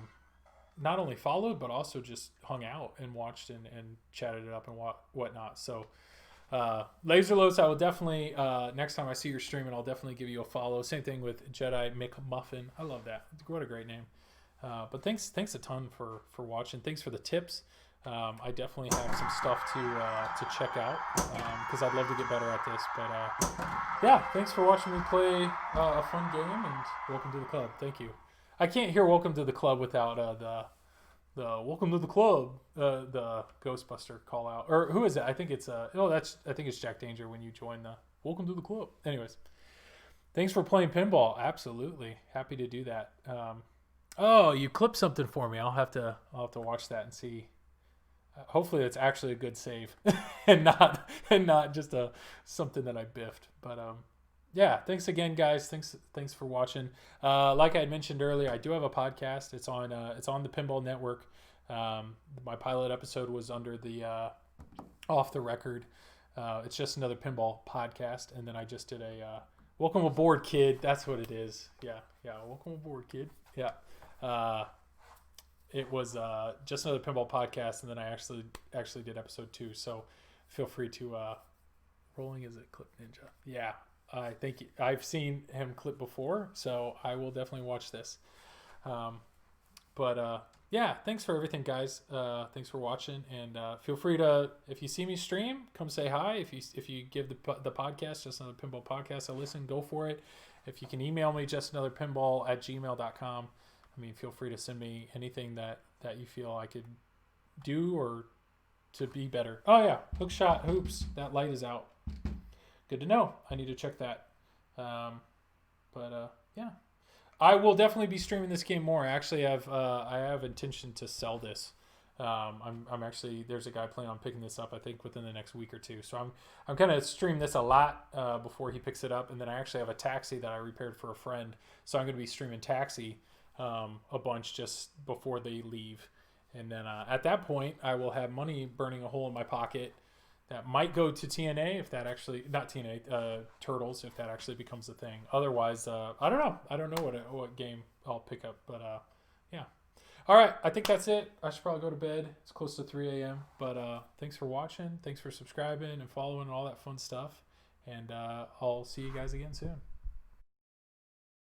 not only followed, but also just hung out and watched and chatted it up and whatnot. So Laserlos, I will definitely, next time I see your stream, and I'll definitely give you a follow. Same thing with Jedi McMuffin. I love that. What a great name. But thanks a ton for watching. Thanks for the tips. I definitely have some stuff to check out because I'd love to get better at this. But yeah, thanks for watching me play a fun game, and welcome to the club. Thank you. I can't hear welcome to the club without the welcome to the club, the Ghostbuster call out. Or who is it? I think it's I think it's Jack Danger when you join the welcome to the club. Anyways, thanks for playing pinball. Absolutely. Happy to do that. Oh, you clipped something for me. I'll have to watch that and see. Hopefully it's actually a good save and not just something that I biffed. But yeah, thanks again, guys. Thanks for watching. Like I had mentioned earlier, I do have a podcast. It's on the Pinball Network. My pilot episode was under the Off the Record. It's just another pinball podcast, and then I just did a welcome aboard, kid. That's what it is. Yeah, welcome aboard, kid. Yeah. It was just another pinball podcast, and then I actually did episode 2. So feel free to rolling is it Clip Ninja? Yeah, I think I've seen him clip before, so I will definitely watch this. Yeah, thanks for everything, guys. Thanks for watching, and feel free to, if you see me stream, come say hi. If you give the podcast Just Another Pinball Podcast a listen, go for it. If you can email me justanotherpinball@gmail.com. I mean, feel free to send me anything that you feel I could do or to be better. Oh, yeah. Hookshot Hoops. That light is out. Good to know. I need to check that. Yeah. I will definitely be streaming this game more. Actually, I have intention to sell this. I'm actually, there's a guy planning on picking this up, I think, within the next week or two. So I'm going to stream this a lot before he picks it up. And then I actually have a Taxi that I repaired for a friend. So I'm going to be streaming Taxi a bunch just before they leave, and then at that point I will have money burning a hole in my pocket that might go to TNA if that actually, not TNA, Turtles, if that actually becomes a thing. Otherwise, I don't know what game I'll pick up, but yeah. All right, I think that's it. I should probably go to bed. It's close to 3 a.m. But thanks for watching, thanks for subscribing and following and all that fun stuff, and I'll see you guys again soon.